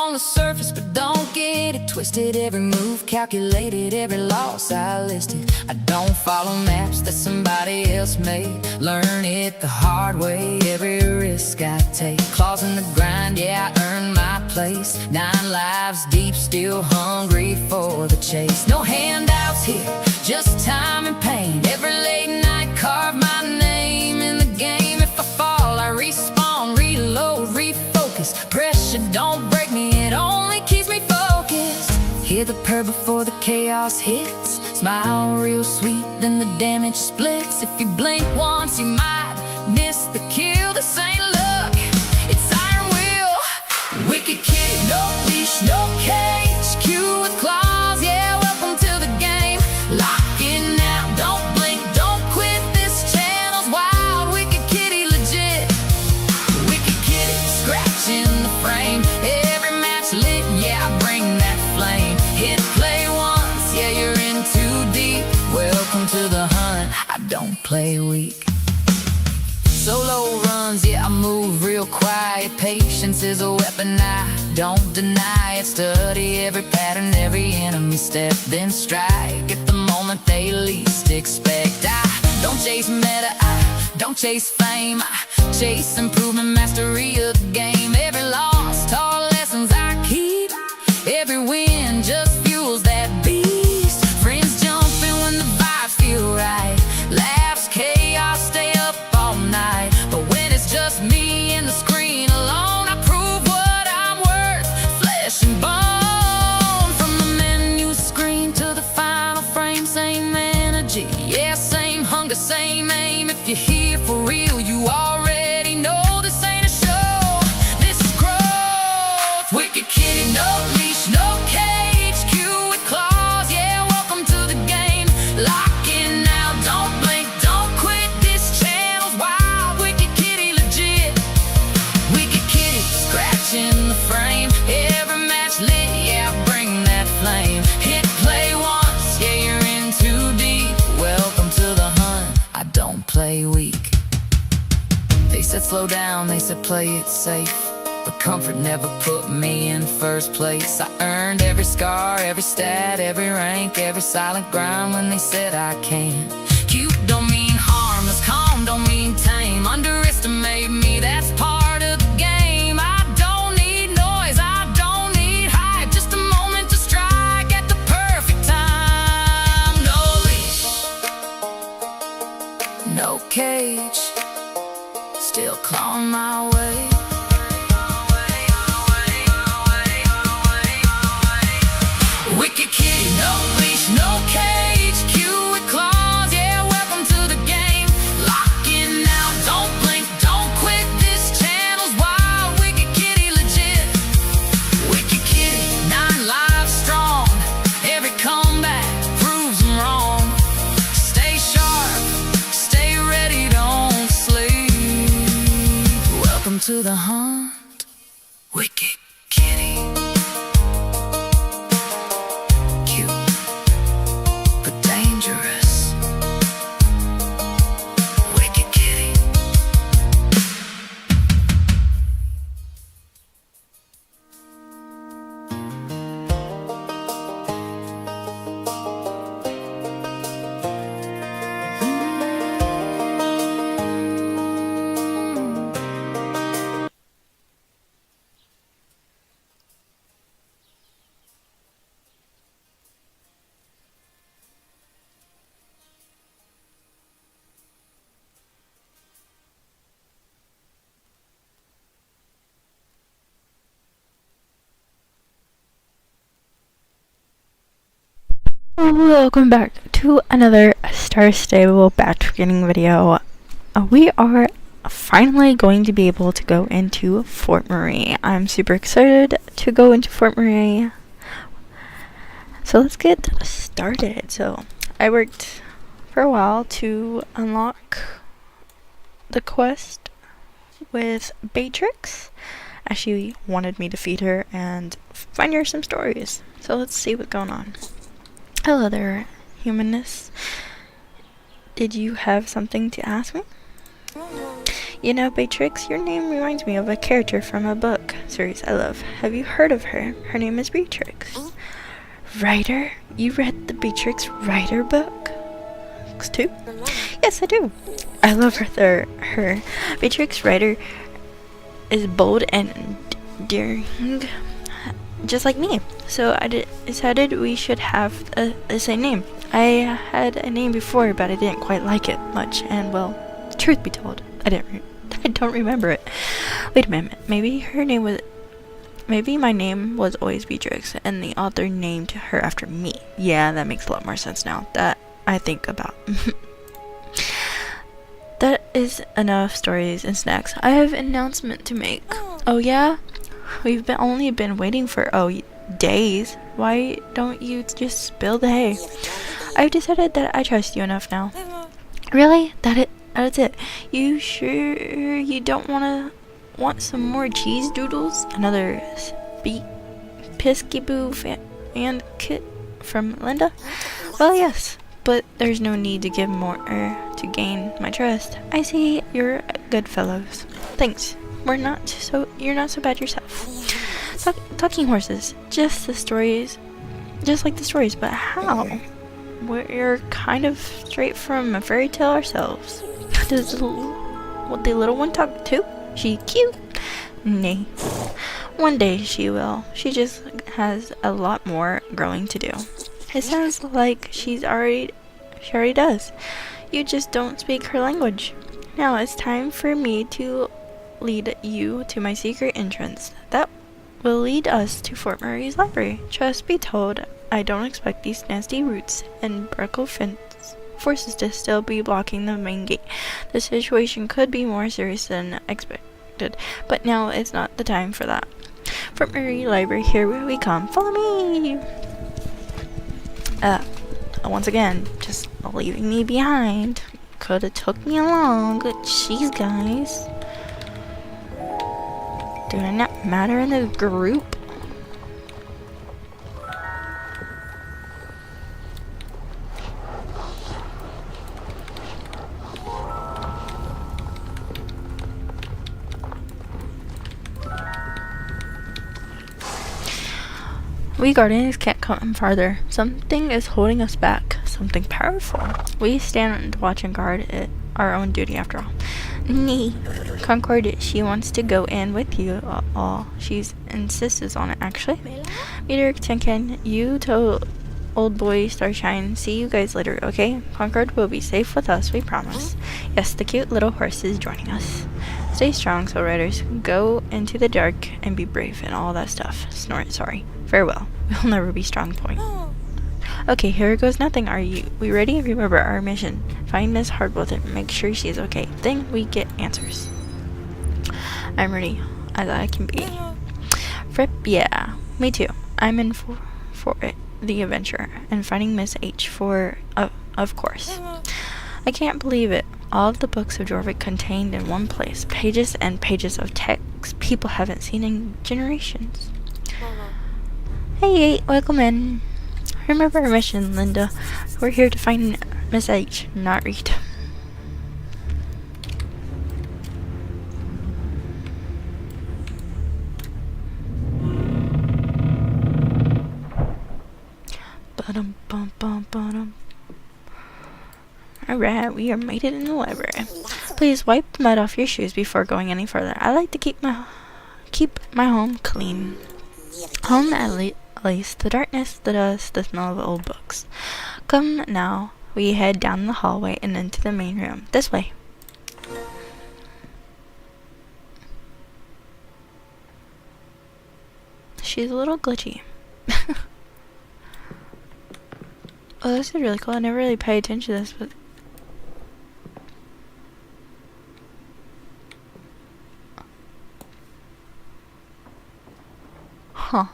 on the surface, but don't get it twisted. Every move calculated, every loss I listed. I don't follow maps that somebody else made. Learn it the hard way, every risk I take. Claws in the grind, yeah, I earned my place. 9 lives deep, still hungry for the chase. No handouts here, just time and pain. Every late night carve my name in the game. If I fall, I respawn, reload, refocus. Pressure don't break me, it only keeps me focused. Hear the purr before the chaos hits. Smile real sweet, then the damage splits. If you blink once, you might miss the kill. This ain't luck, it's iron will. Wicked kid, no leash, no cage. Q with claws, yeah, welcome to the game. Lock in now, don't blink, don't quit. This channel's wild, wicked kitty legit. Wicked kitty, scratching the frame. Every match lit, yeah, I bring that flame. Hit play once, yeah, you're in too deep. Welcome to the hunt, I don't play weak. Solo runs, yeah, I move real quiet. Patience is a weapon, I don't deny it. Study every pattern, every enemy step, then strike at the moment they least expect. I don't chase meta, I don't chase fame. I chase improvement, mastery of the game. Every loss taught lessons I keep. Every win just fuels that beast. Friends jumping when the vibes feel right. Laughs, chaos, stay up all night. But when it's just me and the screen alone, I prove what I'm worth, flesh and bone. From the menu screen to the final frame, same energy, yeah, same hunger, same aim. If you're here for real, you already know this ain't a show, this is growth. Wicked kitty, no leash, no cage. Q with claws, yeah, welcome to the game. Lock in now, don't blink, don't quit. This channel's wild, wicked kitty legit. Wicked kitty, scratching the frame. Every match lit, yeah, bring that flame. Hit play once, yeah, you're in too deep. Welcome to the hunt, I don't play weak. They said slow down, they said play it safe, but comfort never put me in first place. I earned every scar, every stat, every rank, every silent grind when they said I can't. Cute don't mean harmless, calm don't mean tame. Underestimate me, that's part of the game. I don't need noise, I don't need hype. Just a moment to strike at the perfect time. No leash, no cage, still clawing my way. Wicked kitty, no leash, no cage. Q with claws, yeah, welcome to the game. Lock in now, don't blink, don't quit. This channel's wild, wicked kitty legit. Wicked kitty, 9 lives strong. Every comeback proves them wrong. Stay sharp, stay ready, don't sleep. Welcome to the hunt, wicked kitty. Dangerous, wicked kitty. Welcome back to another Star Stable batch beginning video. We are finally going to be able to go into Fort Marie. I'm super excited to go into Fort Marie. So let's get started. So I worked for a while to unlock the quest with Beatrix, as she wanted me to feed her and find her some stories. So let's see what's going on. Hello there, humanness. Did you have something to ask me? You know, Beatrix, your name reminds me of a character from a book series I love. Have you heard of her? Her name is Beatrix. Writer? You read the Beatrix Writer book? Books too? Yes, I do. I love her. Beatrix Writer is bold and daring, just like me. So I decided we should have the same name. I had a name before, but I didn't quite like it much, and well, truth be told, I don't remember it. Wait a minute, maybe my name was always Beatrix, and the author named her after me. Yeah, that makes a lot more sense now that I think about. That is enough stories and snacks. I have an announcement to make. Oh yeah? We've only been waiting for days. Why don't you just spill the hay? I've decided that I trust you enough now. Really? That's it. You sure you don't want some more cheese doodles? Another Pisky Boo and kit from Linda? Well, yes, but there's no need to give more to gain my trust. I see you're good fellows. Thanks. You're not so bad yourself. Talking horses, just like the stories, but how? We're kind of straight from a fairy tale ourselves. Does the little one talk too? She cute? Nay. One day she will. She just has a lot more growing to do. It sounds like she already does. You just don't speak her language. Now it's time for me to lead you to my secret entrance. That will lead us to Fort Murray's library. Trust be told, I don't expect these nasty roots and brittle fence forces to still be blocking the main gate. The situation could be more serious than expected, but now it's not the time for that. Fort Murray Library, here we come. Follow me! Once again, just leaving me behind. Could've took me along. Jeez, guys. Do I not matter in the group? We guardians can't come farther. Something is holding us back. Something powerful. We stand watch and guard it. Our own duty after all. Nee. Concord, she wants to go in with you all. She insists on it, actually. Meteor Tinkin, you tell old boy Starshine. See you guys later, okay? Concord will be safe with us, we promise. Yes, the cute little horse is joining us. Stay strong, Soul Riders. Go into the dark and be brave and all that stuff. Snort, sorry. Farewell. We'll never be strong point. Okay, here goes nothing. Are we ready? Remember our mission. Find Miss Hardwood and make sure she's okay. Then we get answers. I'm ready as I can be. Fripp, yeah. Me too. I'm in for it. The adventure. And finding Miss H of course. I can't believe it. All of the books of Jorvik contained in one place. Pages and pages of text people haven't seen in generations. Hey, welcome in. Remember our mission, Linda. We're here to find Miss H, not Rita. Alright, we are made it in the library. Please wipe the mud off your shoes before going any further. I like to keep my home clean. Home at least, the darkness, the dust, the smell of old books. Come now, we head down the hallway and into the main room. This way. She's a little glitchy. Oh, this is really cool. I never really paid attention to this, but... Huh.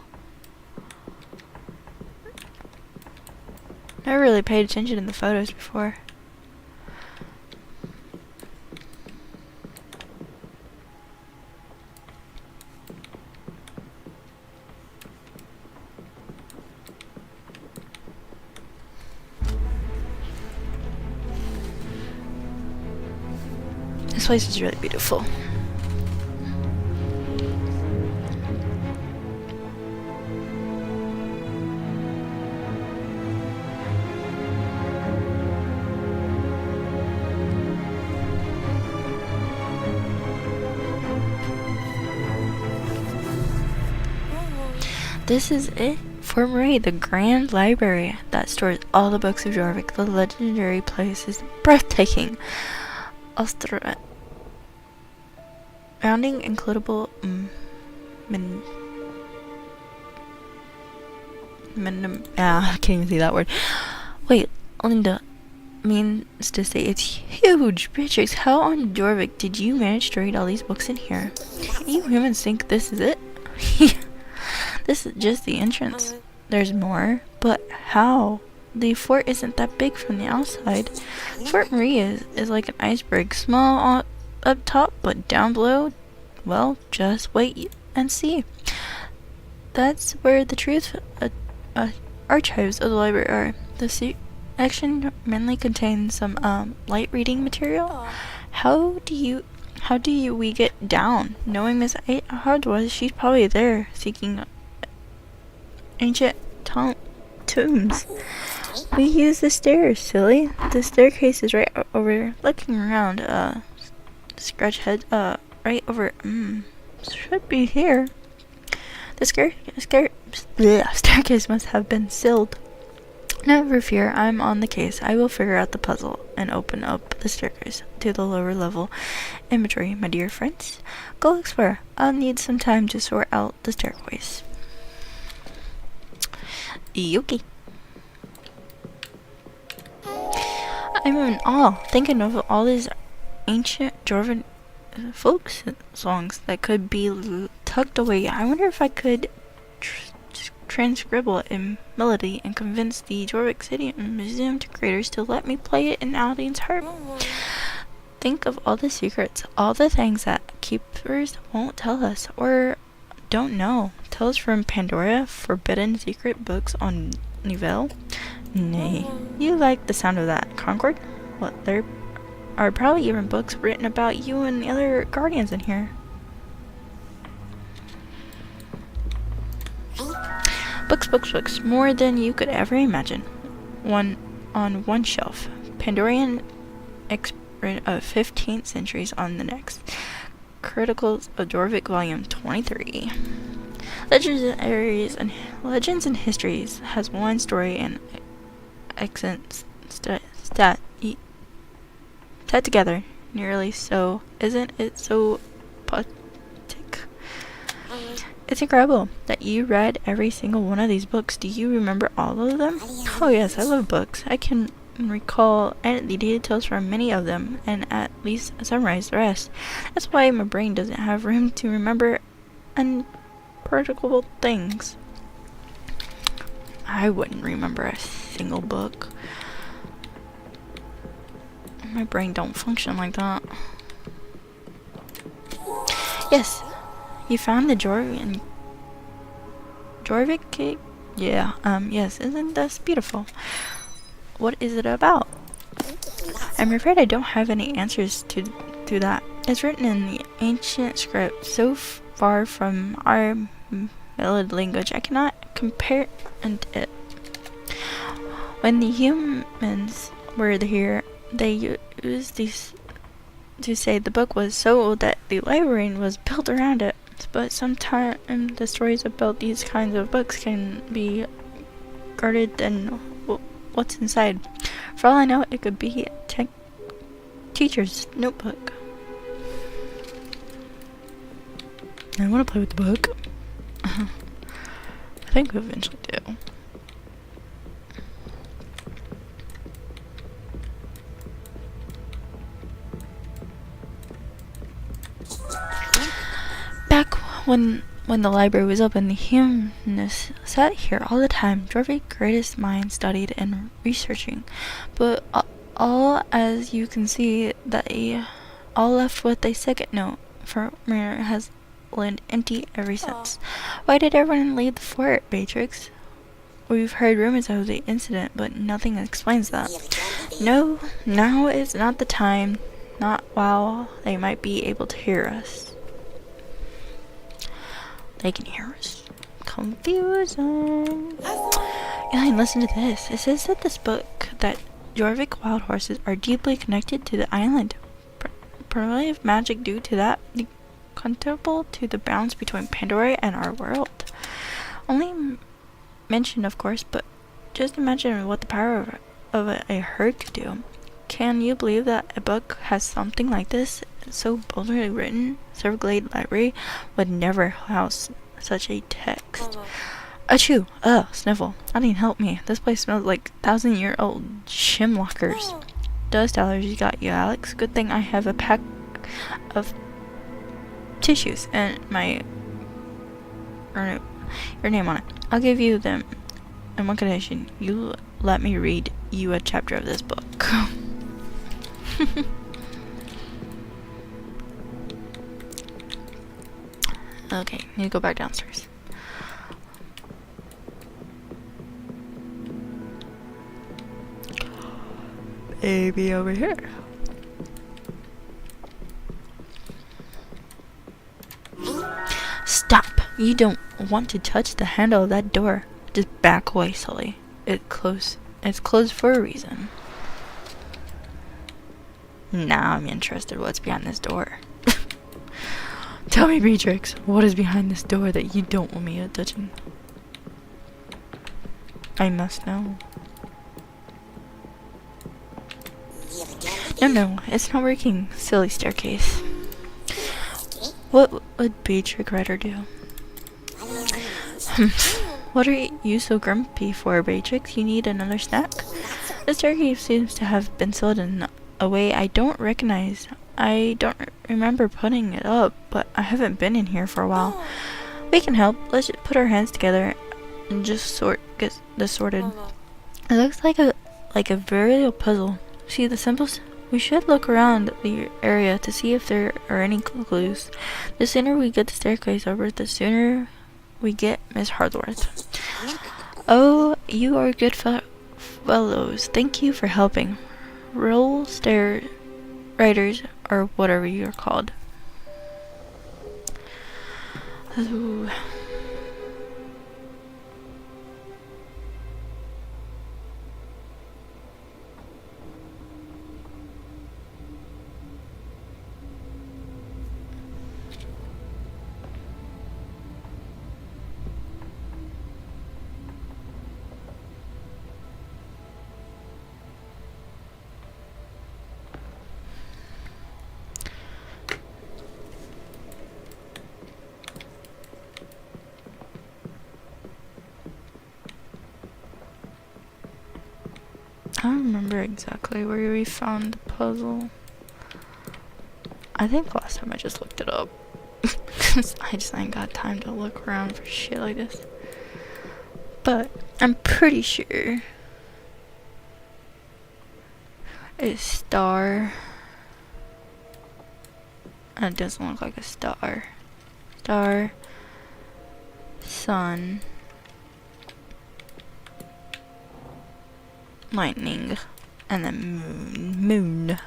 Never really paid attention in the photos before. This place is really beautiful. This is it. Fort Marie, the grand library that stores all the books of Jorvik. The legendary place is breathtaking. Rounding includable I can't even see that word. Wait, Linda means to say it's huge. Beatrix, how on Jorvik did you manage to read all these books in here? You humans think this is it? This is just the entrance. There's more, but how? The fort isn't that big from the outside. Fort Marie is like an iceberg, small up top, but down below, well, just wait and see. That's where the truth archives of the library are. The section mainly contains some light reading material. How do we get down? Knowing Miss Hardwas, she's probably there seeking ancient tombs. We use the stairs, silly. The staircase is right over. Looking around, scratch head, right over. Should be here. The staircase must have been sealed. Never fear, I'm on the case. I will figure out the puzzle and open up the staircase to the lower level inventory, my dear friends. Go explore. I'll need some time to sort out the stairways. Okay. I'm in awe, thinking of all these ancient Jorvik folk songs that could be tucked away. I wonder if I could transcribble a melody and convince the Jorvik City Museum creators to let me play it in Aldine's harp. Think of all the secrets, all the things that keepers won't tell us or don't know. Tales from Pandora, forbidden secret books on Nivelle. Nay, you like the sound of that, Concord? Well, there are probably even books written about you and the other guardians in here. Books, more than you could ever imagine. One on one shelf, Pandorian expert of 15th centuries on the next. Criticals of Jorvik Volume 23. Legends and Histories has one story and accents set together nearly so. Isn't it so poetic? It's incredible that you read every single one of these books. Do you remember all of them? Oh yes, I love books. I can recall the details from many of them and at least summarize the rest. That's why my brain doesn't have room to remember unpractical things. I wouldn't remember a single book. My brain don't function like that. Yes, you found the Jorvik cake? Yeah, yes, isn't this beautiful? What is it about? I'm afraid I don't have any answers to that. It's written in the ancient script, so far from our melodic language, I cannot compare it. When the humans were here, they used these to say the book was so old that the library was built around it. But sometimes the stories about these kinds of books can be guarded than what's inside. For all I know, it could be a teacher's notebook. I want to play with the book. I think we eventually do. Back when the library was open, the humanists sat here all the time. Jorvik's greatest minds studied and researching, but all, as you can see, they all left with a second note. For Mirror has lain empty ever since. Why did everyone leave the fort, Beatrix? We've heard rumors of the incident, but nothing explains that. No, now is not the time. Not while they might be able to hear us. They can hear us. Confusing. Elaine, listen to this. It says that this book that Jorvik wild horses are deeply connected to the island. Probably of magic due to that, contemptible to the bounds between Pandora and our world. Only mention, of course, but just imagine what the power of a herd could do. Can you believe that a book has something like this? So boldly written, Silverglade Library would never house such a text. Achoo! Ugh, sniffle. That didn't help me. This place smells like 1,000-year-old shim lockers. Dust allergies got you, Alex. Good thing I have a pack of tissues and your name on it. I'll give you them in one condition. You let me read you a chapter of this book. Okay, need to go back downstairs. Baby over here. Stop! You don't want to touch the handle of that door. Just back away, Sully. It's closed for a reason. Now I'm interested what's behind this door. Tell me, Beatrix, what is behind this door that you don't want me touching? I must know. No, it's not working. Silly staircase. What would Beatrix rather do? What are you so grumpy for, Beatrix? You need another snack? The staircase seems to have been sealed in a way I don't recognize. I don't remember putting it up, but I haven't been in here for a while. We can help. Let's just put our hands together and just get this sorted. It looks like a very real puzzle. See the symbols? We should look around the area to see if there are any clues. The sooner we get the staircase over, the sooner we get Miss Hardworth. Oh, you are good fellows. Thank you for helping. Roll stair riders, or whatever you're called. Ooh. I don't remember exactly where we found the puzzle. I think the last time I just looked it up. Cause I just ain't got time to look around for shit like this. But I'm pretty sure it's star. And it doesn't look like a star. Star, sun, lightning, and then moon.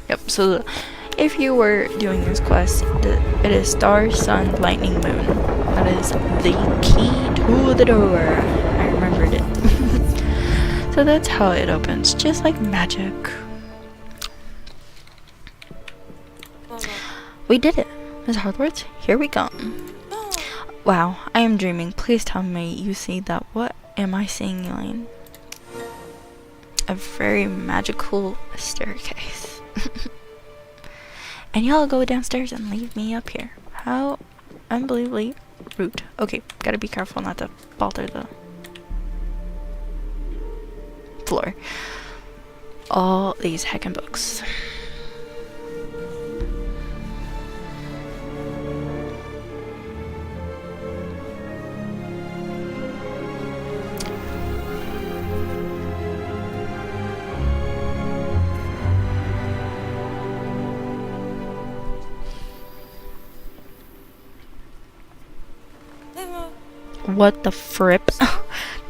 Yep, so if you were doing this quest, it is star, sun, lightning, moon. That is the key to the door. I remembered it. So that's how it opens, just like magic. We did it. Miss Hardworth, here we come. Wow, I am dreaming. Please tell me you see that. What am I seeing, Elaine? A very magical staircase. And y'all go downstairs and leave me up here. How unbelievably rude. Okay, gotta be careful not to fall through the floor. All these heckin' books. What the fripp?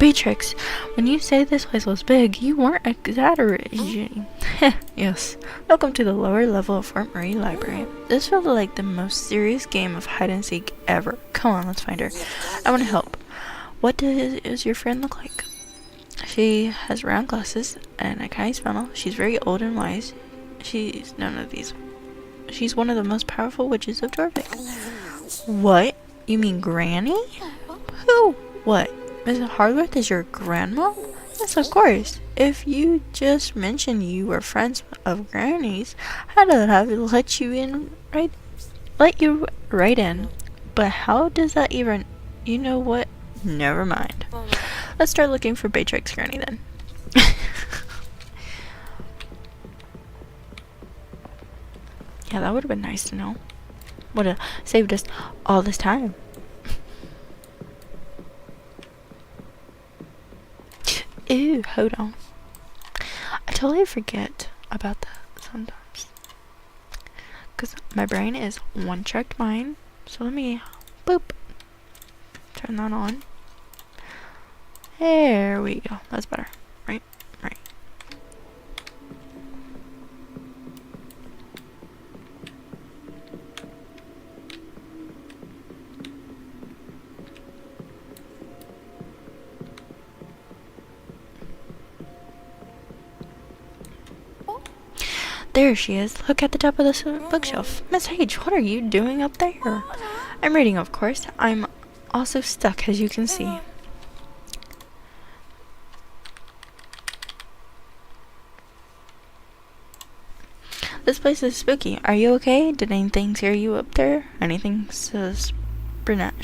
Beatrix, when you say this place was big, you weren't exaggerating. Yes. Welcome to the lower level of Fort Marie Library. This felt like the most serious game of hide and seek ever. Come on, let's find her. I want to help. What does your friend look like? She has round glasses and a kind smile. She's very old and wise. She's none of these. She's one of the most powerful witches of Jorvik. What? You mean Granny? Who? What? Mrs. Hardworth is your grandma? Yes, of course. If you just mentioned you were friends of Granny's, I'd have let you in right in. But how does that even... You know what? Never mind. Let's start looking for Beatrix Granny then. Yeah, that would have been nice to know. Would have saved us all this time. Ew, hold on. I totally forget about that sometimes. Because my brain is one-tracked mind. So let me, boop, turn that on. There we go. That's better. Right? Right. There she is. Look at the top of this bookshelf. Miss H, what are you doing up there? I'm reading, of course. I'm also stuck, as you can see. This place is spooky. Are you okay? Did anything scare you up there? Anything supernatural?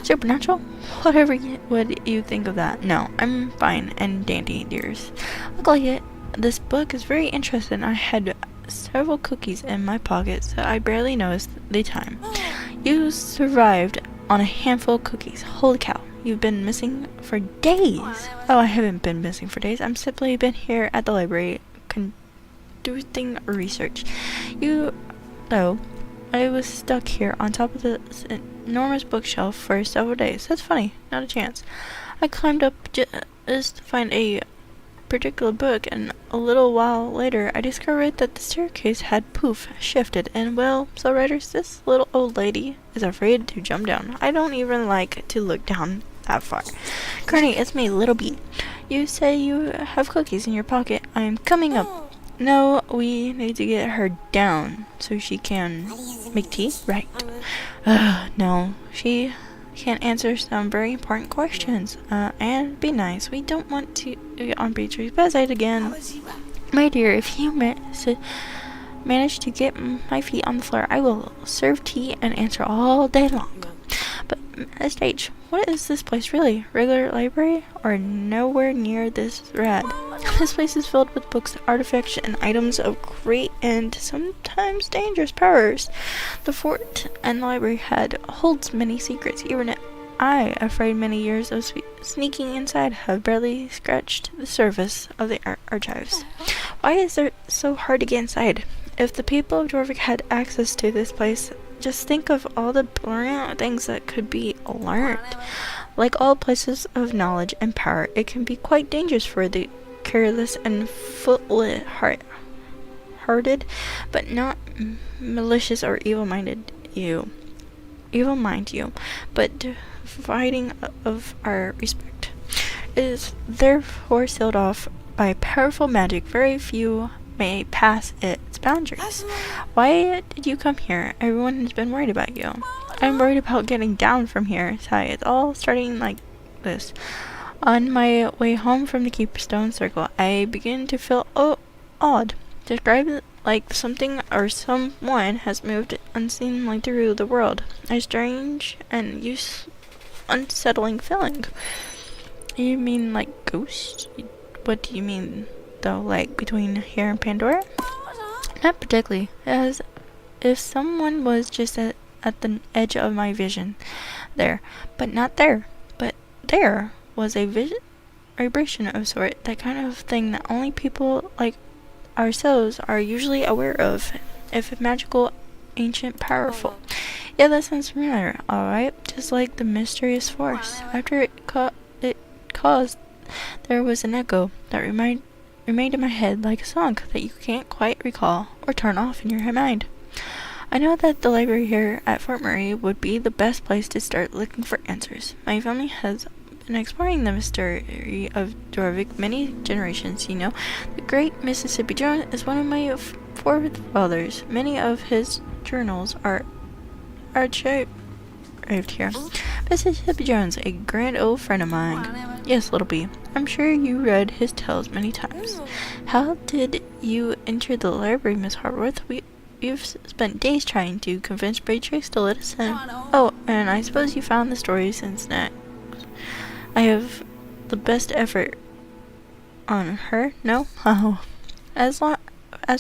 Supernatural? Whatever would you think of that? No, I'm fine and dandy, dears. Look like it. This book is very interesting. I had several cookies in my pocket, so I barely noticed the time. You survived on a handful of cookies. Holy cow. You've been missing for days. Oh, I haven't been missing for days. I'm simply been here at the library doing research. I was stuck here on top of this enormous bookshelf for several days. That's funny. Not a chance. I climbed up just to find a particular book, and a little while later I discovered that the staircase had shifted, and well, so writers, this little old lady is afraid to jump down. I don't even like to look down that far. Granny, it's me, Little Bee. You say you have cookies in your pocket. I'm coming up. No, we need to get her down so she can make tea? Right. No, she can't answer some very important questions. And be nice. We don't want to get on Beatrix's bad side again. My dear, if you manage to get my feet on the floor, I will serve tea and answer all day long. But, Miss H, what is this place really? Regular library? Or nowhere near this rad? This place is filled with books, artifacts, and items of great and sometimes dangerous powers. The fort and library holds many secrets. Even I, afraid many years of sneaking inside, have barely scratched the surface of the archives. Why is it so hard to get inside? If the people of Jorvik had access to this place, just think of all the brilliant things that could be learned. Like all places of knowledge and power, it can be quite dangerous for the careless and hearted, but not malicious or evil-minded but dividing of our respect. It is therefore sealed off by powerful magic. Very few may pass its boundaries. Why did you come here? Everyone has been worried about you. I'm worried about getting down from here. Sigh, it's all starting like this. On my way home from the Keepstone Circle, I begin to feel odd. Describe it like something or someone has moved unseemly through the world. A strange and unsettling feeling. You mean like ghosts? What do you mean, though, like between here and Pandora? Not particularly. As if someone was just at the edge of my vision. There. But not there. But there was a vibration of sort. That kind of thing that only people like ourselves are usually aware of. If magical, ancient, powerful. Yeah, that sounds familiar. Alright. Just like the mysterious force. After it because there was an echo that remained in my head like a song that you can't quite recall or turn off in your mind. I know that the library here at Fort Murray would be the best place to start looking for answers. My family has been exploring the mystery of Jorvik many generations. You know, the great Mississippi John is one of my forefathers. Many of his journals are archived here. Mississippi Jones, a grand old friend of mine. Yes, little B. I'm sure you read his tales many times. How did you enter the library, Miss Harworth? We've spent days trying to convince Beatrix to let us in. Oh, and I suppose you found the stories and snacks. I have the best effort on her. No? Oh. As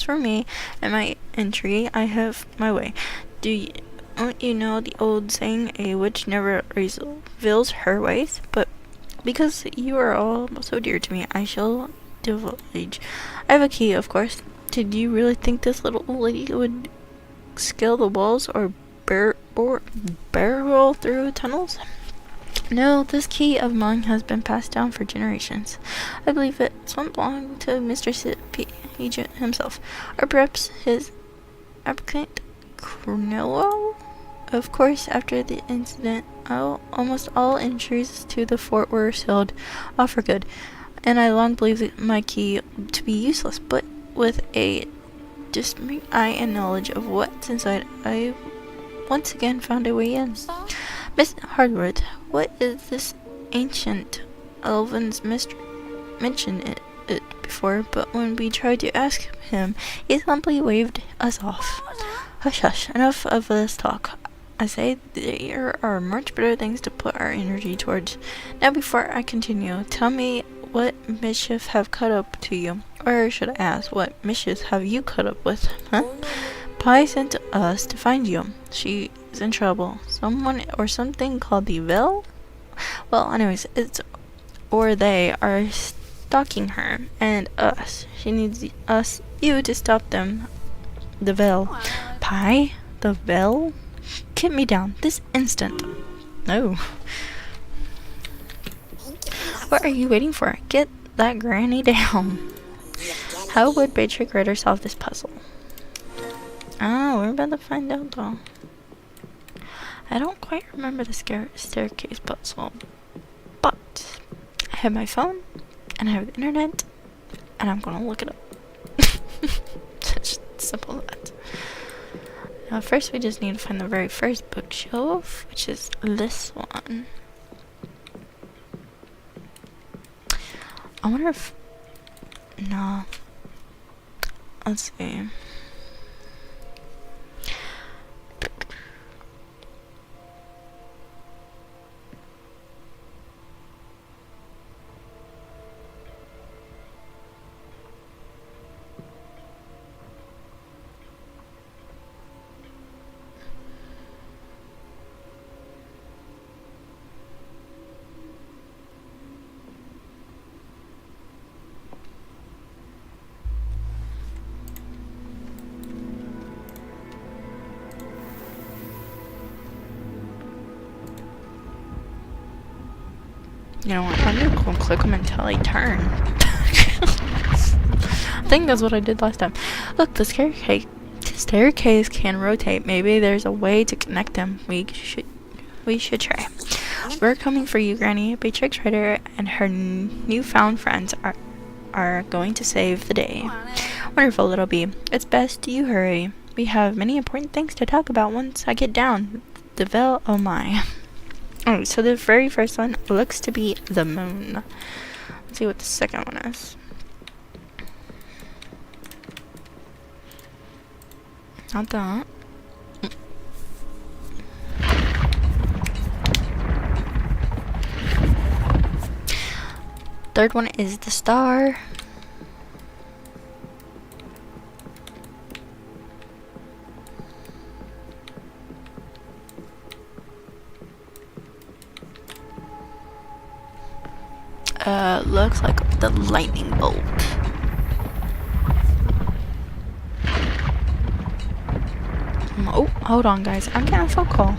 for me and my entry, I have my way. Don't you know the old saying, a witch never reveals her ways? But because you are all so dear to me, I shall divulge. I have a key, of course. Did you really think this little old lady would scale the walls or barrel through tunnels? No, this key of mine has been passed down for generations. I believe it once belonged to Mr. Agent himself, or perhaps his applicant Cornello. Of course, after the incident, almost all entries to the fort were sealed off for good, and I long believed my key to be useless, but with a distinct eye and knowledge of what's inside, I once again found a way in. Miss Hardwood, what is this ancient Elvin's mystery? Mentioned it before, but when we tried to ask him, he simply waved us off. Hush, hush, enough of this talk. I say there are much better things to put our energy towards. Now, before I continue, tell me what mischief have cut up to you. Or should I ask, what mischief have you cut up with, huh? Pi sent us to find you. She's in trouble. Someone or something called the Veil? Well, anyways, they are stalking her and us. She needs you to stop them. The Veil. Pi? The Veil? Get me down this instant. No. What are you waiting for? Get that granny down. How would Beatrix Ritter solve this puzzle? Oh, we're about to find out though. I don't quite remember the staircase puzzle, but I have my phone and I have the internet and I'm gonna look it up. Just simple as that. Now first we just need to find the very first bookshelf, which is this one. I wonder if... No. Let's see. You know what, I'm gonna go click them until I turn. I think that's what I did last time. Look, the staircase can rotate. Maybe there's a way to connect them. We should try. We're coming for you, Granny. Beatrix Ritter and her newfound friends are going to save the day. Wonderful, little bee. It's best you hurry. We have many important things to talk about once I get down. The Veil, oh my. Alright, so the very first one looks to be the moon. Let's see what the second one is. Not that. Third one is the star. Looks like the lightning bolt. Oh, hold on guys, I'm getting a phone call.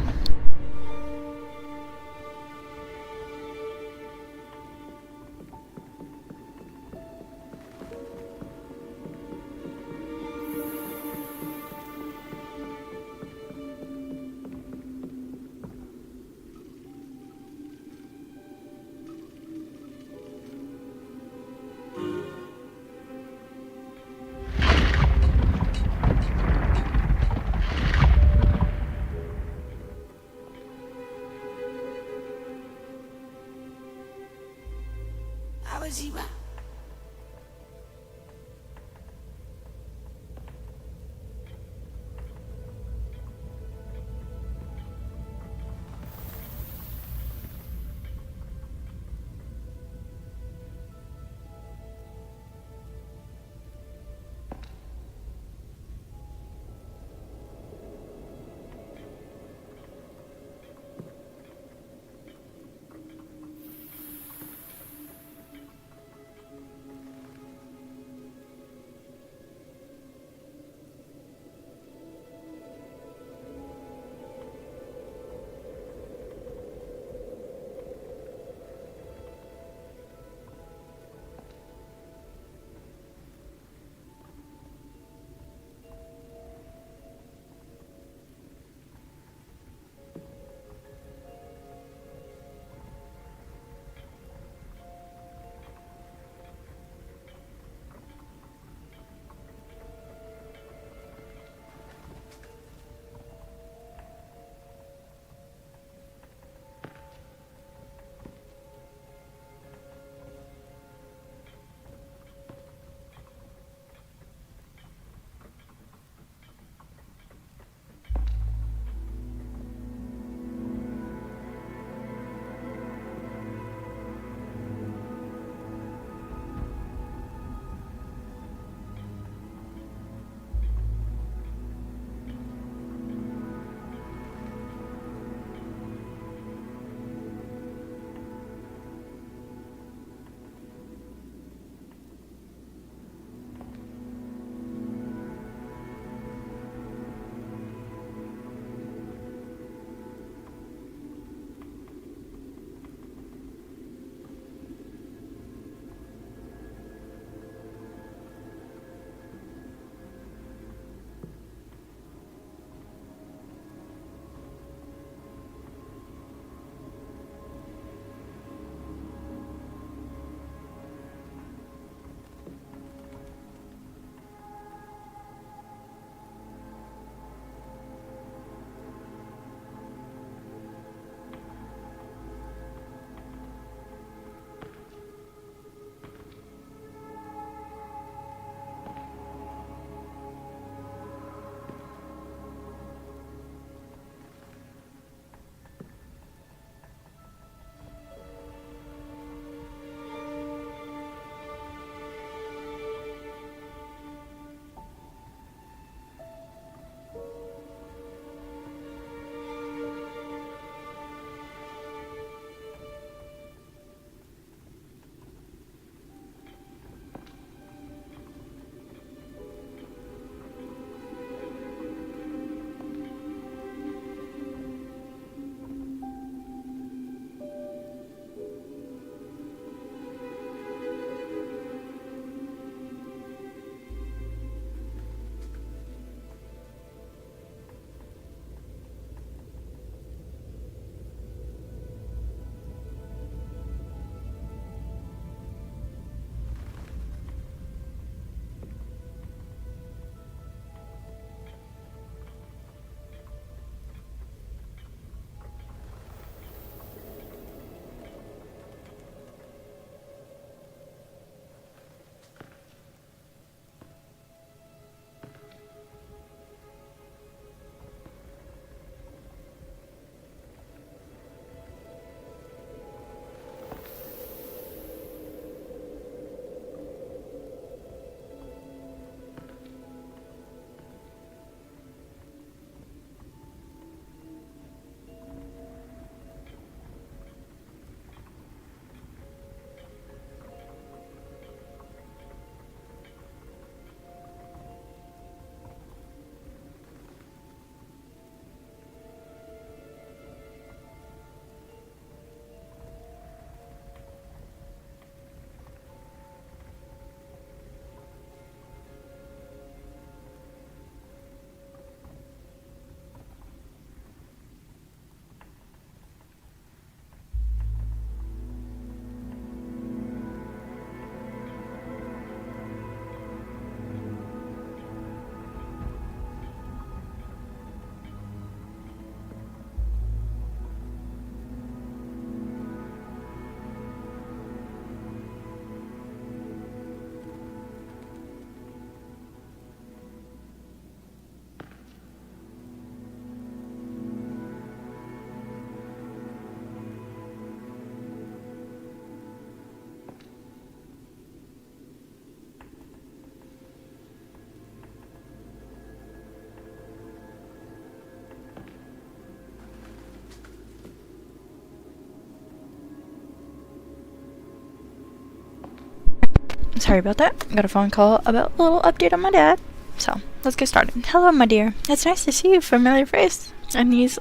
Sorry about that. Got a phone call about a little update on my dad. So, let's get started. Hello, my dear. It's nice to see you. Familiar face. And these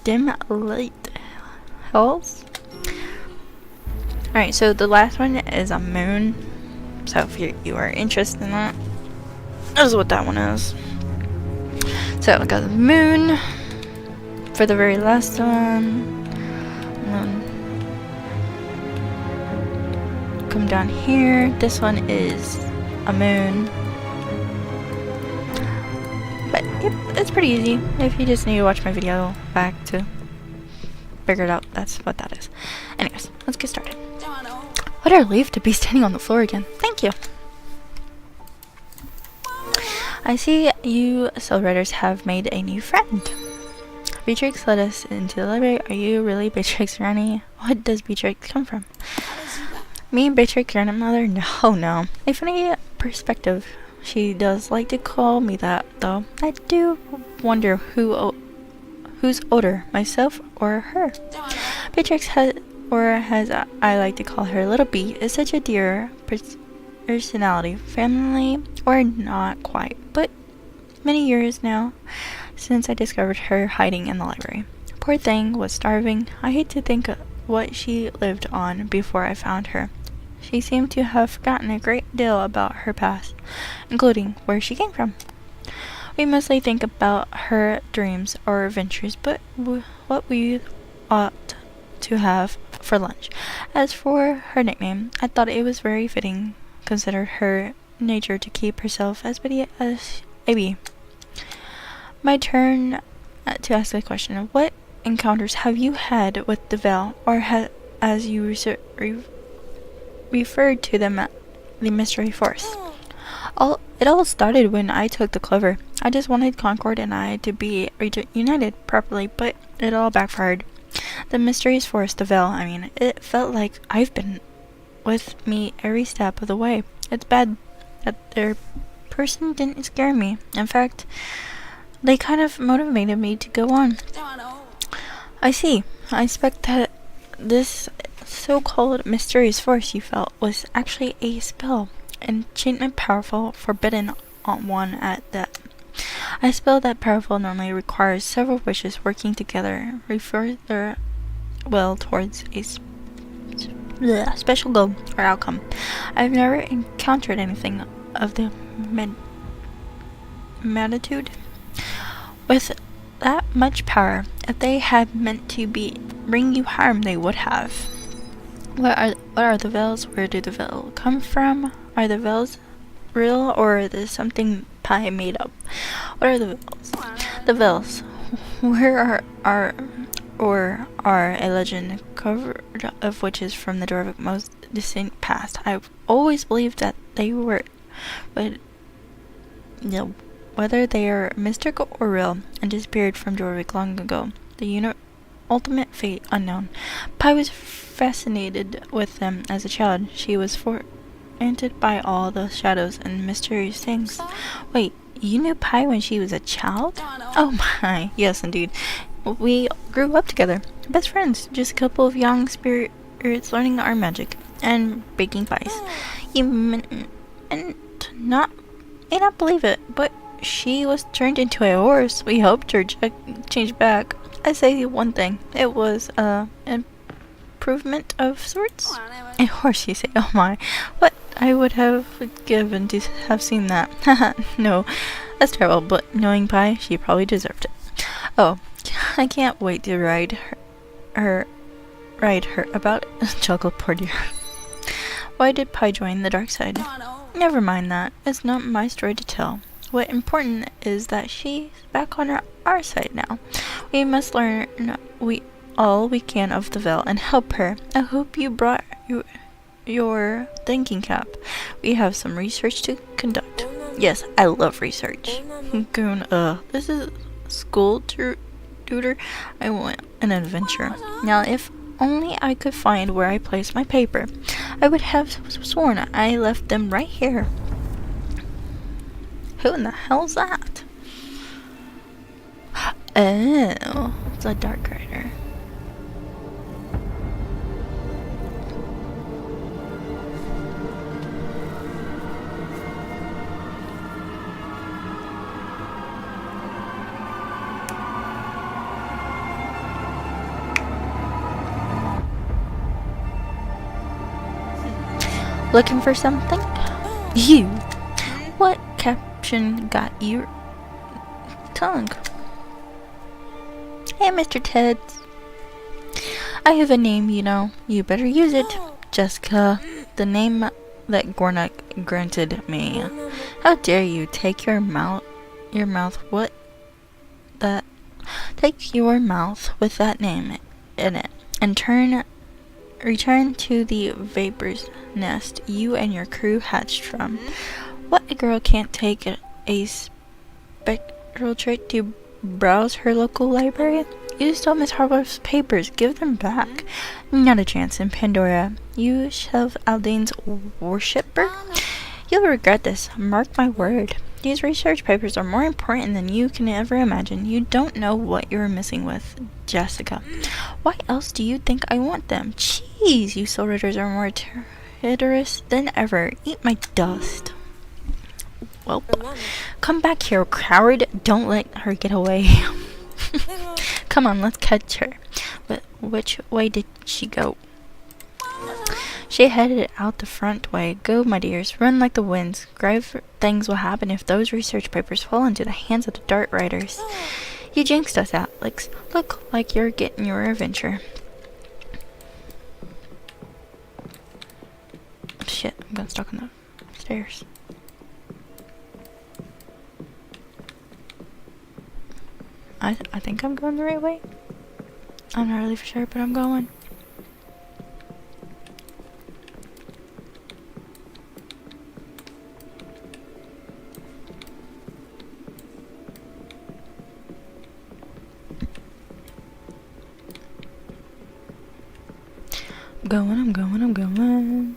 dim light hills. Alright, so the last one is a moon. So, if you are interested in that, this is what that one is. So, I got the moon for the very last one. Come down here. This one is a moon. But yep, it's pretty easy. If you just need to watch my video back to figure it out, that's what that is. Anyways, let's get started. What a relief to be standing on the floor again. Thank you. I see you celerators have made a new friend. Beatrix led us into the library. Are you really Beatrix Rani? What does Beatrix come from? Me and Beatrix grandmother? No. A funny perspective. She does like to call me that, though. I do wonder who's older, myself or her. Beatrix has, or as I like to call her, Little B, is such a dear personality. Family or not quite, but many years now since I discovered her hiding in the library. Poor thing was starving. I hate to think what she lived on before I found her. She seemed to have forgotten a great deal about her past, including where she came from. We mostly think about her dreams or adventures, but what we ought to have for lunch. As for her nickname, I thought it was very fitting, considered her nature to keep herself as witty as a bee. My turn to ask a question. What encounters have you had with the veil, or as you referred to them, the mystery force? It all started when I took the clover. I just wanted Concord and I to be united properly, but it all backfired. The mysterious force, the veil, I mean, it felt like I've been with me every step of the way. It's bad that their person didn't scare me. In fact, they kind of motivated me to go on. I see. I expect that this so-called mysterious force you felt was actually a spell. Enchantment powerful, forbidden on one at that. A spell that powerful normally requires several wishes working together, refer their will towards a special goal or outcome. I've never encountered anything of the magnitude with that much power. If they had meant to bring you harm, they would have. What are the veils? Where do the veils come from? Are the veils real, or is this something Pi made up? What are the veils? The veils. Where are a legend covered of witches from the Dwarvic most distant past. I've always believed that they were, but whether they are mystical or real, and disappeared from Dwarvic long ago. The ultimate fate unknown. Pi was fascinated with them as a child. She was entered by all the shadows and mysterious things. Wait, you knew Pi when she was a child? Oh my, yes indeed. We grew up together, best friends, just a couple of young spirits learning our magic and baking pies. You may not believe it, but she was turned into a horse. We hoped her change back. I say one thing, it was an improvement of sorts. A horse, you say? Oh my, what I would have given to have seen that. Haha, no, that's terrible, but knowing Pi, she probably deserved it. Oh, I can't wait to ride her about. Chuckle, poor dear. Why did Pi join the dark side? Never mind that. It's not my story to tell. What important is that she's back on our side now. We must learn all we can of the veil and help her. I hope you brought your thinking cap. We have some research to conduct. Yes, I love research. Goon, this is school tutor. I want an adventure. Now, if only I could find where I placed my paper. I would have sworn I left them right here. Who in the hell's that? Oh, it's a dark rider. Looking for something? You. What caption got your tongue? Hey, Mr. Ted. I have a name, you know. You better use it. Jessica, the name that Gornak granted me. How dare you take your mouth with that name in it and return to the vapor's nest you and your crew hatched from. What girl can't take a spectral trick to browse her local library? You stole Miss Harlowe's papers. Give them back. Not a chance in Pandora. You shove Aldane's worshipper? You'll regret this. Mark my word. These research papers are more important than you can ever imagine. You don't know what you're missing with, Jessica. Why else do you think I want them? Jeez, you soul ridders are more traitorous than ever. Eat my dust. Well, come back here, coward. Don't let her get away. Come on, let's catch her. But which way did she go? She headed out the front way. Go, my dears. Run like the winds. Grave things will happen if those research papers fall into the hands of the Dart Riders. You jinxed us, Alex. Look like you're getting your adventure. Shit, I'm getting stuck on the stairs. I think I'm going the right way. I'm not really for sure, but I'm going. I'm going.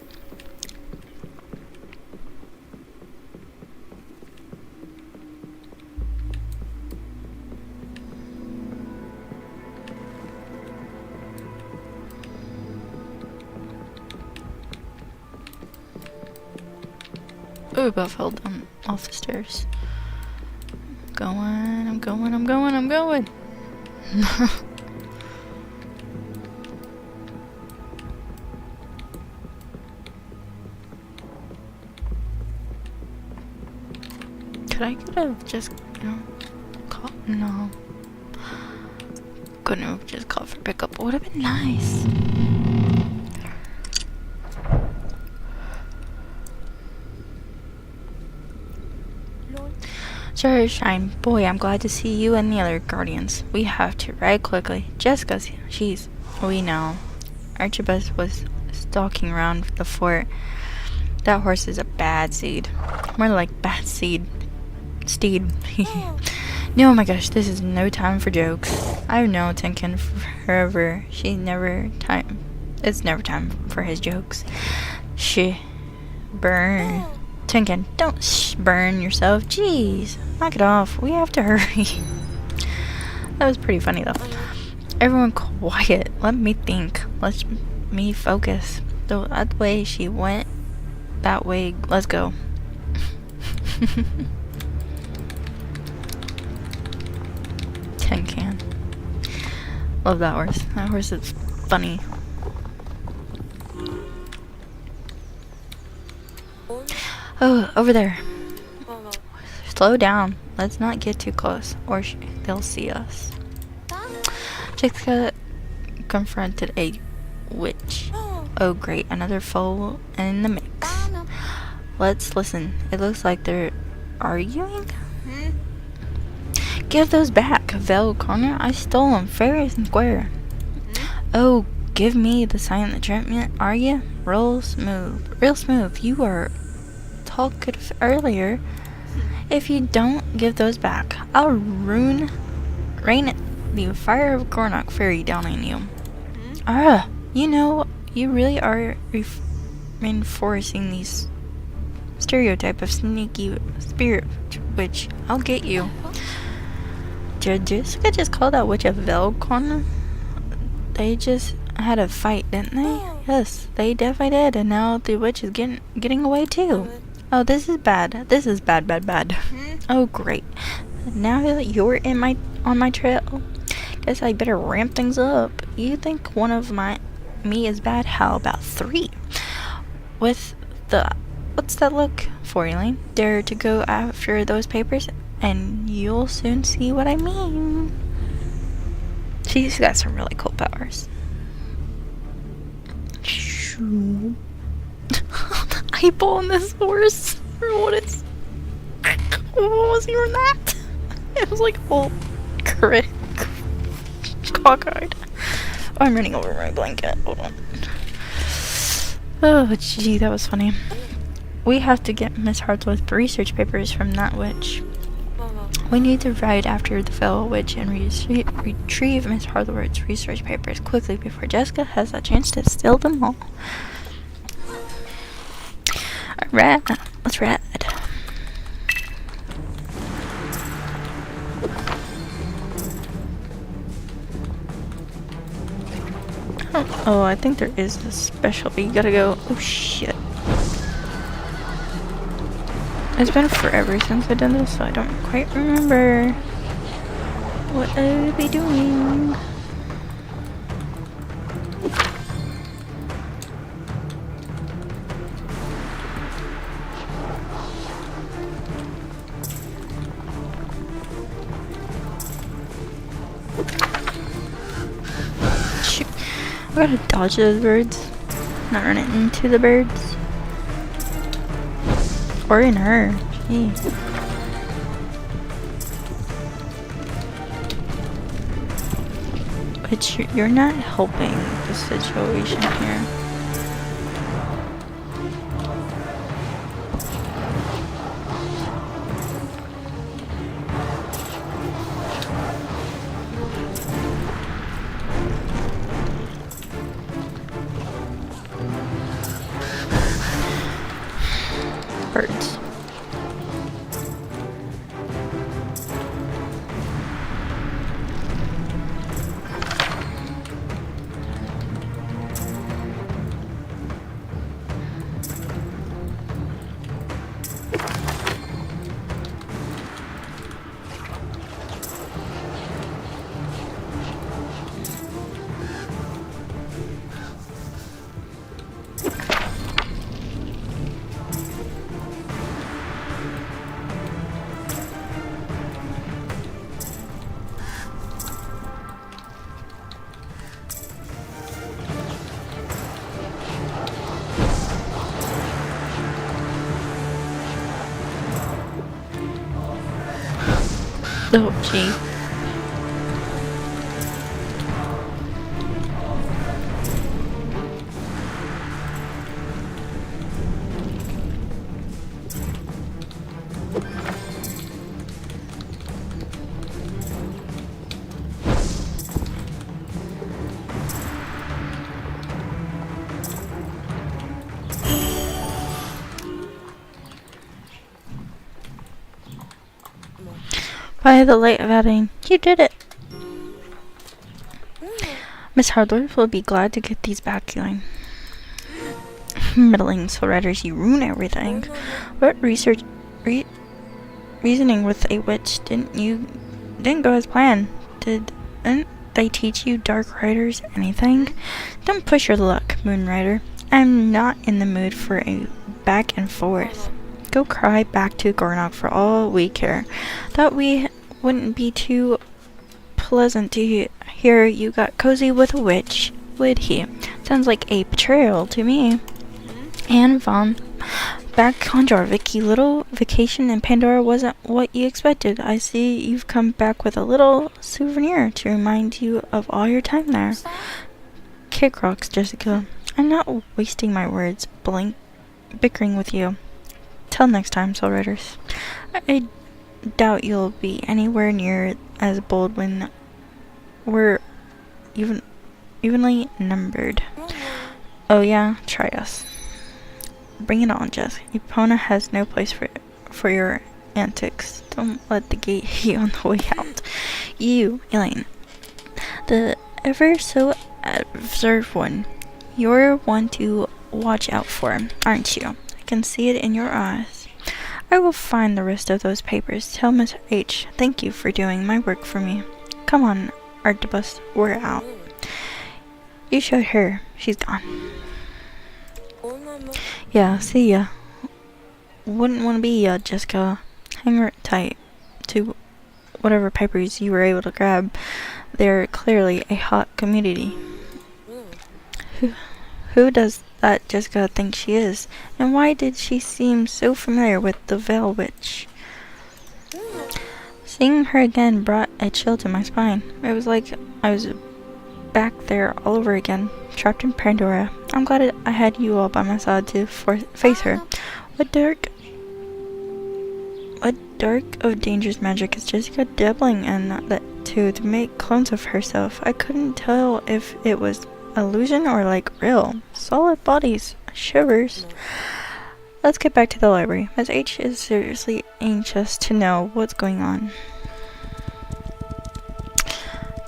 Oh, about fell down off the stairs. I'm going. I could have just, called. No. Couldn't have just called for pickup. Would have been nice. Sure, Shine. Boy, I'm glad to see you and the other Guardians. We have to ride quickly. Jessica's, we know. Archibald was stalking around the fort. That horse is a bad seed. More like bad steed. No, my gosh, this is no time for jokes. I've known Tinkin forever. It's never time for his jokes. Burn. Tinkin, don't burn yourself. Jeez, knock it off. We have to hurry. That was pretty funny though. Everyone quiet. Let me think. Let me focus. That way she went. That way. Let's go. Tin can. Love that horse. That horse is funny. Oh, over there. Slow down. Let's not get too close, or they'll see us. Jessica confronted a witch. Oh, great. Another foe in the mix. Let's listen. It looks like they're arguing. Give those back, Vel Connor. I stole them fair and square. Oh, give me the silent treatment, are you? Real smooth. You were talkative earlier. If you don't give those back, I'll rain the fire of Gornak fairy down on you. You know, you really are reinforcing these stereotype of sneaky spirit witch. I'll get you. Jessica just called that witch a Velcon. They just had a fight, didn't they? Yes, they definitely did, and now the witch is getting away too. Oh, this is bad. This is bad. Oh, great. Now that you're on my trail, guess I better ramp things up. You think one of me is bad? How about 3? With what's that look for, Elaine? Dare to go after those papers, and you'll soon see what I mean. She's got some really cool powers. The eyeball on this horse. What was even that? It was like all cockeyed. Oh, I'm running over my blanket. Hold on. Oh, gee, that was funny. We have to get Miss Hardsworth research papers from that witch. We need to ride after the fell witch and retrieve Miss Hardsworth's research papers quickly before Jessica has a chance to steal them all. Alright, let's ride. Oh, I think there is a special. You gotta go. Oh shit. It's been forever since I've done this, so I don't quite remember what I would be doing. Shoot. I gotta dodge those birds. Not run into the birds. Or in her. Gee. But you're not helping the situation here. Birds. Oh, gee. By the light of Adine, you did it! Miss Hardworth will be glad to get these back, Elaine. Middling soul riders, you ruin everything. What reasoning with a witch didn't go as planned? Didn't they teach you dark riders anything? Don't push your luck, Moon Rider. I'm not in the mood for a back and forth. Go cry back to Gornog for all we care. Thought we wouldn't be too pleasant to hear you got cozy with a witch, would he? Sounds like a betrayal to me. And Vaughn, back on Jorvik, little vacation in Pandora wasn't what you expected. I see you've come back with a little souvenir to remind you of all your time there. Kick rocks, Jessica. I'm not wasting my words bickering with you. Till next time, Soul Riders. I doubt you'll be anywhere near as bold when we're evenly numbered. Oh yeah, try us. Bring it on, Jess. Epona has no place for your antics. Don't let the gate hit you on the way out. You, Elaine, the ever so observed one. You're one to watch out for, aren't you? I can see it in your eyes. I will find the rest of those papers. Tell Miss H, thank you for doing my work for me. Come on, Artibus, we're out. You showed her. She's gone. Yeah, see ya. Wouldn't want to be ya, Jessica. Hang her tight to whatever papers you were able to grab. They're clearly a hot commodity. Who does that Jessica think she is? And why did she seem so familiar with the Veil Witch? Seeing her again brought a chill to my spine. It was like I was back there all over again, trapped in Pandora. I'm glad I had you all by my side to face her. What dark of dangerous magic is Jessica dabbling in that to make clones of herself? I couldn't tell if it was illusion or like real. Solid bodies, shivers. Let's get back to the library. Ms. H is seriously anxious to know what's going on.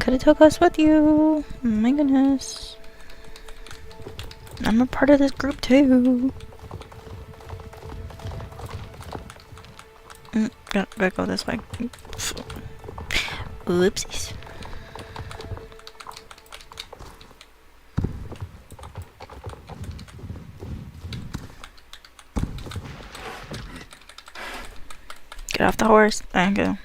Could have took us with you. My goodness. I'm a part of this group too. Gotta go this way. Whoopsies. Get off the horse. Thank you.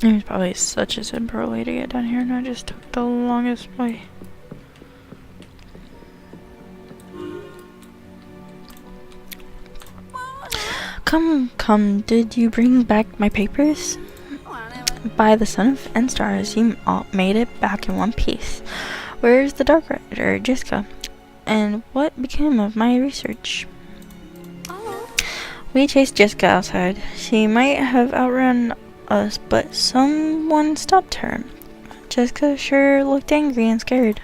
There's probably such a simple way to get down here, and I just took the longest way. Come, did you bring back my papers? By the sun and stars, you all made it back in one piece. Where's the Dark Rider, Jessica? And what became of my research? We chased Jessica outside. She might have outrun us, but someone stopped her. Jessica sure looked angry and scared.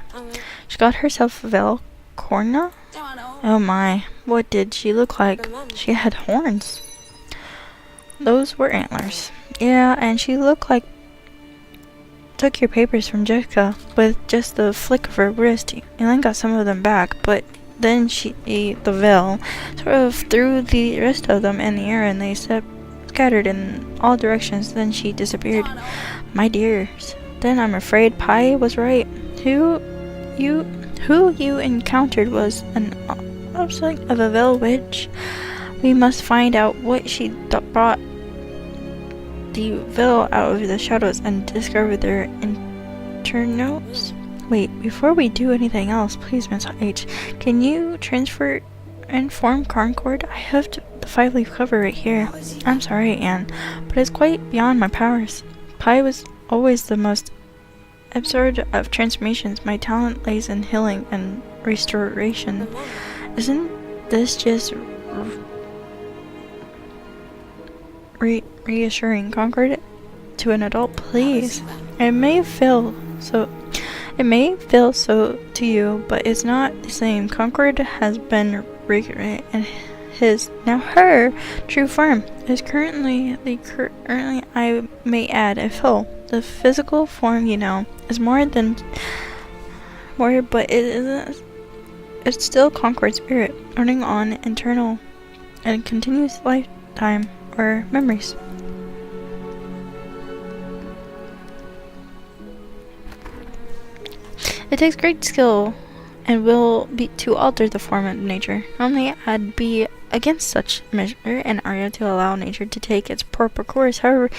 She got herself a Velcorna? Oh my, what did she look like? She had horns. Those were antlers. Yeah, and she looked like took your papers from Jessica with just the flick of her wrist. Elaine got some of them back, but then the veil sort of threw the rest of them in the air, and they scattered in all directions. Then she disappeared. My dears, then I'm afraid Pi was right. Who you encountered was an object of a Veil Witch. We must find out what she brought the veil out of the shadows and discover their internals. Wait, before we do anything else, please, Miss H, can you transfer and form Concord? I have the 5-leaf cover right here. I'm sorry, Anne, but it's quite beyond my powers. Pi was always the most absurd of transformations. My talent lays in healing and restoration. Isn't this just reassuring? Concord to an adult, please. It may feel so to you, but it's not the same. Concord has been recreated, and her true form is currently I may add a foe. The physical form, is but it's still Concord's spirit, running on internal and continuous lifetime or memories. It takes great skill and will be to alter the form of nature. Only I'd be against such measure and area to allow nature to take its proper course. However,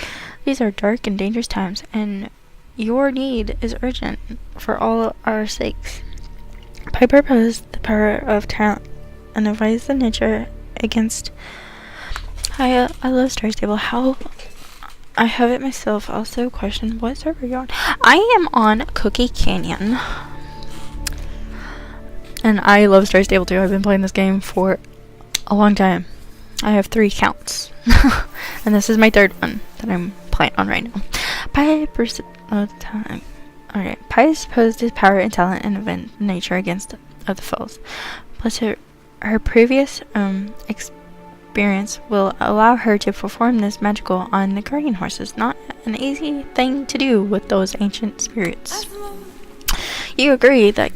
these are dark and dangerous times, and your need is urgent for all our sakes. Piper possessed the power of talent and advised the nature against I love Star Stable. How I have it myself. Also, question: what server are you on? I am on Cookie Canyon, and I love Star Stable too. I've been playing this game for a long time. I have 3 accounts, and this is my 3rd one that I'm playing on right now. Pi time. Okay, Pi is supposed to power and talent and event nature against other foes. Plus, her previous experience will allow her to perform this magical on the guardian horses. Not an easy thing to do with those ancient spirits. You agree that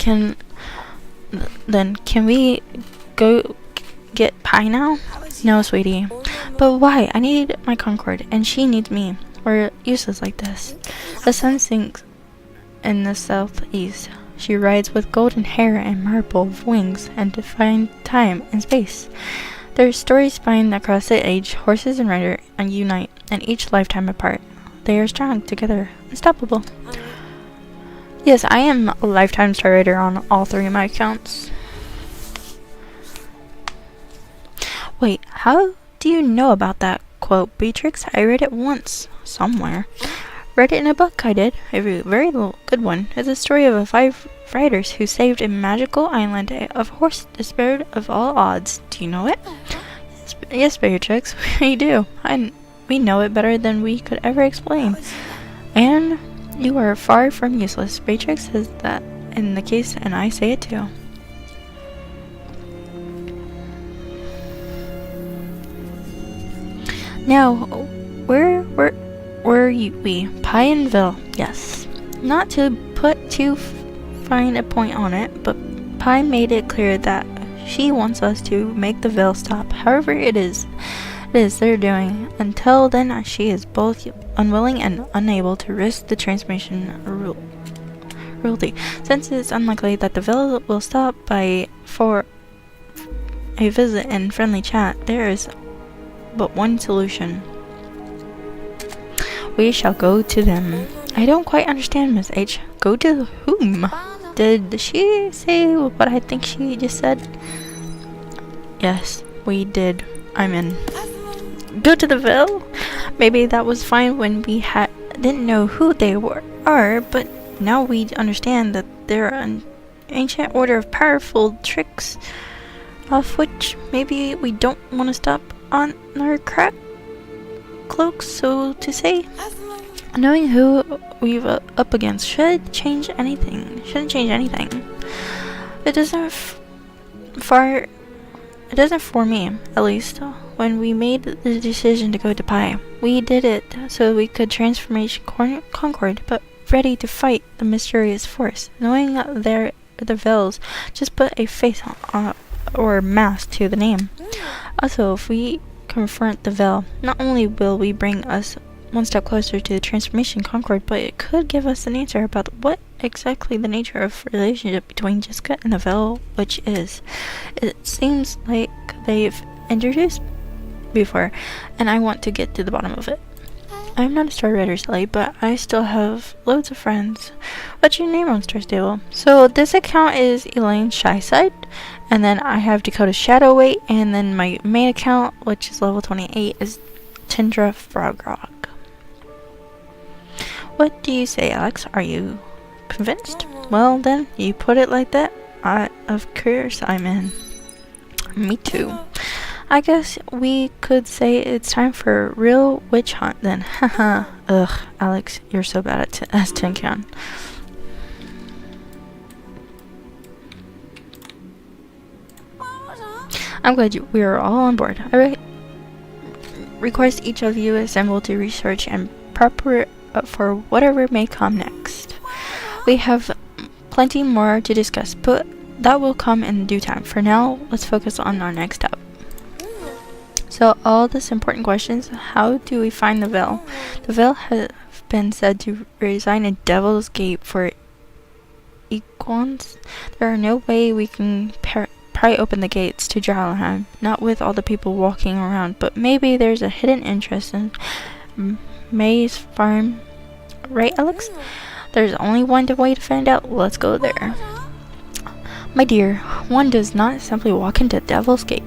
then can we go get Pi now? No, sweetie. But why? I need my Concord, and she needs me. We're useless like this. The sun sinks in the southeast. She rides with golden hair and marble wings and define time and space. Their stories span across the age. Horses and rider unite, and each lifetime apart. They are strong together, unstoppable. Yes, I am a lifetime star rider on all 3 of my accounts. Wait, how do you know about that quote, Beatrix? I read it once, somewhere. Read it in a book, I did. A very good one. It's a story of 5 riders who saved a magical island of horse despaired of all odds. Do you know it? Yes, Beatrix, we do. We know it better than we could ever explain. And you are far from useless. Beatrix says that in the case, and I say it too. Now, where were we? Pineville, yes. Not to put too fine a point on it, but Pi made it clear that she wants us to make the veil stop. However it is they're doing. Until then, she is both unwilling and unable to risk the transmission reality. Since it's unlikely that the veil will stop for a visit and friendly chat, there is but one solution. We shall go to them. I don't quite understand, Miss H. Go to whom? Did she say what I think she just said? Yes, we did. I'm in. Go to the Ville? Maybe that was fine when we didn't know who they are, but now we understand that they're an ancient order of powerful tricks, of which maybe we don't want to stop on our crack cloaks, so to say. Knowing who we've up against shouldn't change anything. It doesn't for me, at least. When we made the decision to go to Pi, we did it so we could transformation Concord, but ready to fight the mysterious force. Knowing they're the Veils, just put a face on or mask to the name. Also, if we confront the Veil, not only will we bring us one step closer to the transformation Concord, but it could give us an answer about what exactly the nature of relationship between Jessica and the Veil, which is. It seems like they've introduced before, and I want to get to the bottom of it. I'm not a Star Rider, Sally, but I still have loads of friends. What's your name on Star Stable? So this account is Elaine Shyside, and then I have Dakota Shadowweight, and then my main account, which is level 28, is Tindra Frogrock. What do you say, Alex? Are you convinced? Well then, you put it like that. Of course I'm in. Me too. I guess we could say it's time for a real witch hunt then. Haha. Ugh, Alex, you're so bad at Tin Can. I'm glad we are all on board. I request each of you assemble to research and prepare for whatever may come next. We have plenty more to discuss, but that will come in due time. For now, let's focus on our next step. So, all these important questions: how do we find the Veil? The Veil has been said to reside in Devil's Gate for eons. There are no way we can pry open the gates to Jarlaheim, not with all the people walking around, but maybe there's a hidden interest in May's farm. Right, Alex? There's only one way to find out. Let's go there. My dear, one does not simply walk into Devil's Gate.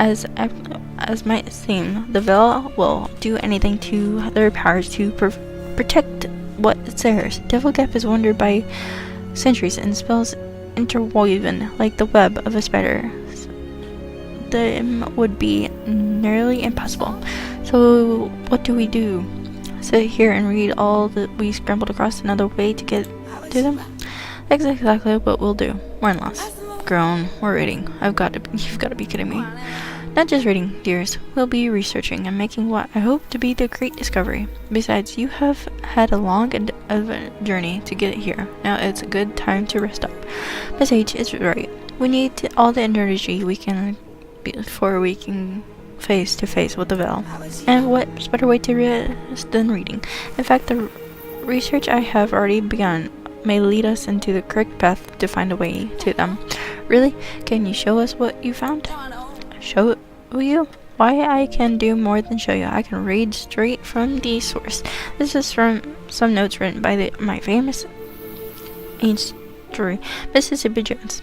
as might seem, the Veil will do anything to their powers to protect what is theirs. Devil Gap is wondered by centuries and spells interwoven like the web of a spider. Them would be nearly impossible. So what do we do? Sit here and read all that we scrambled across another way to get to them? That's exactly what we'll do. We're in loss. Grown. We're reading. You've got to be kidding me. Not just reading, dears. We'll be researching and making what I hope to be the great discovery. Besides, you have had a long and journey to get here. Now it's a good time to rest up. Miss H is right. We need all the energy we can before we can face to face with the Veil. And what's better way to rest than reading? In fact, the research I have already begun may lead us into the correct path to find a way to them. Really? Can you show us what you found? Show you? Why, I can do more than show you. I can read straight from the source. This is from some notes written by my famous ancient story, Mississippi Jones.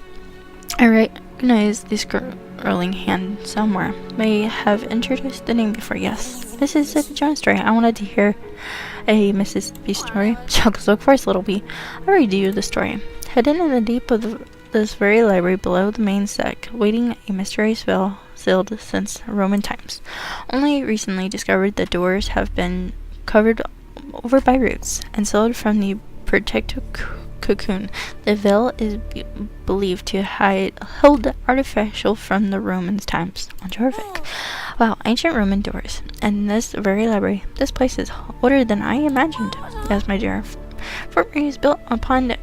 I recognize this scrolling hand somewhere. May have introduced the name before. Yes, Mississippi Jones story. I wanted to hear a Mississippi story. Chuckles, of course, little bee. I read you the story. Hidden in the deep of this very library below the main deck, waiting a mysterious veil sealed since Roman times. Only recently discovered the doors have been covered over by roots and sealed from the protective cocoon. The veil is believed to held artificial from the Roman times on Jorvik. Wow, ancient Roman doors. And this very library. This place is older than I imagined. Yes, my dear. Fort Marie is built upon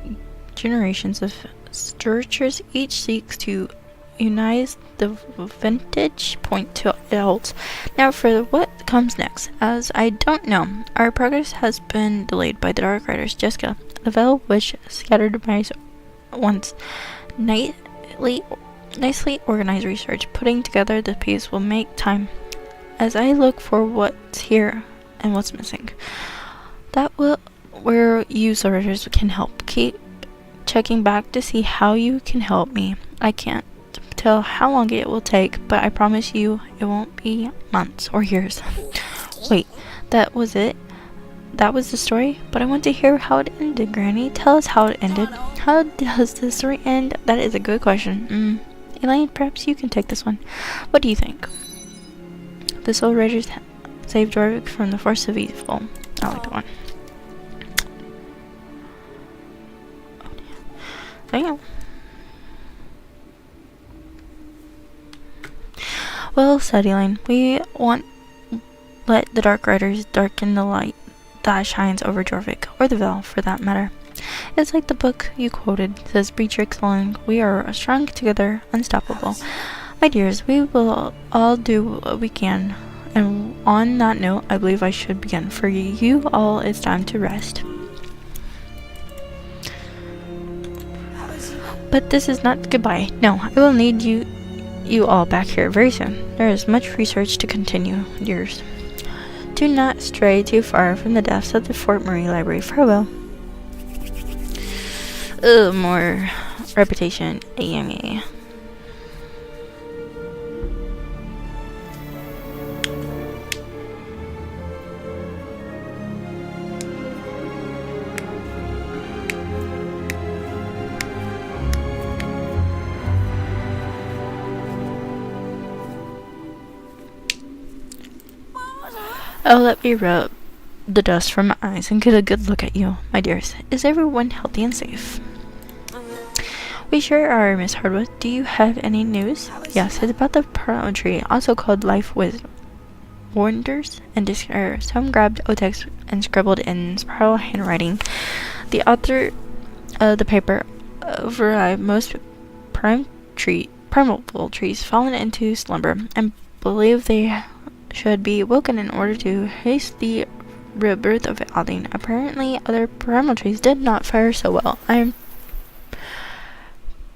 generations of structures. Each seeks to unite the vantage point to it holds. Now for what comes next, as I don't know. Our progress has been delayed by the Dark Riders. Jessica, the veil which scattered my once nicely organized research, putting together the piece will make time as I look for what's here and what's missing. That will where you soldiers can help. Keep checking back to see how you can help me. I can't tell how long it will take, but I promise you it won't be months or years. Wait, that was it? That was the story? But I want to hear how it ended, Granny. Tell us how it ended. How does the story end? That is a good question. Elaine, perhaps you can take this one. What do you think? The Soul Raiders saved Jorvik from the force of evil. I like that one. Damn. Well said, Elaine. We won't let the Dark Riders darken the light that shines over Jorvik, or the Veil for that matter. It's like the book you quoted, says Beatrix Long. We are strong together, unstoppable. My dears, we will all do what we can. And on that note, I believe I should begin. For you all, it's time to rest. But this is not goodbye. No, I will need you all back here very soon. There is much research to continue, dears. Do not stray too far from the depths of the Fort Marie Library. Farewell. More reputation. Yummy. Oh, let me rub the dust from my eyes and get a good look at you, my dears. Is everyone healthy and safe? We sure are, Miss Hardwood. Do you have any news? Yes, it's about the pearl tree, also called Life with Wonders and Despair. Some grabbed Otex and scribbled in spiral handwriting. The author of the paper override most primal trees fallen into slumber and believe they should be woken in order to haste the rebirth of Aldine. Apparently, other primal trees did not fare so well. I am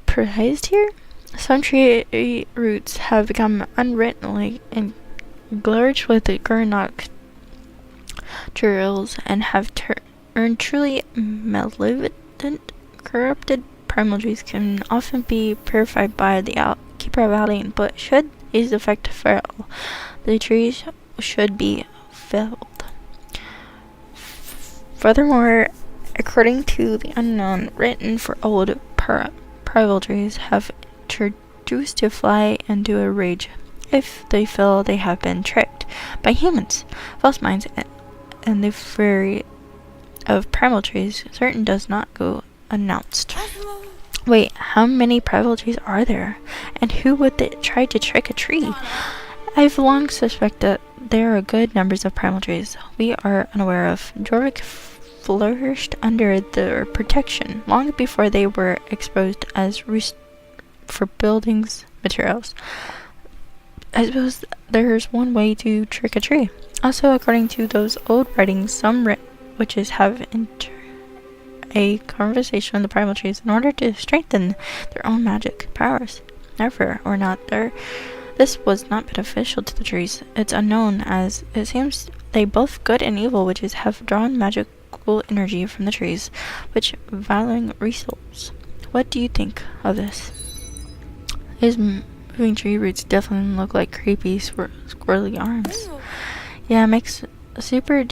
praised here. Some tree roots have become unwrittenly engorged with the Gurnock drills and have turned truly malevolent. Corrupted primal trees can often be purified by the keeper of Aldine, but should is effect feral. The trees should be felled. Furthermore, according to the unknown, written for old prival trees have introduced to fly into a rage if they feel they have been tricked by humans. False minds and the fury of primal trees certain does not go announced. Wait, how many primal trees are there? And who would try to trick a tree? I've long suspected that there are good numbers of primal trees we are unaware of. Jorvik flourished under their protection long before they were exposed as for buildings materials. I suppose there's one way to trick a tree. Also, according to those old writings, some witches have a conversation with the primal trees in order to strengthen their own magic powers. Never or not there. This was not beneficial to the trees. It's unknown, as it seems they both good and evil witches have drawn magical energy from the trees, which valuing resource. What do you think of this? These moving tree roots definitely look like creepy squirrely arms. Yeah, it makes super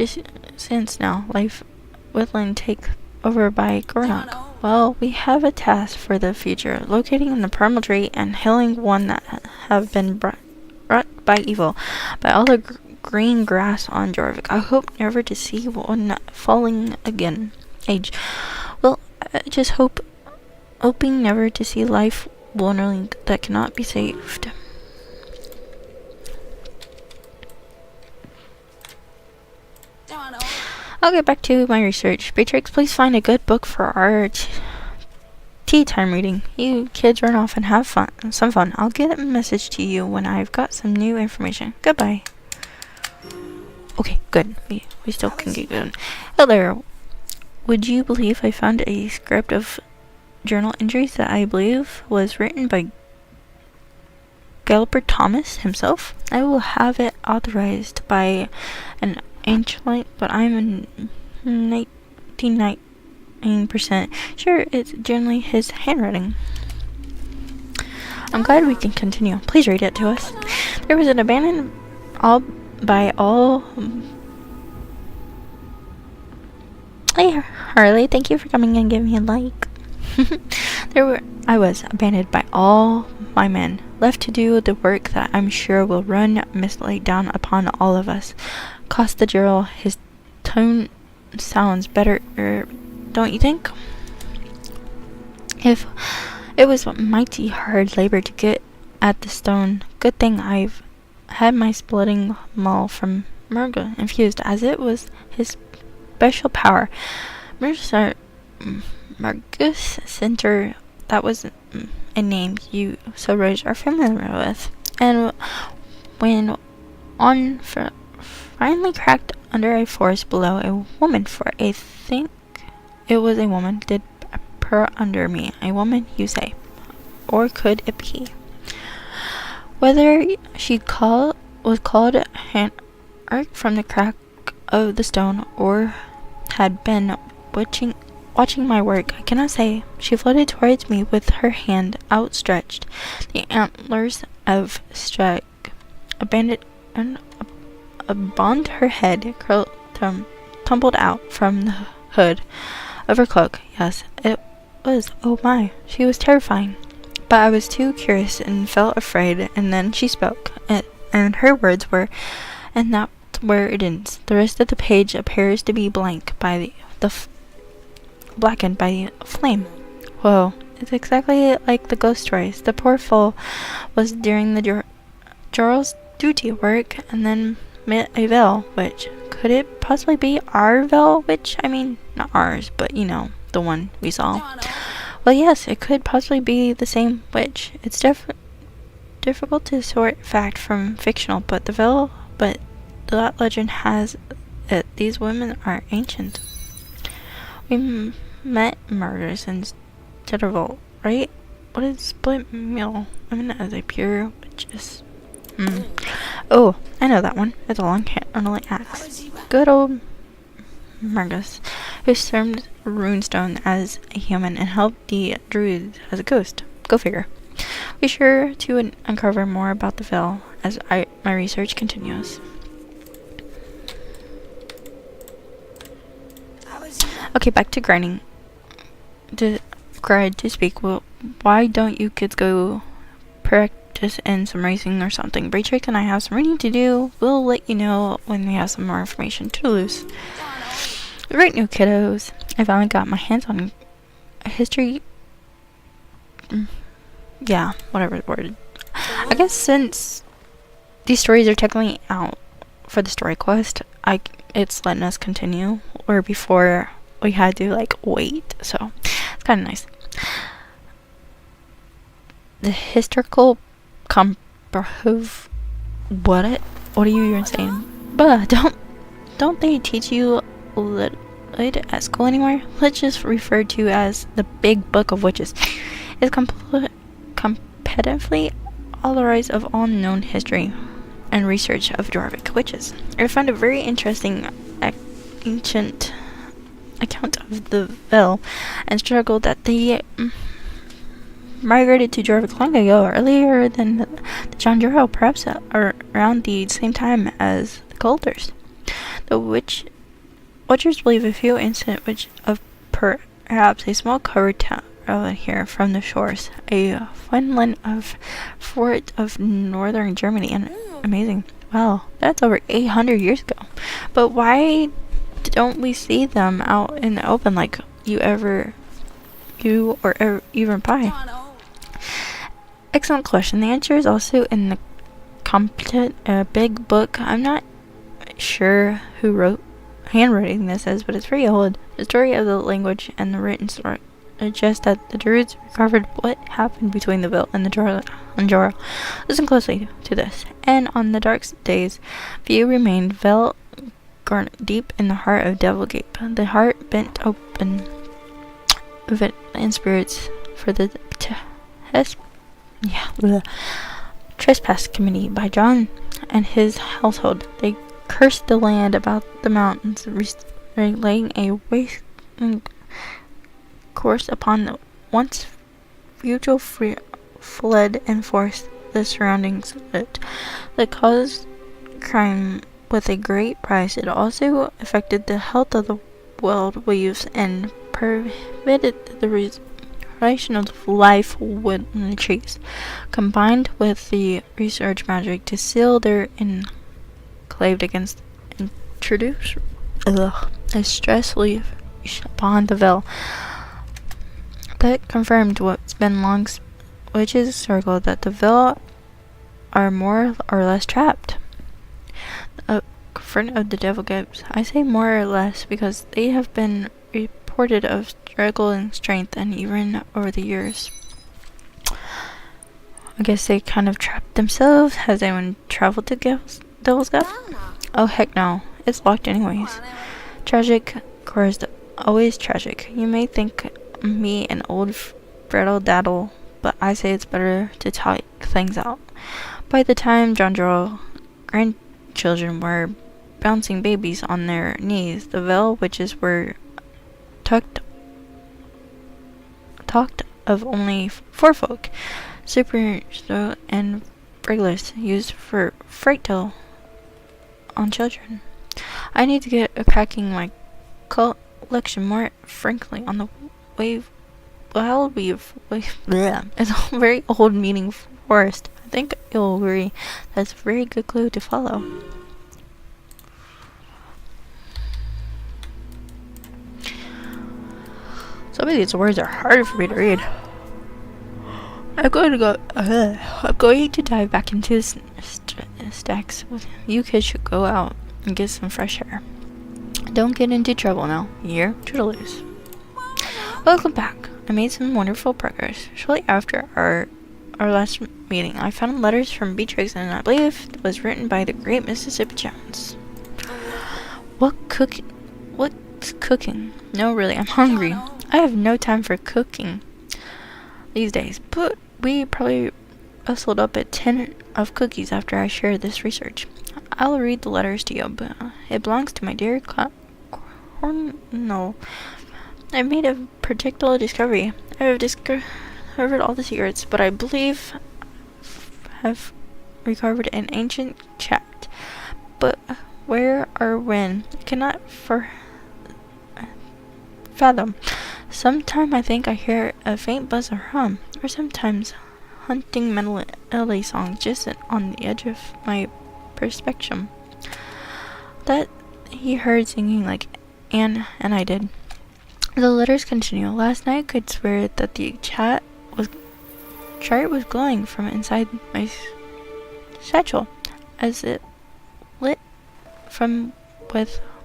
sense now. Life woodland take over by Gornok. Well, we have a task for the future, locating the primal tree and healing one that have been brought by evil, by all the green grass on Jorvik. I hope never to see one falling again. Age. Well, I just hoping never to see life vulnerable that cannot be saved. I'll get back to my research. Beatrix, please find a good book for our tea time reading. You kids run off and have some fun. I'll get a message to you when I've got some new information. Goodbye. Okay, good. We still can get good. Hello. Would you believe I found a script of journal entries that I believe was written by Galloper Thomas himself? I will have it authorized by an ancient, but I'm 99% sure it's generally his handwriting. I'm glad we can continue. Please read it to us. There was an abandoned by all. Hey Harley, thank you for coming and giving me a like. I was abandoned by all my men, left to do the work that I'm sure will run mistily down upon all of us. Costa Gerald, his tone sounds better, don't you think? If it was mighty hard labor to get at the stone, good thing I've had my splitting maul from Murga infused, as it was his special power. Margus Center, that was a name you soldiers are familiar with. And when on finally cracked under a forest below, a woman, for I think it was a woman, did purr under me. A woman, you say? Or could it be? Whether she was called an arc from the crack of the stone, or had been watching my work, I cannot say. She floated towards me with her hand outstretched. The antlers of Strag abond her head tumbled out from the hood of her cloak. Yes, it was. Oh my, she was terrifying. But I was too curious and felt afraid, and then she spoke, and her words were, and that's where it ends. The rest of the page appears to be blackened by the flame. Whoa, it's exactly like the ghost stories. The poor fool was during the Jarl's duty work, and then met a Vel witch. Could it possibly be our Vel witch? I mean, not ours, but you know, the one we saw. Well, yes, it could possibly be the same witch. It's difficult to sort fact from fictional, but that legend has it. These women are ancient. We met murders in Cittervolt, right? What is split meal? I mean, as a pure witches. Oh, I know that one. It's a long only axe. Good old Margus, who served Runestone as a human and helped the druids as a ghost. Go figure. be sure to uncover more about the Veil as my research continues. Okay, back to grinding. To speak. Well, why don't you kids go practice in some racing or something? Beatrix and I have some reading to do. We'll let you know when we have some more information to lose. Right now, kiddos, I finally got my hands on a history. Yeah, whatever the word. I guess since these stories are technically out for the story quest, it's letting us continue. Or before we had to like wait, so it's kind of nice. The historical comprehensive. What are you even saying? But don't they teach you lit at school anymore? Let's just refer to as the Big Book of Witches. It's competitively authorized of all known history and research of Jorvik witches. I found a very interesting ancient account of the Veil and struggle that they migrated to Jorvik long ago, earlier than the John Jarrell, perhaps around the same time as the Coulters. The Witchers believe a few incident which of perhaps a small covered town here from the shores, a Funland of fort of northern Germany, and amazing. Wow, that's over 800 years ago. But why don't we see them out in the open like even pie? Excellent question. The answer is also in the competent big book. I'm not sure who handwriting this is, but it's very old. The story of the language and the written story suggests that the Druids recovered what happened between the Veil and the Jorah. Listen closely to this. And on the dark days, few remained. Veil deep in the heart of Devilgate. The heart bent open of it in spirits for the trespass committee by John and his household. They cursed the land about the mountains, laying a waste course upon the once fugitive fled and forced the surroundings of it. They caused crime with a great price. It also affected the health of the wild weaves and permitted the relation of life with the trees, combined with the research magic to seal their enclave against introduce a stress leaf upon the Veil. That confirmed what's been long witches circle, that the Veil are more or less trapped. Front of the Devil Gapes. I say more or less because they have been reported of struggle and strength, and even over the years. I guess they kind of trapped themselves. Has anyone traveled to Devil's Gap? Oh heck no. It's locked anyways. Tragic, of course, always tragic. You may think me an old brittle daddle, but I say it's better to talk things out. By the time John Jarrell grandchildren were bouncing babies on their knees, the Veil witches were talked of only four folk, super and regulars, used for freight tale on children. I need to get a cracking my collection more frankly on the wave. Well, it's a very old meaning forest. I think you'll agree that's a very good clue to follow. Some of these words are hard for me to read. I'm going to dive back into stacks. You kids should go out and get some fresh air. Don't get into trouble now. You're Toodaloos. Welcome back. I made some wonderful progress. Shortly after our last meeting, I found letters from Beatrix, and I believe it was written by the great Mississippi Jones. What's cooking? No, really, I'm hungry. I have no time for cooking these days, but we probably rustled up a tin of cookies after I shared this research. I'll read the letters to you, but it belongs to my dear Cornell. I made a particular discovery. I have discovered all the secrets, but I believe have recovered an ancient chat, but where or when, I cannot fathom. Sometime I think I hear a faint buzz or hum, or sometimes hunting melody songs just on the edge of my perception. That he heard singing like Anne and I did. The letters continue. Last night I could swear that the chart was glowing from inside my satchel, as it lit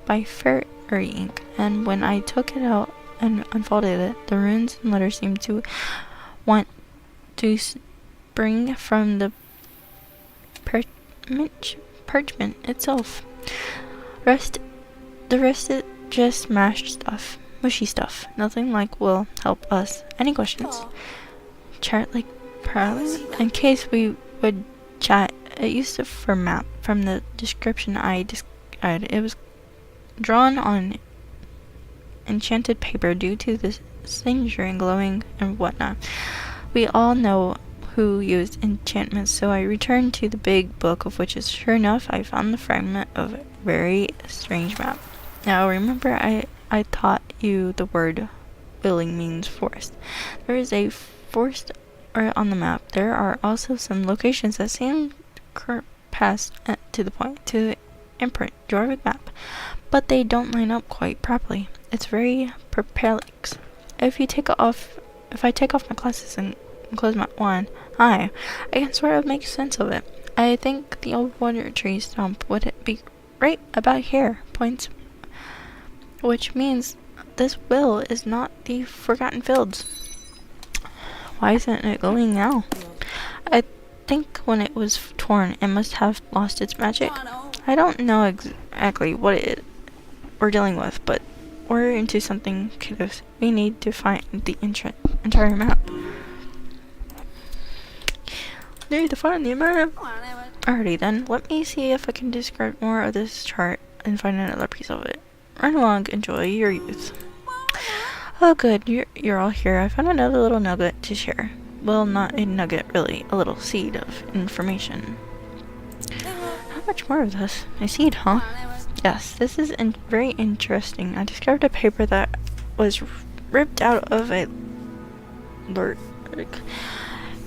by fairy ink, and when I took it out and unfolded it, the runes and letters seemed to want to spring from the parchment itself. The rest is just mushy stuff. Nothing like will help us. Any questions? Chat like parallel? In case we would chat, it used to format from the description I described. It was drawn on enchanted paper due to the signature and glowing and whatnot. We all know who used enchantments, so I returned to the big book, of which is sure enough I found the fragment of a very strange map. Now remember I taught you the word willing means forest. There is a forest on the map. There are also some locations that seem past to the imprint Jorvik map, but they don't line up quite properly. It's very perplexing. If I take off my glasses and close my one eye, I can sort of make sense of it. I think the old water tree stump would be right about here, points, which means this will is not the Forgotten Fields. Why isn't it glowing now? I think when it was torn, it must have lost its magic. I don't know exactly what we're dealing with, but we're into something kiddos. We need to find the entire map. Need to find the map. Alrighty then, let me see if I can describe more of this chart and find another piece of it. Run along, enjoy your youth. Oh good, you're all here. I found another little nugget to share. Well, not a nugget really, a little seed of information. How much more of this? A seed, huh? Yes, this is very interesting. I discovered a paper that was ripped out of a lyric.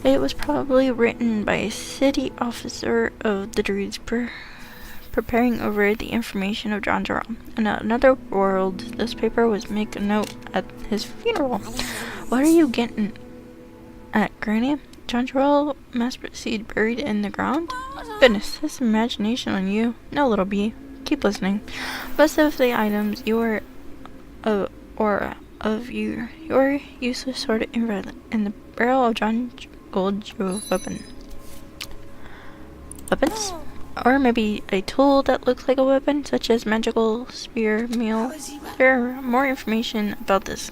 It was probably written by a city officer of the Druids preparing over the information of John Jarrell. In another world, this paper was make a note at his funeral. What are you getting at, Granny? John Jarrell, master seed buried in the ground? Goodness, this imagination on you. No, little bee. Keep listening. Most of the items you are of your useless sorted in the barrel of John Gold weapons? Or maybe a tool that looks like a weapon, such as magical spear meal. There are more information about this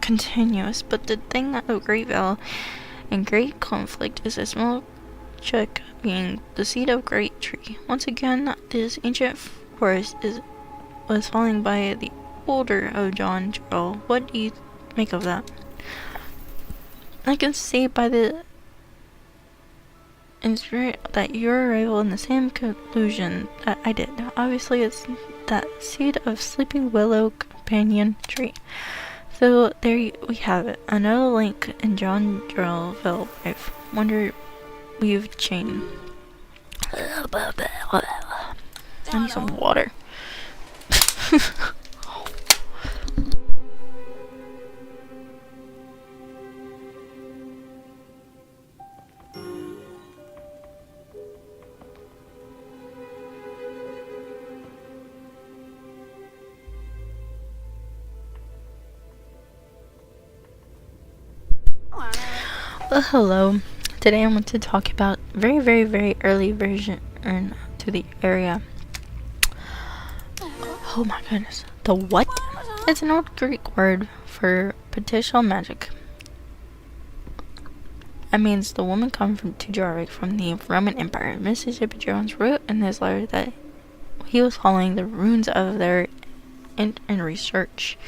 continuous, but the thing of great value and great conflict is a small check being the seed of great tree. Once again, this ancient forest was falling by the order of John Jarrell. What do you make of that? I can see by the that your arrival in the same conclusion that I did. Obviously, it's that seed of sleeping willow companion tree. So there we have it. Another link in John Jarrellville. I wonder we've chain. I need some water. Well, hello. Today I want to talk about very, very, very early version to the area. Oh my goodness. The what? It's an old Greek word for potential magic. It means the woman come to Jorvik from the Roman Empire. Mississippi Jones wrote in his letter that he was following the runes of their in research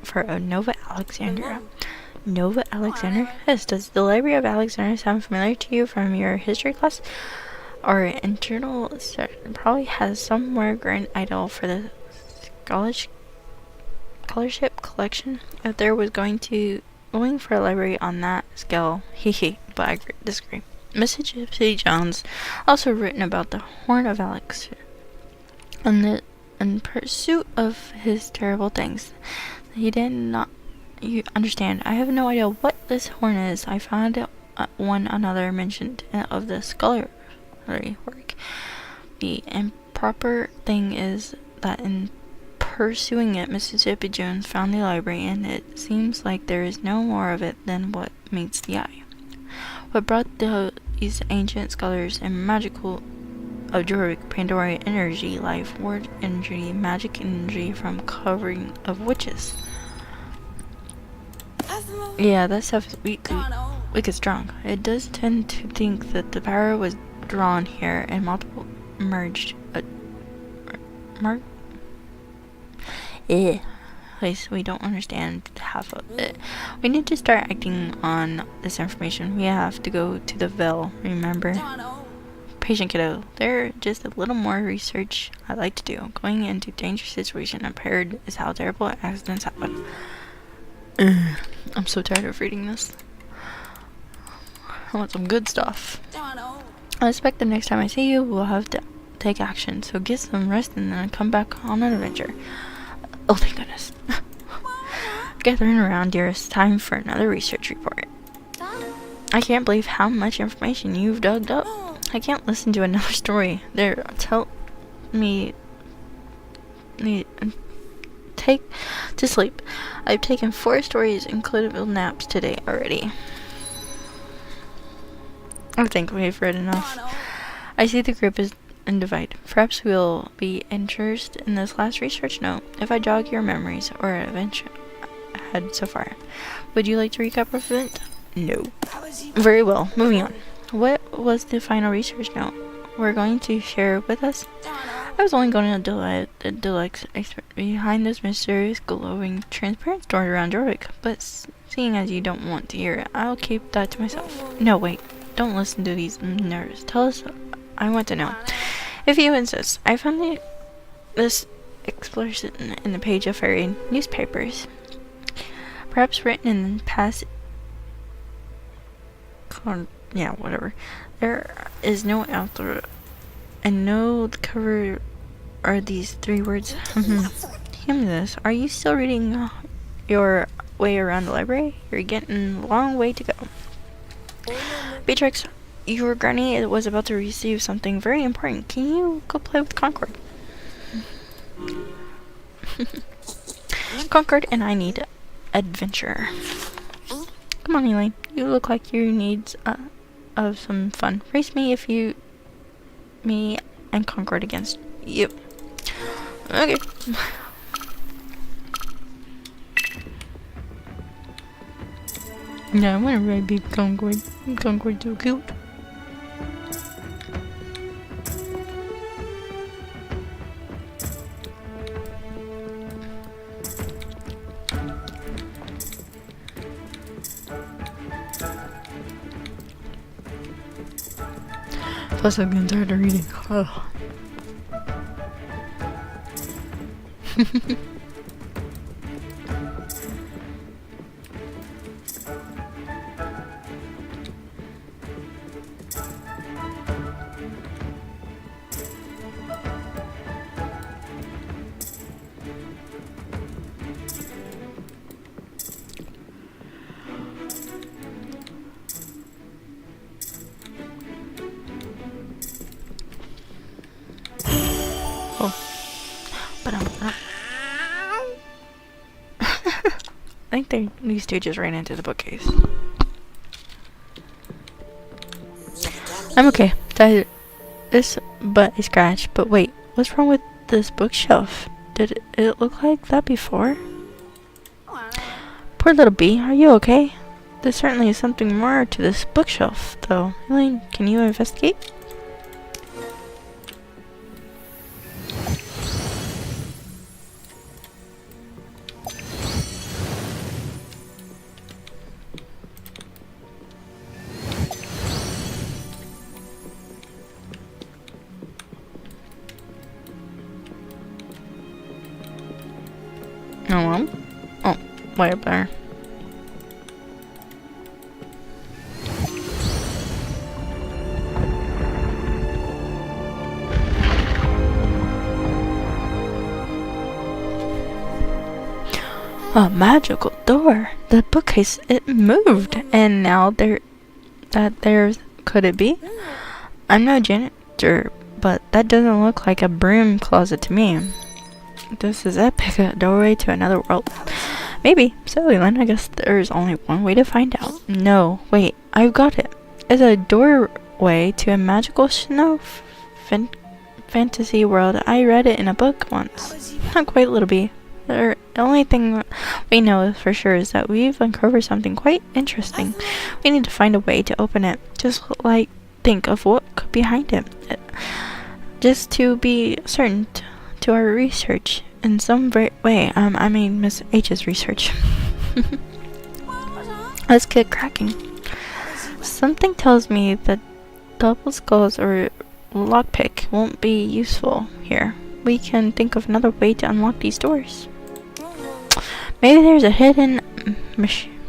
for Nova Alexandria. Nova Alexander? Yes, does the Library of Alexander sound familiar to you from your history class? Our internal probably has some more grand idol for the scholarship collection. If there was going for a library on that scale, but I disagree. Mississippi Jones also written about the Horn of Alex in pursuit of his terrible things. He did not. You understand? I have no idea what this horn is. I found one another mentioned of the scholarly work. The improper thing is that in pursuing it, Mississippi Jones found the library, and it seems like there is no more of it than what meets the eye. What brought these ancient scholars and magical Juric, Pandora energy, life, word energy, magic energy from covering of witches. Yeah, that stuff is wicked strong. It does tend to think that the power was drawn here and multiple merged. At least we don't understand half of it. We need to start acting on this information. We have to go to the Veil, remember? Patient kiddo, there's just a little more research I'd like to do. Going into dangerous situation impaired is how terrible accidents happen. I'm so tired of reading this. I want some good stuff. I expect the next time I see you, we'll have to take action. So get some rest and then come back on an adventure. Oh, thank goodness. Gathering around, dear, it's time for another research report. I can't believe how much information you've dug up. I can't listen to another story. There, tell me take to sleep. I've taken 4 stories, including naps today already. I think we've read enough. I see the group is in divide. Perhaps we'll be interested in this last research note. If I jog your memories or adventure had so far, would you like to recap our event? No. Very well. Moving on. What was the final research note we're going to share with us? I was only going to deluxe expert behind this mysterious, glowing, transparent story around Jorvik, but seeing as you don't want to hear it, I'll keep that to myself. No, wait. Don't listen to these nerds. Tell us. I want to know. If you insist, I found this explosion in the page of fairy newspapers. Perhaps written in the past. Yeah, whatever. There is no author, and no the cover are these 3 words. Him this. Are you still reading your way around the library? You're getting a long way to go. Beatrix, your granny was about to receive something very important. Can you go play with Concord? Concord and I need adventure. Come on, Elaine. You look like you need of some fun. Race me me and Concord against you. Okay. Yeah, I want to really beat Concord. Concord's so cute. Plus, I'm getting tired of reading. Oh. But I think these 2 just ran into the bookcase. I'm okay. This but a scratch. But wait, what's wrong with this bookshelf? Did it look like that before? Poor little bee, are you okay? There certainly is something more to this bookshelf, though. Elaine, can you investigate? way up there. A magical door. The bookcase, it moved, and now there's could it be? I'm no janitor, but that doesn't look like a broom closet to me. This is epic, a doorway to another world. Maybe. So, Leland, I guess there's only one way to find out. No, wait, I've got it. It's a doorway to a magical snow fantasy world. I read it in a book once. Not quite, little bee. The only thing we know for sure is that we've uncovered something quite interesting. We need to find a way to open it. Just like think of what could be behind it. Just to be certain to our research in some way. I mean Miss H's research. Let's get cracking. Something tells me that double skulls or lockpick won't be useful here. We can think of another way to unlock these doors. Maybe there's a hidden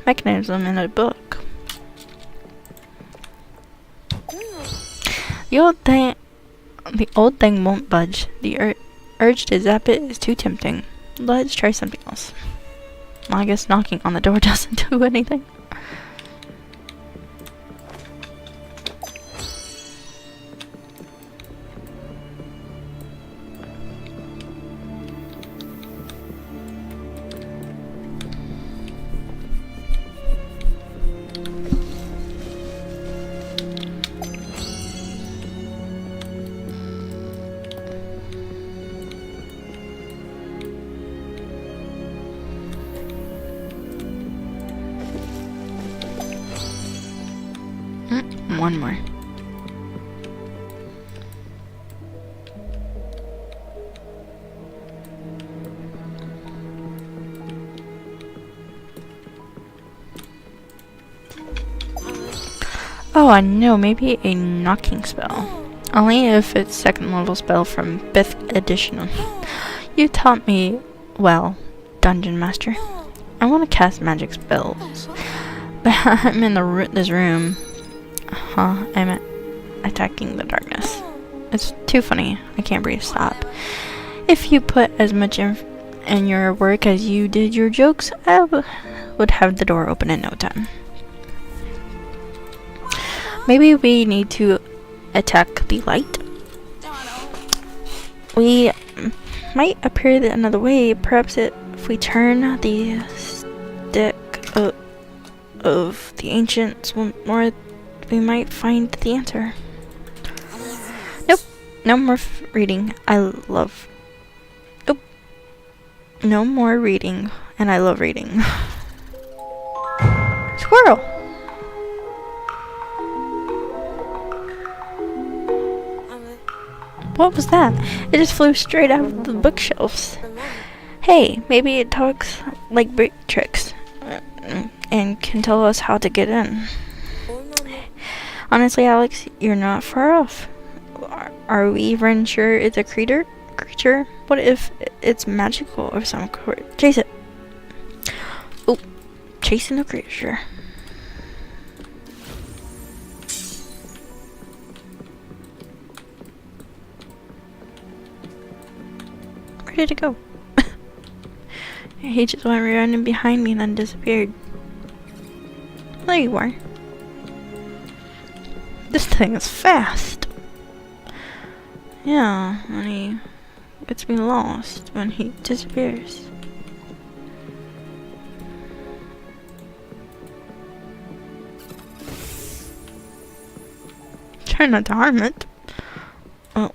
mechanism in a book. The old thing won't budge. The urge to zap it is too tempting. Let's try something else. Well, I guess knocking on the door doesn't do anything. One more. Oh, I know, maybe a knocking spell. Only if it's second level spell from 5th edition. You taught me well, Dungeon Master. I want to cast magic spells, but I'm in this room. I'm attacking the darkness. It's too funny. I can't breathe. Stop. If you put as much in your work as you did your jokes, I would have the door open in no time. Maybe we need to attack the light. We might appear another way. Perhaps if we turn the stick of the ancients more, we might find the answer. Nope. No more reading. No more reading. And I love reading. Squirrel! What was that? It just flew straight out of the bookshelves. Hey, maybe it talks like brick tricks and can tell us how to get in. Honestly, Alex, you're not far off. Are we even sure it's a creature? What if it's magical of some sort? Chase it. Oh, chasing the creature. Where did it go? He just went running behind me and then disappeared. There you are. This thing is fast. Yeah, and he gets me lost when he disappears. Try not to harm it. Oh.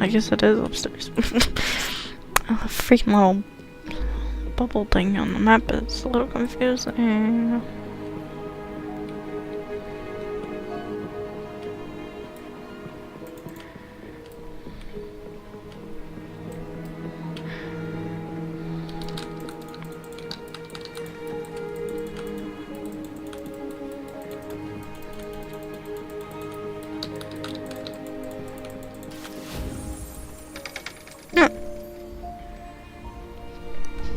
I guess it is upstairs. A freaking little bubble thing on the map is a little confusing.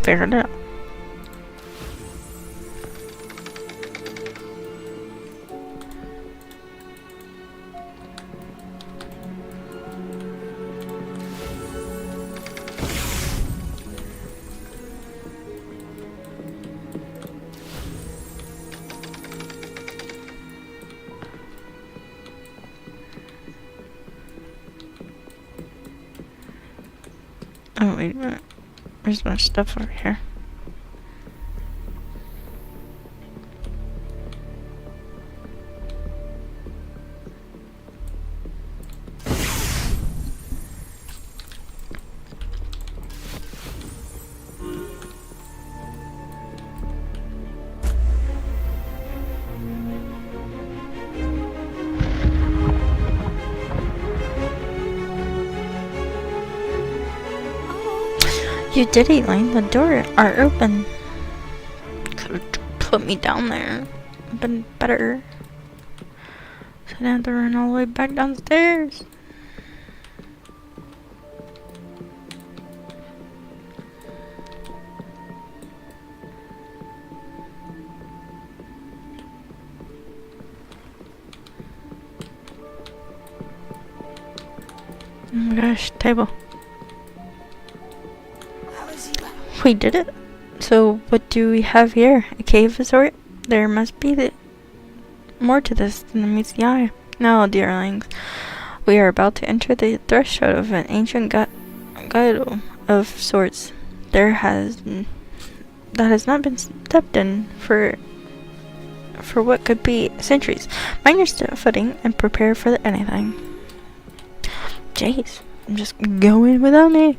Figured it out. Oh, wait a minute. There's a bunch of stuff over here. You did, Elaine. The door are open. Could have put me down there. Been better. So I have to run all the way back downstairs. Oh my gosh, table. We did it. So what do we have here? A cave of sort? There must be more to this than meets the eye. Now, dearlings, we are about to enter the threshold of an ancient guide of sorts. That has not been stepped in for what could be centuries. Mind your footing and prepare for anything. Jeez, I'm just going without me.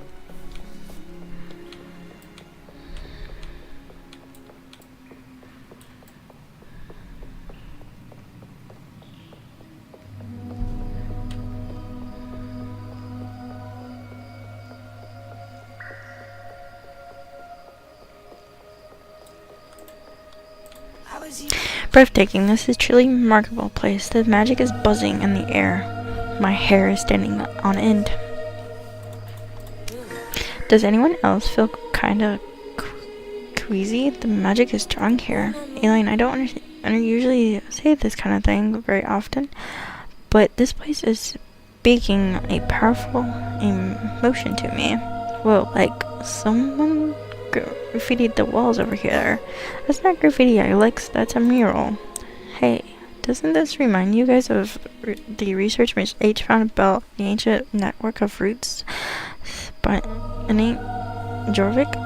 Breathtaking. This is truly a remarkable place. The magic is buzzing in the air. My hair is standing on end. Does anyone else feel kinda queasy? The magic is strong here. Elaine, I don't usually say this kind of thing very often, but this place is speaking a powerful emotion to me. Whoa, like someone graffitied the walls over here. That's not graffiti, Alex. That's a mural. Hey, doesn't this remind you guys of the research Miss H found about the ancient network of roots? But innate Jorvik?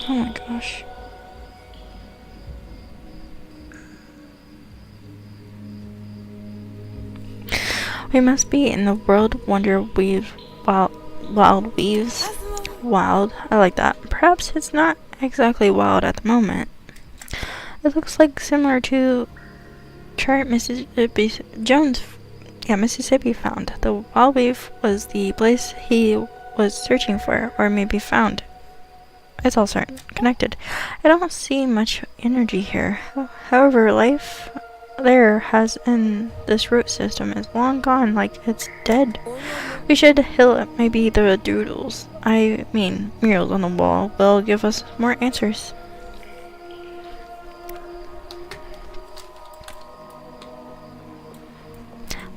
Oh my gosh. We must be in the world wonder weave wild weaves. Wild. I like that. Perhaps it's not exactly wild at the moment. It looks like similar to chart Mississippi Mississippi found. The wild weave was the place he was searching for, or maybe found. It's all connected. I don't see much energy here. However, life there has in this root system is long gone, like it's dead. We should heal it. Maybe the doodles, I mean murals on the wall, will give us more answers.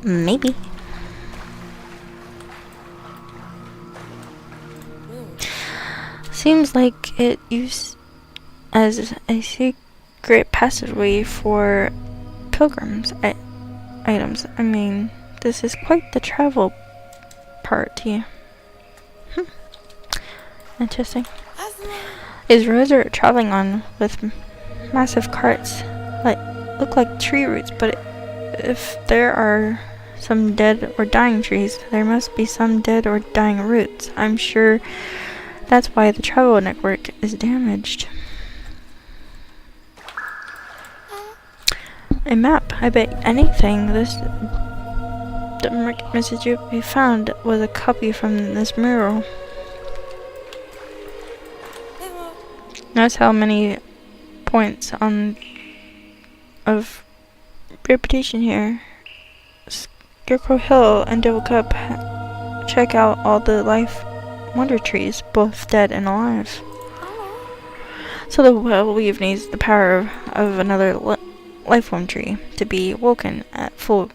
Maybe. Seems like it used as a secret passageway for pilgrims items. I mean, this is quite the travel party. Interesting. These roads are traveling on with massive carts that look like tree roots, but if there are some dead or dying trees, there must be some dead or dying roots. I'm sure that's why the travel network is damaged. A map. I bet anything the message we found was a copy from this mural. Notice how many points of reputation here. Scarecrow Hill and Devil Cup. Check out all the life wonder trees, both dead and alive. So the well weave needs the power of another life-form tree to be woken at full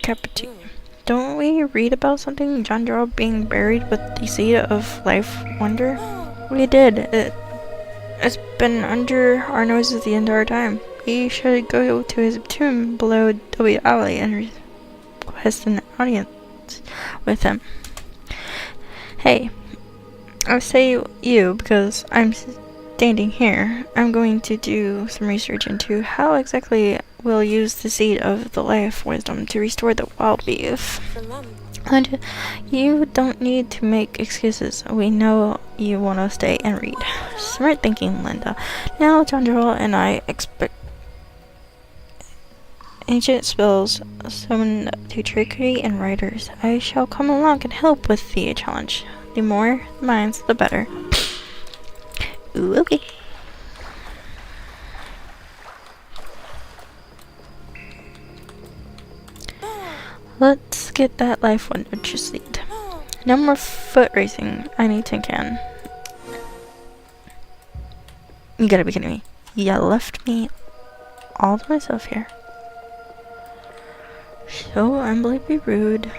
capacity. Don't we read about something John Gerald being buried with the seed of life wonder? We did. It's been under our noses the entire time. We should go to his tomb below W Alley and request an audience with him. Hey, I say you because I'm standing here. I'm going to do some research into how exactly we'll use the seed of the life wisdom to restore the wild beef. And you don't need to make excuses. We know you want to stay and read. Smart thinking, Linda. Now, John Gerald and I expect ancient spells summoned to trickery and writers. I shall come along and help with the challenge. The more minds, the better. Ooh, okay. Let's get that life wonder seed. No more foot racing. I need tin can. You gotta be kidding me. You left me all to myself here. So unbelievably rude.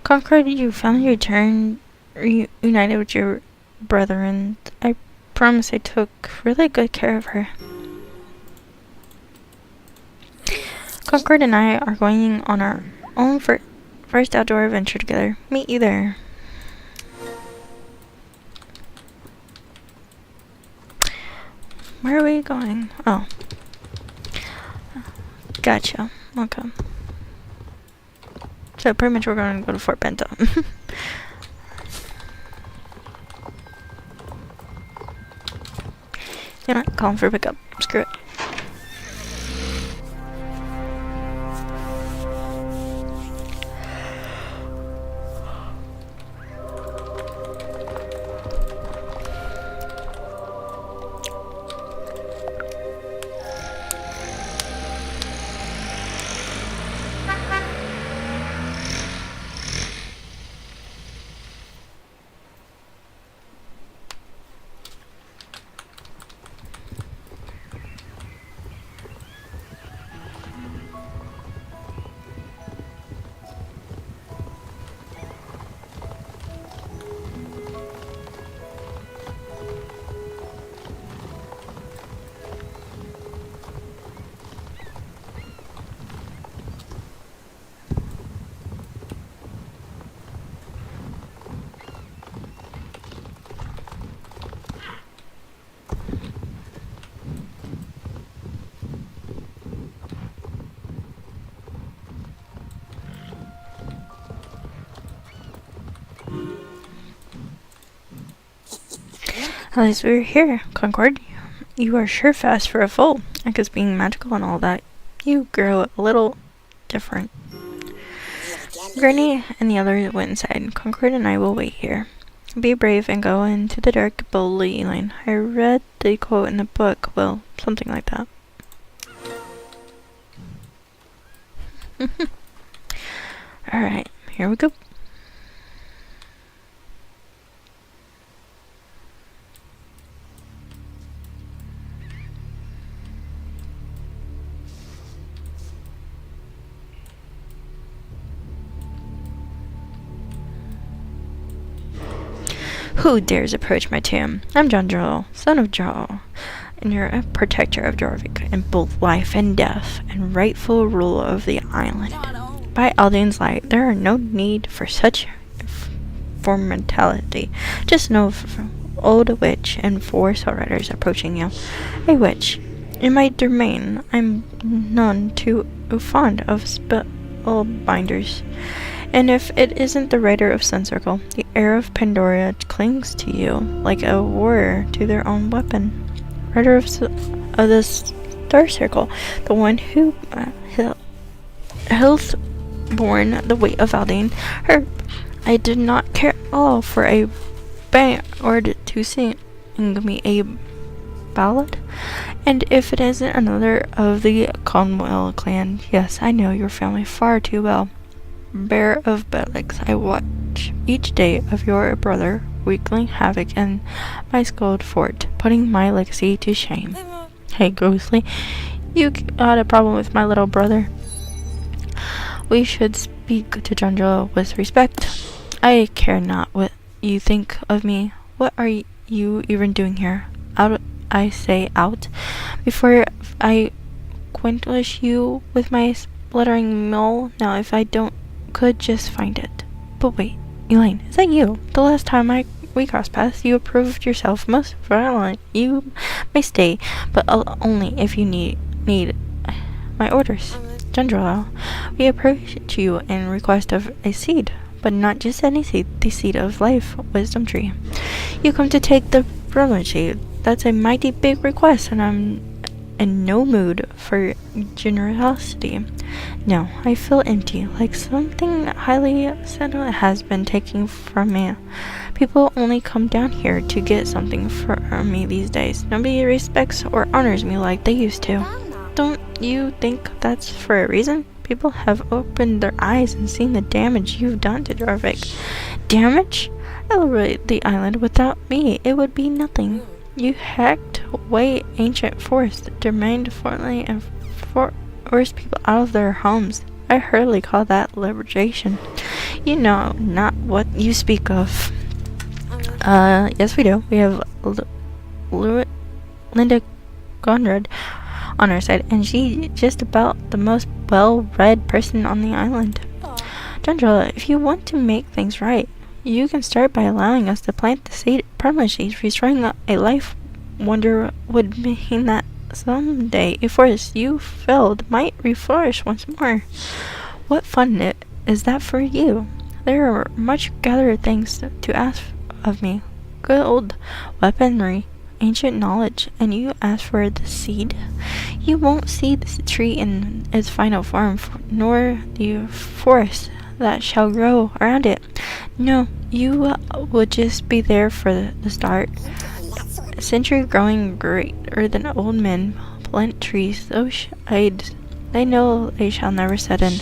Concord, you finally returned, reunited with your brethren. I promise I took really good care of her. Concord and I are going on our own first outdoor adventure together. Meet you there. Where are we going? Oh. Gotcha. Okay. So pretty much we're going to go to Fort Bento. call him for pickup. Screw it. At least we're here, Concord. You are sure fast for a foal. I guess being magical and all that, you grow a little different. Granny and the others went inside. Concord and I will wait here. Be brave and go into the dark boldly, Elaine. I read the quote in the book. Well, something like that. Alright, here we go. Who dares approach my tomb? I'm John Joel, son of Joel, and you're a protector of Jorvik in both life and death, and rightful ruler of the island. By Aldane's light, there are no need for such formality. Just know old witch and 4 riders approaching you. A witch. In my domain, I'm none too fond of spellbinders. And if it isn't the Rider of Sun Circle, the heir of Pandora clings to you like a warrior to their own weapon. Rider of the Star Circle, the one who hath borne the weight of Aldane. Her, I did not care all for a band or to sing me a ballad. And if it isn't another of the Conwell clan, yes, I know your family far too well. Bear of Belix, I watch each day of your brother wreaking havoc in my Scold fort, putting my legacy to shame. Hey, Ghostly, you got a problem with my little brother? We should speak to Jandra with respect. I care not what you think of me. What are you even doing here? Out, I say out, before I quench you with my spluttering mill. Now, if I could just find it. But wait, Elaine, is that you? The last time we crossed paths, you proved yourself most violent. You may stay, but only if you need my orders. General, we approach you in request of a seed, but not just any seed, the seed of life, wisdom tree. You come to take the brilliant seed. That's a mighty big request, and I'm in no mood for generosity. No, I feel empty, like something highly sentimental has been taken from me. People only come down here to get something from me these days. Nobody respects or honors me like they used to. Don't you think that's for a reason? People have opened their eyes and seen the damage you've done to Jorvik. Damage? I liberate the island. Without me, it would be nothing. You hacked away ancient forests, remained fortnightly, and forced people out of their homes. I hardly call that liberation. You know not what you speak of. Yes we do. We have Linda Conrad on our side, and she's just about the most well-read person on the island. Jandra, if you want to make things right, you can start by allowing us to plant the seed permanently. Restoring a life wonder would mean that someday a forest you felled might reflourish once more. What fun is that for you? There are much gathered things to ask of me. Good old weaponry, ancient knowledge, and you ask for the seed. You won't see the tree in its final form, nor the forest that shall grow around it. No, you would just be there for the start. A century growing greater than old men plant trees, those shades. They know they shall never set in.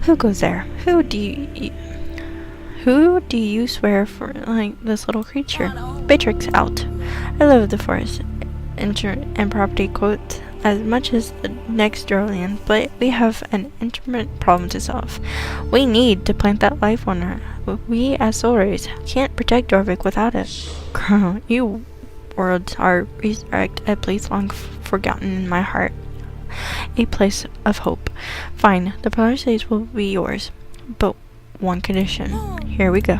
Who goes there? Who do you swear for, like this little creature? Beatrix out. I love the forest and property quote as much as the next Dorlian, but we have an intimate problem to solve. We need to plant that life on her. We as soldiers can't protect Dorvik without it. You words are resurrect a place long forgotten in my heart. A place of hope. Fine, the Palisades will be yours, but one condition. Here we go.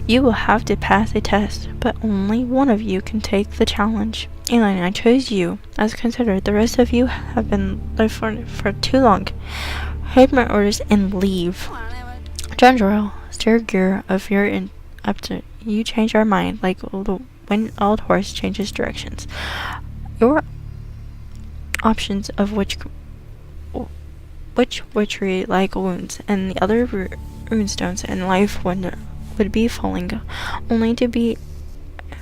You will have to pass a test, but only one of you can take the challenge. Elaine, I chose you. As considered, the rest of you have been there for too long. Heed my orders and leave. John Royal, steer gear of your up to you change our mind like when old horse changes directions. Your options of which witchery like wounds and the other runestones and life would be falling, only to be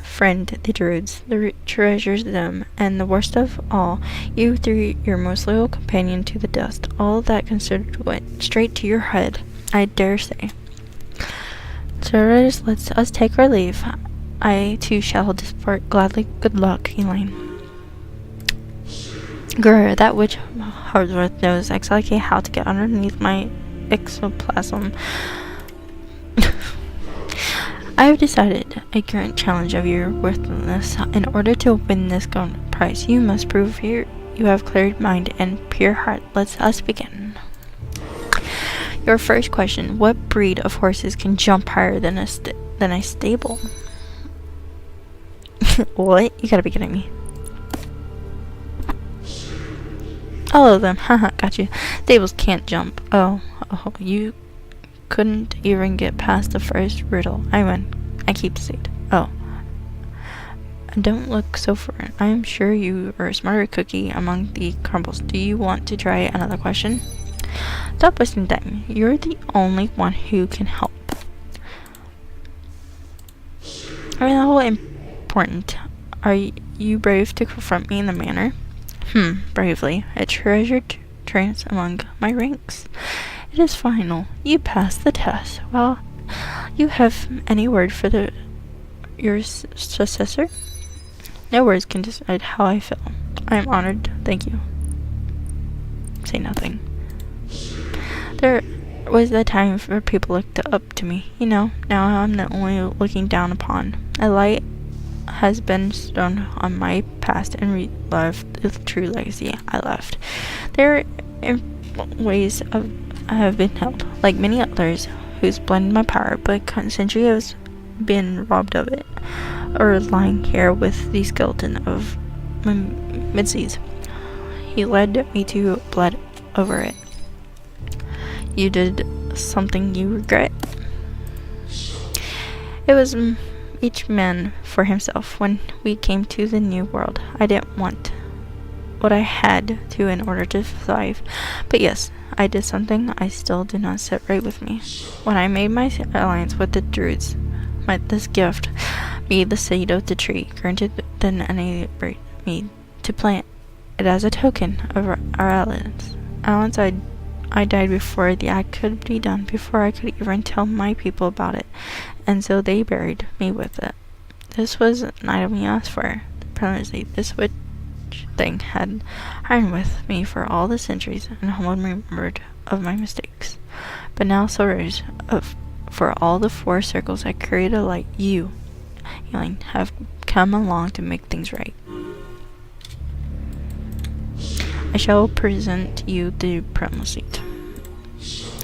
friend the druids, treasures them, and the worst of all, you threw your most loyal companion to the dust. All that considered went straight to your head, I dare say. Sirs, let us take our leave. I too shall depart gladly. Good luck, Elaine. Grr, that witch Hardsworth knows exactly how to get underneath my exoplasm. I have decided a current challenge of your worthlessness. In order to win this golden prize, you must prove you have clear mind and pure heart. Let us begin. Your first question: what breed of horses can jump higher than a stable? What? You gotta be kidding me. All of them. Haha, got you. Stables can't jump. Oh, you couldn't even get past the first riddle. I win. I keep the seat. Oh. Don't look so foreign. I am sure you are a smarter cookie among the crumbles. Do you want to try another question? Stop wasting time. You're the only one who can help. How important. Are you brave to confront me in the manner? Bravely. A treasured trance among my ranks. It is final. You passed the test. Well, you have any word for your successor? No words can decide how I feel. I am honored. Thank you. Say nothing. There was a time where people looked up to me. Now I'm the only looking down upon. A light has been shone on my past and relived the true legacy I left. There are ways I have been held, like many others who's blended my power, but century has been robbed of it, or lying here with the skeleton of my midseas. He led me to blood over it. You did something you regret? It was each man for himself. When we came to the new world, I didn't want what I had to in order to thrive. But yes, I did something I still do not set right with me. When I made my alliance with the druids, this gift, me the seed of the tree, granted then enabled me to plant it as a token of our alliance. I died before the act could be done, before I could even tell my people about it, and so they buried me with it. This was an item you asked for. Permanently, this witch thing had ironed with me for all the centuries, and alone remembered of my mistakes. But now, sorrows for all the 4 circles I created, like you, Elaine, have come along to make things right. I shall present you the primal seed.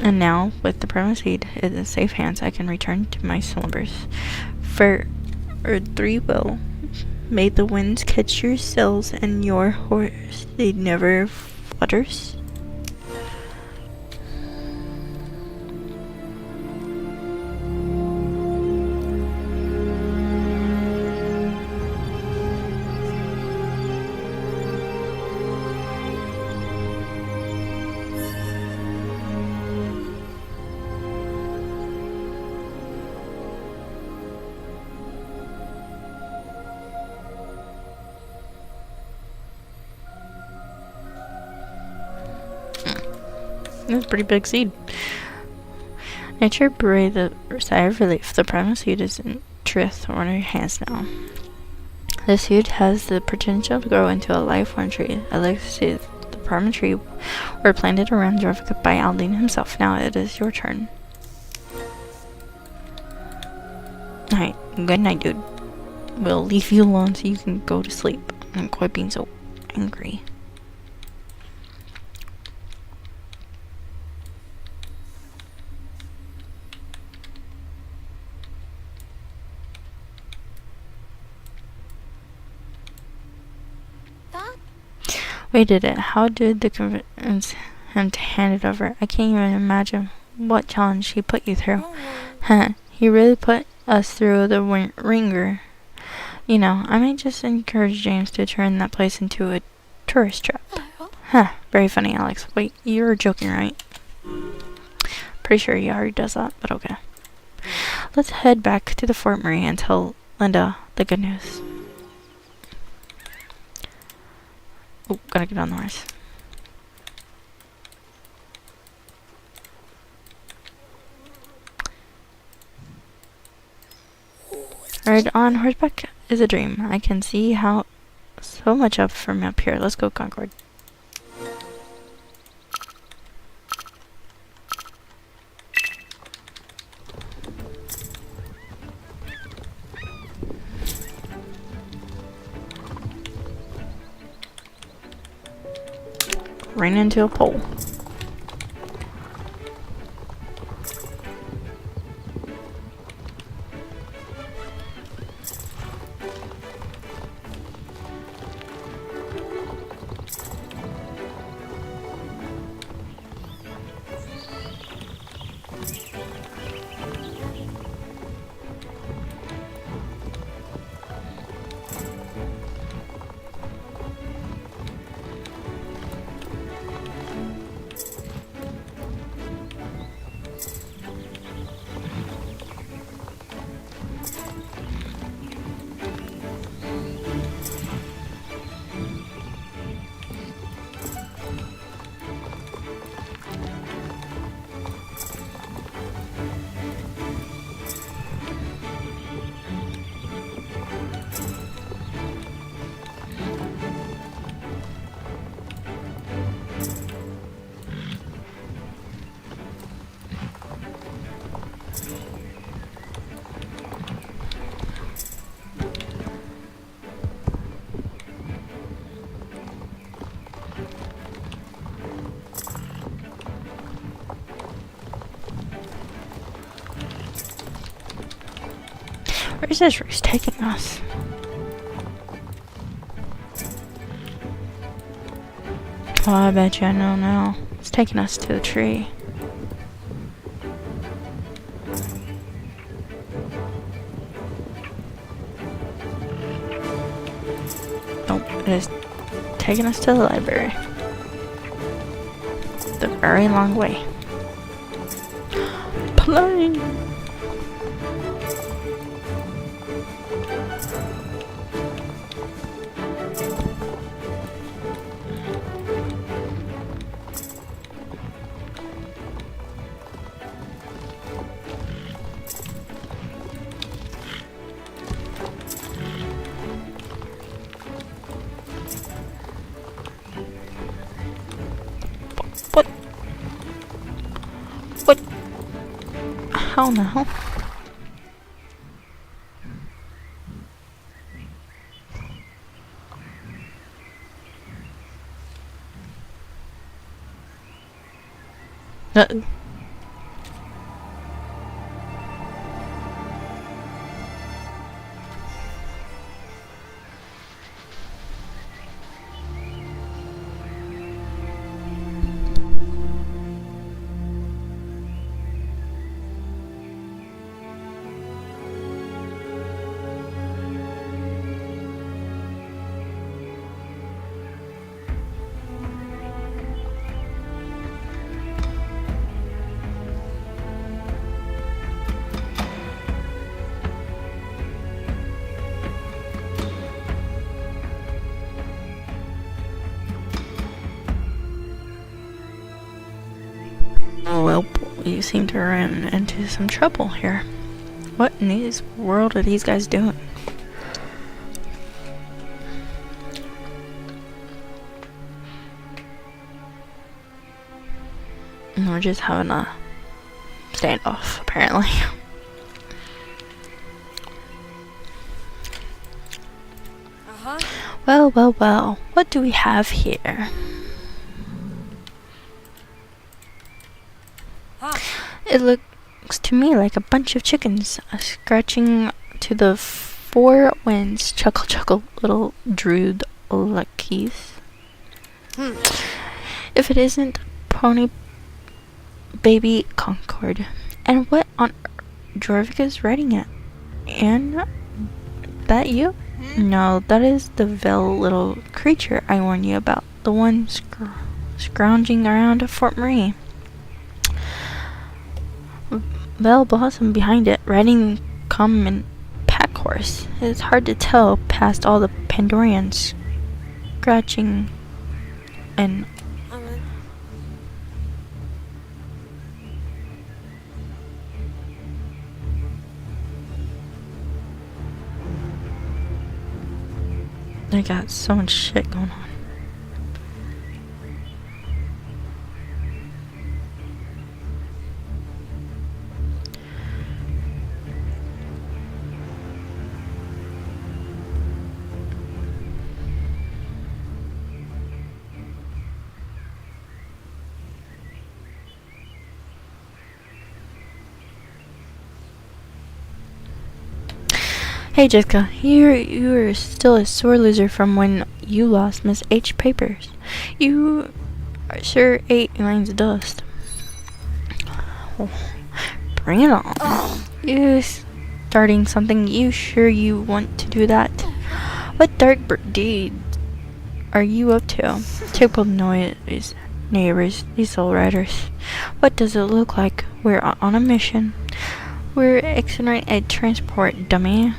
And now, with the primal seed in safe hands, I can return to my slumbers. For 3 will. May the winds catch your sails and your horse they never flutters. That's a pretty big seed. Nature breathed a sigh of relief. The primal seed is in truth in your hands now. The seed has the potential to grow into a lifelong tree. A legacy the primal tree were planted around Jorvik by Aldine himself. Now it is your turn. Alright, good night, dude. We'll leave you alone so you can go to sleep. And quit being so angry. We did it. How did the convince him to hand it over? I can't even imagine what challenge he put you through. Huh. He really put us through the ringer. You know, I might just encourage James to turn that place into a tourist trap. Huh. Very funny, Alex. Wait, you're joking, right? Pretty sure he already does that, but okay. Let's head back to the Fort Marie and tell Linda the good news. Oh, gotta get on the horse. Ride on horseback is a dream. I can see how so much up from up here. Let's go, Concord. Ran into a pole. Where's this race taking us? Oh, I bet you I know now. It's taking us to the tree. Nope, it is taking us to the library. The very long way. Play! What? How now? Well, you seem to run into some trouble here. What in this world are these guys doing? We're just having a standoff, apparently. Well, well, well. What do we have here? It looks to me like a bunch of chickens scratching to the four winds. Chuckle, chuckle, little druid luckies. If it isn't Pony Baby Concord. And what on Jorvika's writing it? And that you? No, that is the Vel little creature I warned you about. The one scrounging around Fort Marie. Vel Blossom behind it, riding common pack horse. It's hard to tell past all the Pandorians scratching and they got so much shit going on. Hey Jessica, you are still a sore loser from when you lost Miss H papers. You sure ate Elaine's dust. Oh, bring it on. You starting something? You sure you want to do that? What dark deed are you up to? Typical noise, neighbors, these soul riders. What does it look like? We're on a mission. We're exiting a transport, dummy.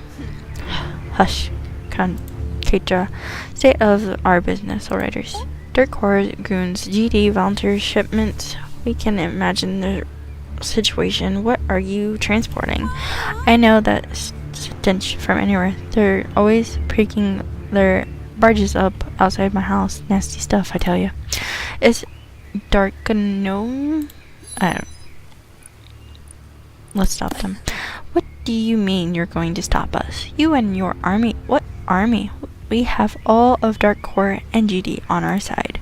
Hush, Keitra. State of our business, alriders. Dirk Horror Goons, GD, volunteer shipments. We can imagine the situation. What are you transporting? I know that stench from anywhere. They're always pricking their barges up outside my house. Nasty stuff, I tell you. Is Dark gnome? Let's stop them. What do you mean you're going to stop us? You and your army? What army? We have all of Dark Core and GD on our side.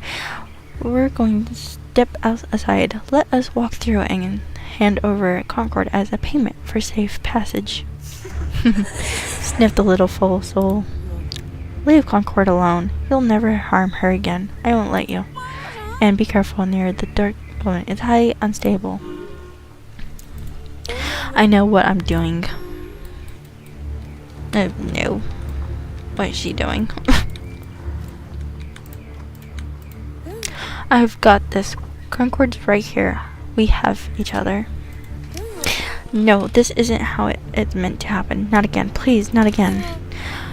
We're going to step aside. Let us walk through and hand over Concord as a payment for safe passage. Sniffed the little full soul. Leave Concord alone. You'll never harm her again. I won't let you. And be careful near the dark element. It's highly unstable. I know what I'm doing. No. What is she doing? I've got this. Concord's right here. We have each other. No, this isn't how it's meant to happen. Not again. Please, not again.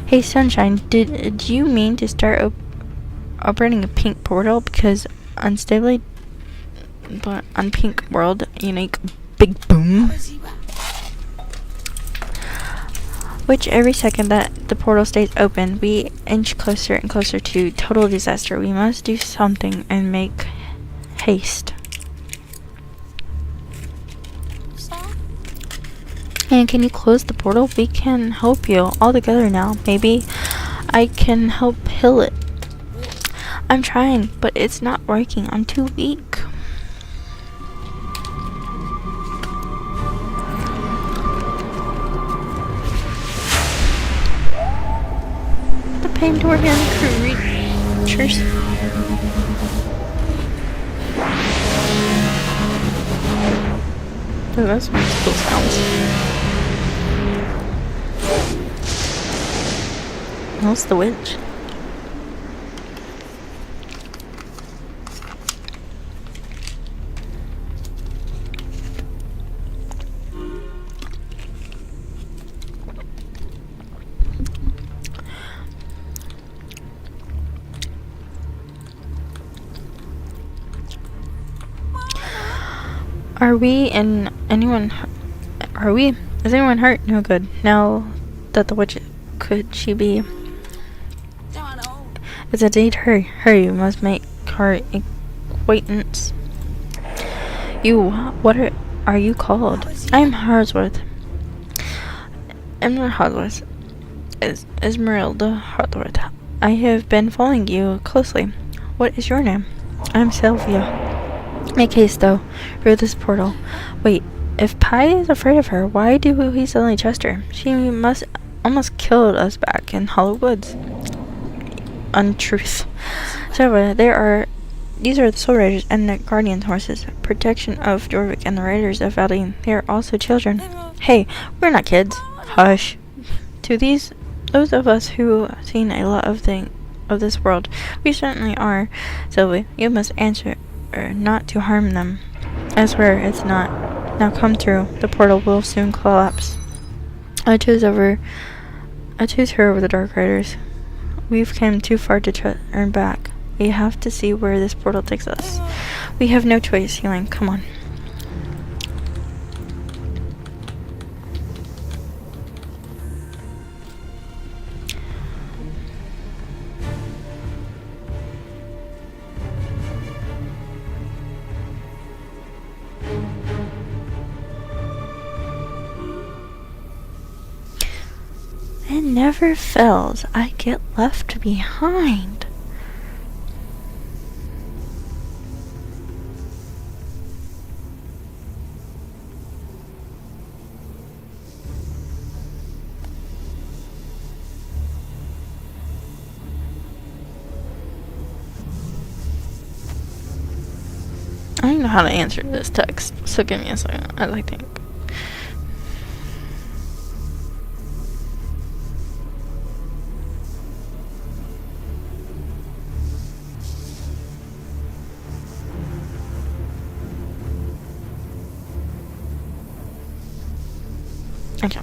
Hey, Sunshine, did you mean to start opening a pink portal? Because unstably, but on pink world, unique big boom. Which every second that the portal stays open, we inch closer and closer to total disaster. We must do something and make haste. And can you close the portal? We can help you all together now. Maybe I can help heal it. I'm trying, but it's not working. I'm too weak. Pandorian creatures. Oh, that's some cool sounds. That's the witch. Are we in anyone? Are we? Is anyone hurt? No good. Now that the witch, could she be? It's indeed her. Hurry, you must make her acquaintance. You, what are you called? I'm Harsworth. Emma Harsworth. Esmeralda Harsworth. I have been following you closely. What is your name? I'm Sylvia. Make haste, though, through this portal. Wait, if Pi is afraid of her, why do we suddenly trust her? She must almost killed us back in Hollow Woods. Untruth. So, these are the Soul Riders and the Guardian horses. Protection of Jorvik and the Riders of Valdine. They are also children. Hey, we're not kids. Hush. To those of us who have seen a lot of this world, we certainly are. Sylvia, you must answer not to harm them. I swear it's not. Now come through. The portal will soon collapse. I choose her over the Dark Riders. We've come too far to turn back. We have to see where this portal takes us. We have no choice, Healing. Come on. It never fails. I get left behind. I don't know how to answer this text, so give me a second. I think. Okay.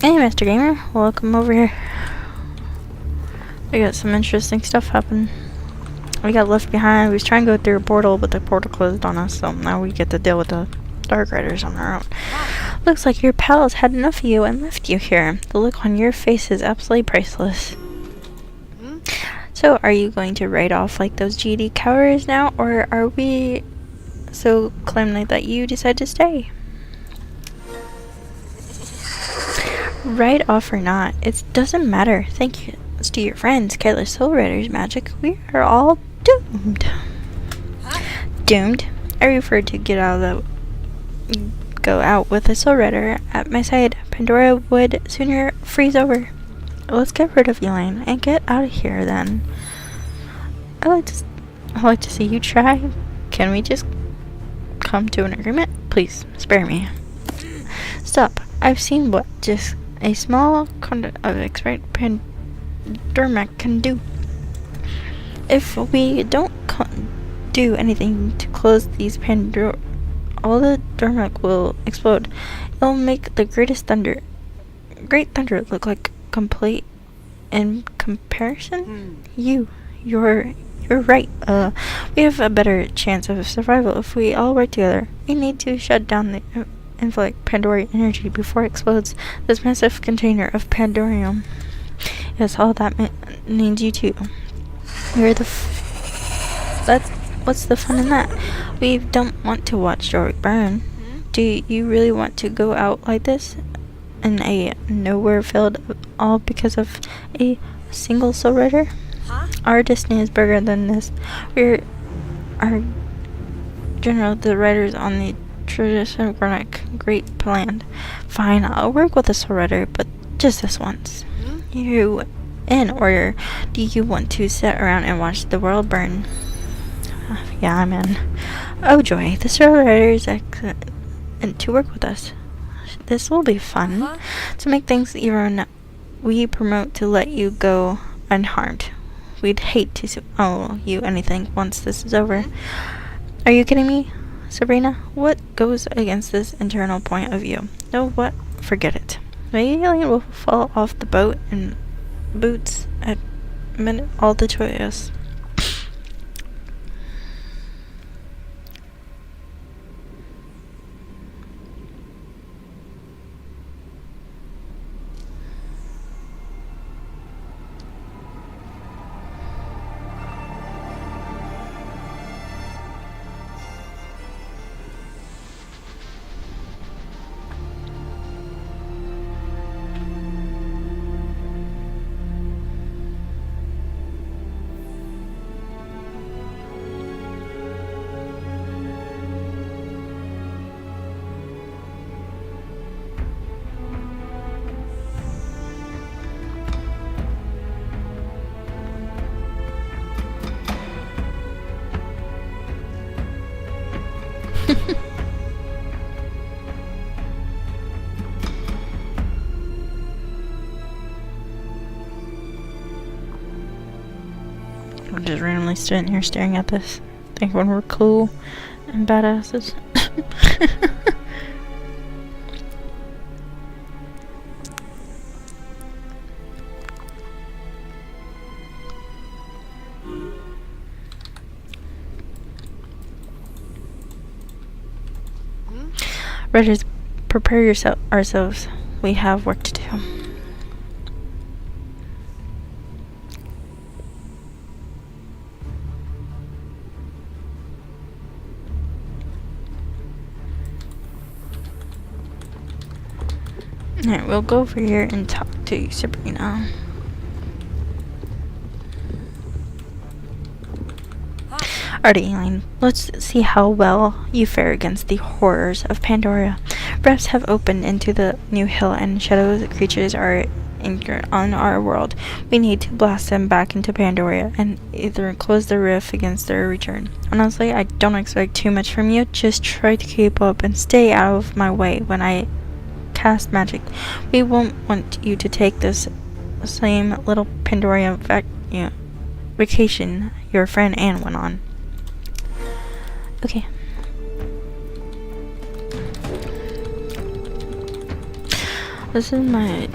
Hey, Mr. Gamer, welcome over here. We got some interesting stuff happen. We got left behind. We was trying to go through a portal, but the portal closed on us, so now we get to deal with the Dark Riders on our own. Looks like your pals had enough of you and left you here. The look on your face is absolutely priceless. So, are you going to ride off like those GD cowards now, or are we so clammy that you decide to stay? Right off or not, it doesn't matter. Thank you to your friends, Careless Soul Riders magic, we are all doomed. Doomed? I refer to go out with a Soul Rider at my side. Pandora would sooner freeze over. Let's get rid of Elaine and get out of here then. I like to see you try. Can we just come to an agreement? Please, spare me. Stop. I've seen what just a small conduit of expert Pandormac can do. If we don't do anything to close these all the Dormac will explode. It'll make the great thunder look like complete in comparison. You're right. We have a better chance of survival if we all work together. We need to shut down the inflict Pandorian energy before it explodes this massive container of Pandorium. Yes, all that means you too. You're what's the fun in that? We don't want to watch Jorvik burn. Do you really want to go out like this in a nowhere field, all because of a single Soul Rider? Our destiny is bigger than this. Our general, the riders on the traditional great plan. Fine, I'll work with the Soul Rider, but just this once. You in, or do you want to sit around and watch the world burn? Yeah, I'm in. Oh joy, the Soul Rider is excellent and to work with us. This will be fun. To make things even, we promote to let you go unharmed. We'd hate to owe you anything once this is over. Are you kidding me, Sabrina? What goes against this internal point of view? No, what? Forget it. Maybe Alien will fall off the boat and boots at minute all the choice. We're just randomly sitting here staring at this, thinking we're cool and badasses. Redders, prepare ourselves. We have work to do. Alright, we'll go over here and talk to Sabrina. Alrighty, Elaine, let's see how well you fare against the horrors of Pandora. Rifts have opened into the new hill and shadow creatures are anchored on our world. We need to blast them back into Pandora and either close the rift against their return. Honestly, I don't expect too much from you. Just try to keep up and stay out of my way when I cast magic. We won't want you to take this same little Pandora vacation your friend Anne went on. Okay. This is my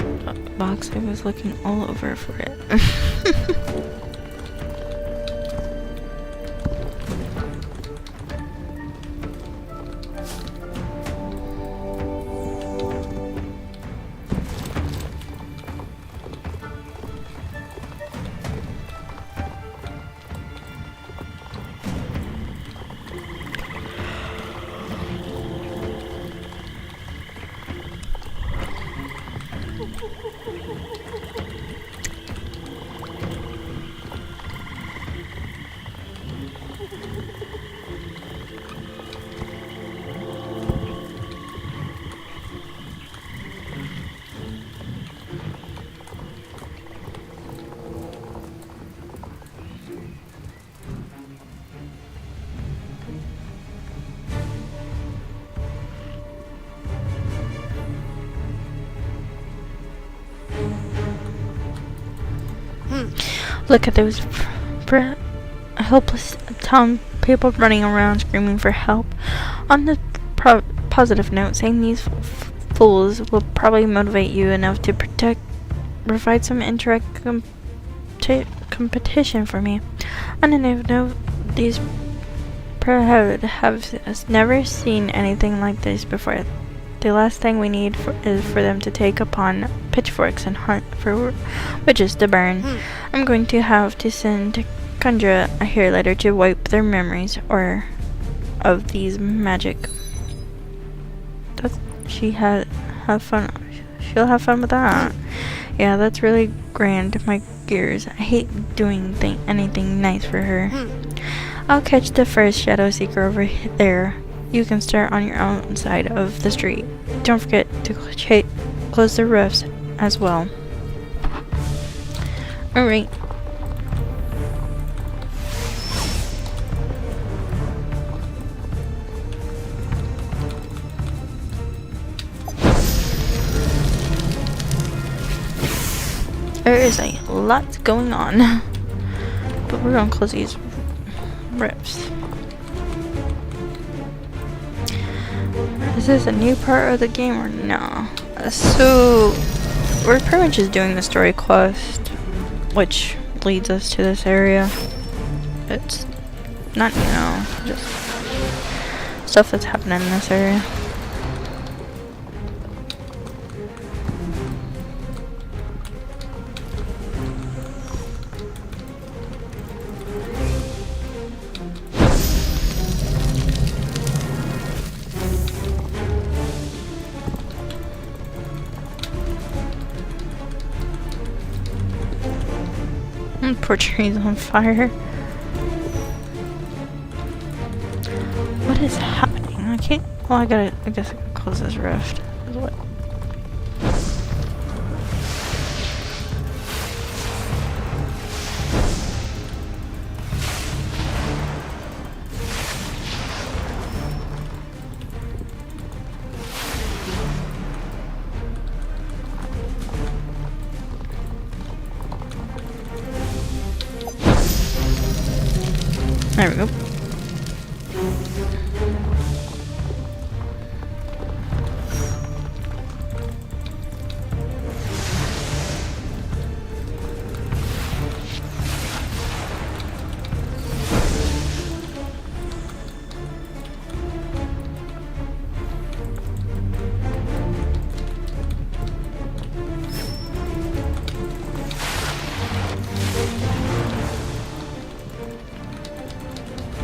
box. I was looking all over for it. Look at those helpless town people running around screaming for help. On the positive note, saying these fools will probably motivate you enough to provide some competition for me. On a note, these have never seen anything like this before. The last thing we need is for them to take upon pitchforks and hunt for witches to burn. I'm going to have to send Kundra here later to wipe their memories of these magic. She'll have fun with that. Yeah, that's really grand. My gears. I hate doing anything nice for her. I'll catch the first shadow seeker over there. You can start on your own side of the street. Don't forget to close the roofs as well. Alright. There is a lot going on. But we're gonna close these rifts. Is this a new part of the game or no? So we're pretty much just doing the story quest, which leads us to this area. It's not, just stuff that's happening in this area. Poor tree's on fire. What is happening? I can't. Well, I guess I can close this rift. What? There we go.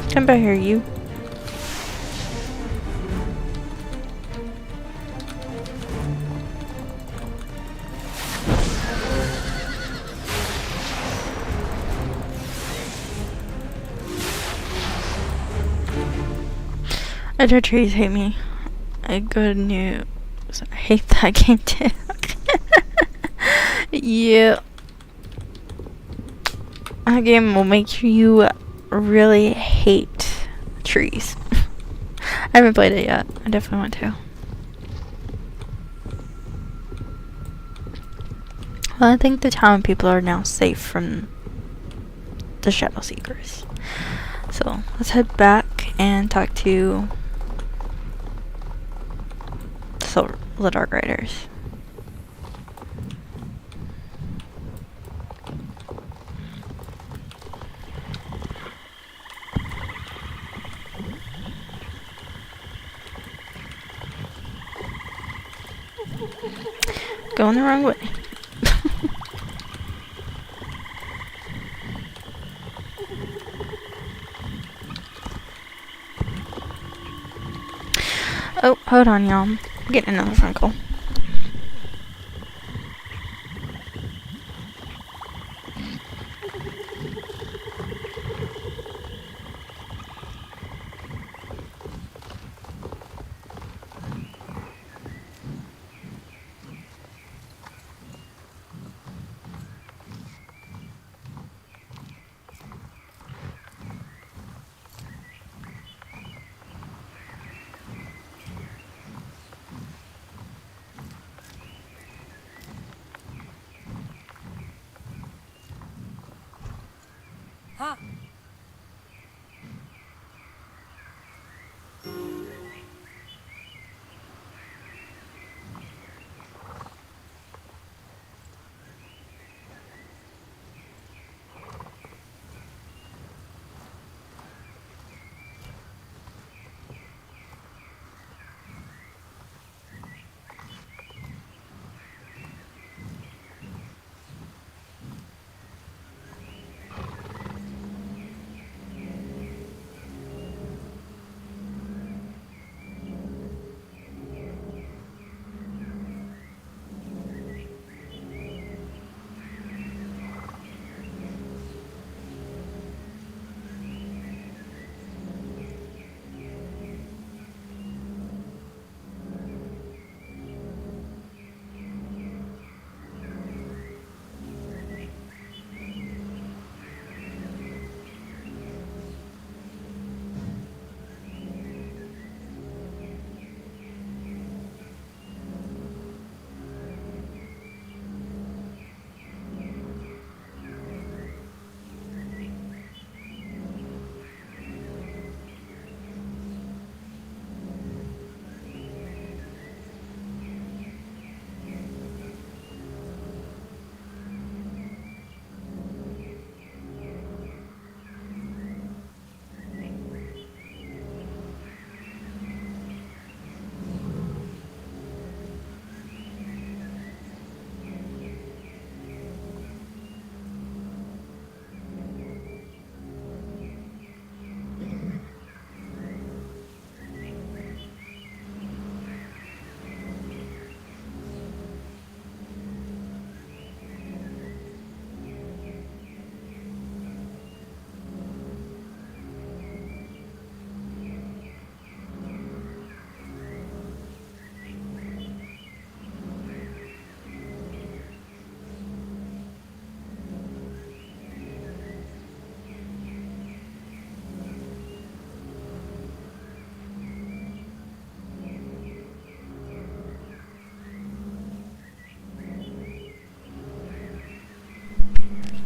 Can I hear you? Other trees hate me. Good news. I hate that game too. Yeah. That game will make you really hate trees. I haven't played it yet. I definitely want to. Well, I think the town people are now safe from the Shadow Seekers. So let's head back and talk to the Dark Riders. Going the wrong way. Oh, hold on, y'all. I'm getting another phone call. Huh?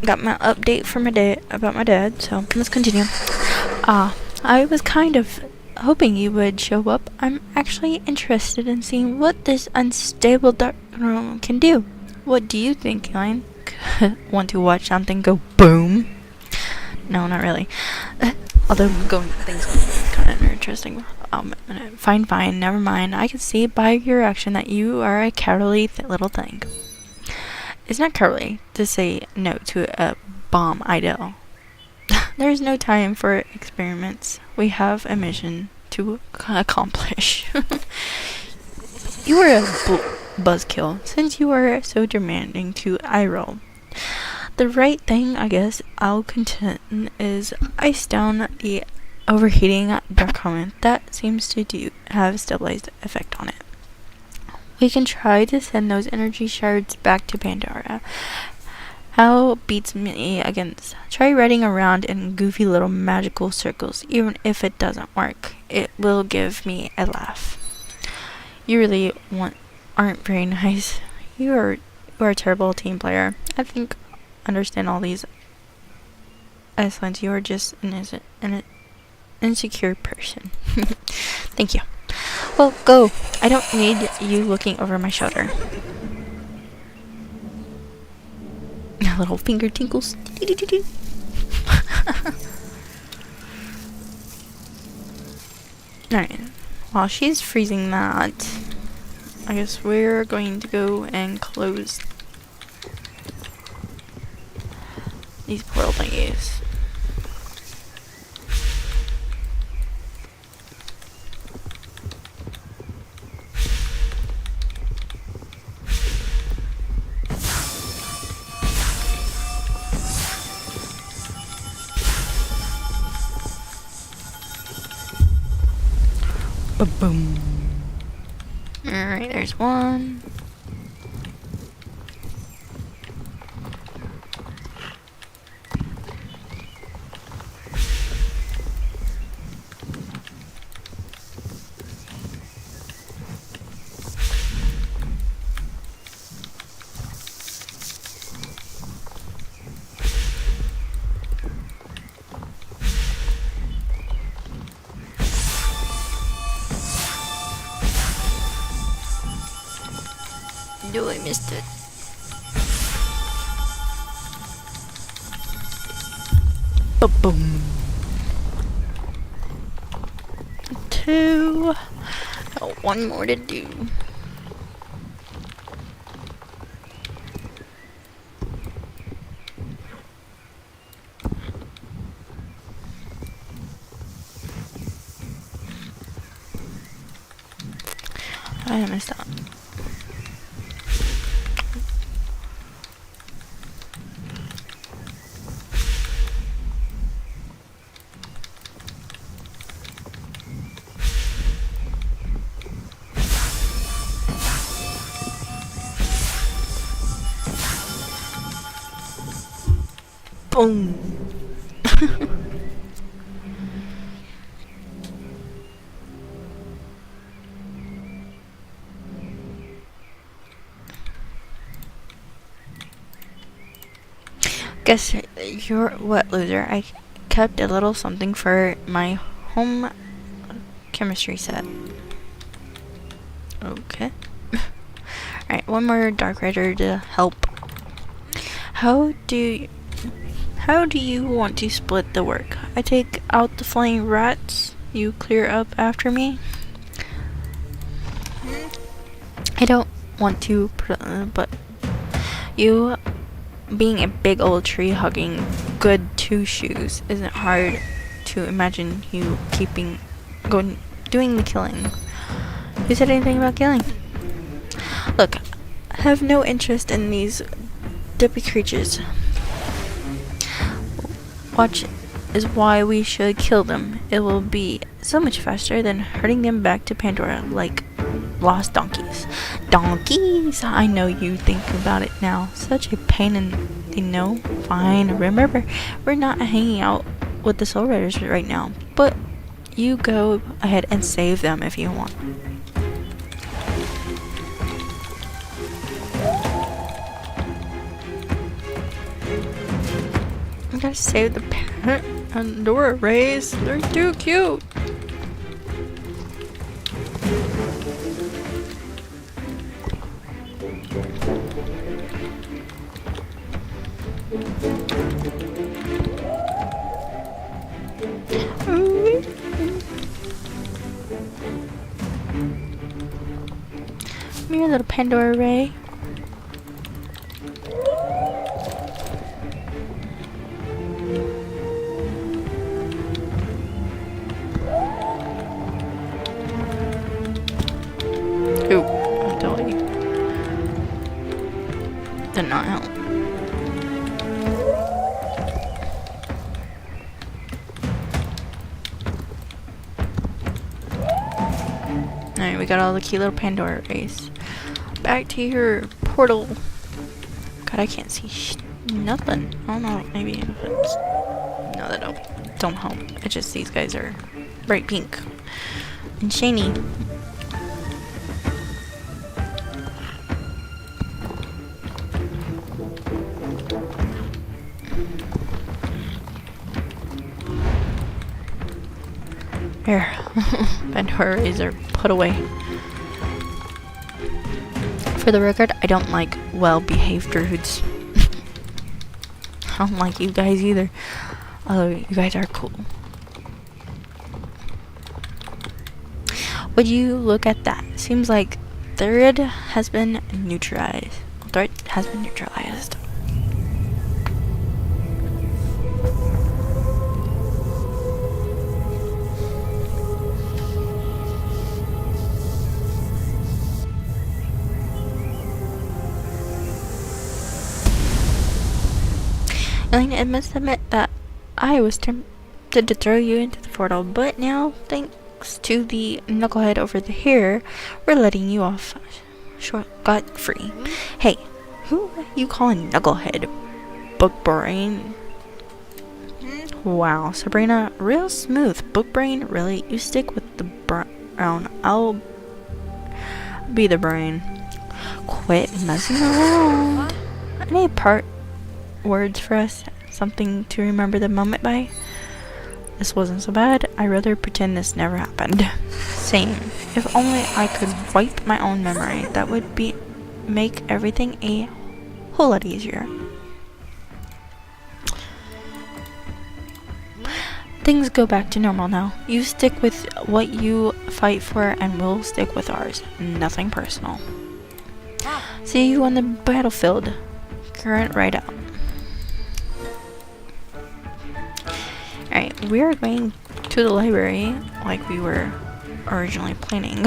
Got my update from my dad about my dad, so let's continue. I was kind of hoping you would show up. I'm actually interested in seeing what this unstable dark room can do. What do you think, Elaine? Want to watch something go boom? No, not really. Although going things kind of interesting. Fine, never mind. I can see by your reaction that you are a cowardly little thing. It's not cowardly to say no to a bomb idol. There's no time for experiments. We have a mission to accomplish. You are a buzzkill, since you are so demanding to eye roll. The right thing, I guess, I'll contend is ice down the overheating dark comment that seems to have a stabilized effect on it. We can try to send those energy shards back to Pandora. How beats me against? Try riding around in goofy little magical circles. Even if it doesn't work, it will give me a laugh. You really aren't very nice. You are a terrible team player. I think understand all these. Excellent. You are just an insecure person. Thank you. Well, go. I don't need you looking over my shoulder. Little finger tinkles. Alright. While she's freezing that, I guess we're going to go and close these portal thingies. Ba-boom. Alright, there's one. No, I missed it. Ba-boom. 2. Got one more to do. I messed up. Boom. Guess you're what, loser? I kept a little something for my home chemistry set. Okay. Alright, one more Dark Rider to help. How do you want to split the work? I take out the flying rats, you clear up after me? I don't want to, but you being a big old tree hugging good two shoes isn't hard to imagine you doing the killing. Who said anything about killing? Look, I have no interest in these dippy creatures. Watch is why we should kill them. It will be so much faster than herding them back to Pandora like lost donkeys. Donkeys! I know you think about it now. Such a pain in the no. Fine. Remember, we're not hanging out with the Soul Riders right now. But you go ahead and save them if you want. I gotta save the parent. Pandora rays, they're too cute. Ooh. Come here, little Pandora ray. Ooh, I'm telling you. Did not help. Alright, we got all the cute little Pandora rays. Back to your portal. God, I can't see nothing. I don't know, maybe if it's... No, that don't help. It's just these guys are bright pink and shiny. Here, Pandora rays are put away. For the record, I don't like well-behaved druids. I don't like you guys either. Although you guys are cool. Would you look at that? Seems like threat has been neutralized. Threat has been neutralized. I must admit that I was tempted to throw you into the portal, but now, thanks to the knucklehead over here, we're letting you off scot-free. Hey, who are you calling knucklehead? Book brain? Wow, Sabrina, real smooth. Book brain? Really? You stick with the brown. I'll be the brain. Quit messing around. Any words for us? Something to remember the moment by? This wasn't so bad. I'd rather pretend this never happened. Same. If only I could wipe my own memory. That would make everything a whole lot easier. Things go back to normal now. You stick with what you fight for and we'll stick with ours. Nothing personal. See you on the battlefield. Current right out. Alright, we're going to the library like we were originally planning.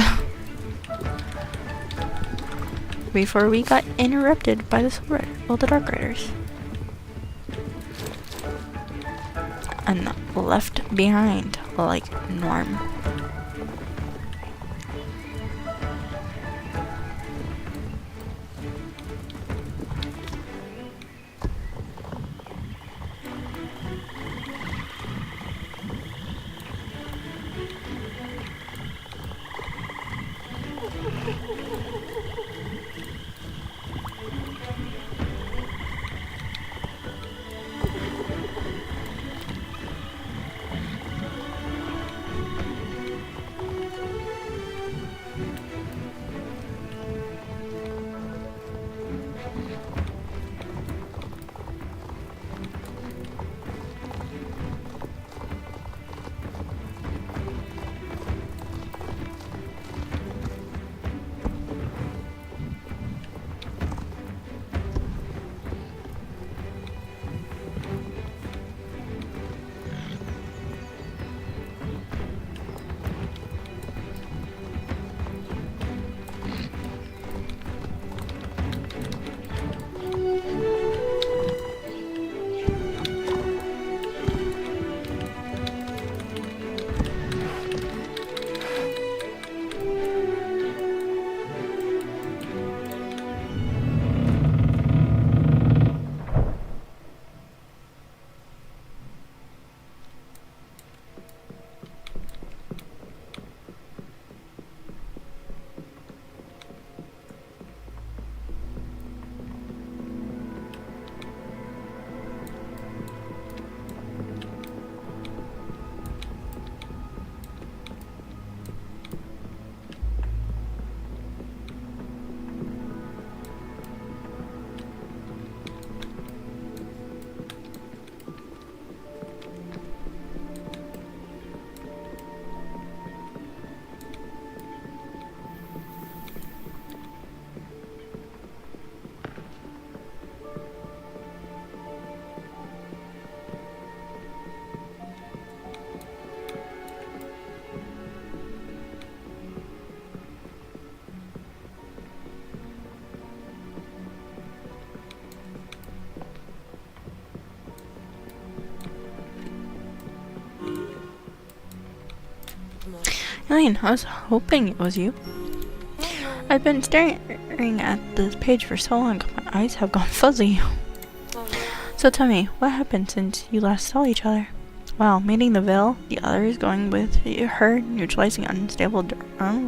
Before we got interrupted by the Dark Riders. And left behind like Norm. Elaine, I was hoping it was you. I've been staring at this page for so long, my eyes have gone fuzzy. So tell me, what happened since you last saw each other? Well, meeting the Veil, the others going with her, neutralizing unstable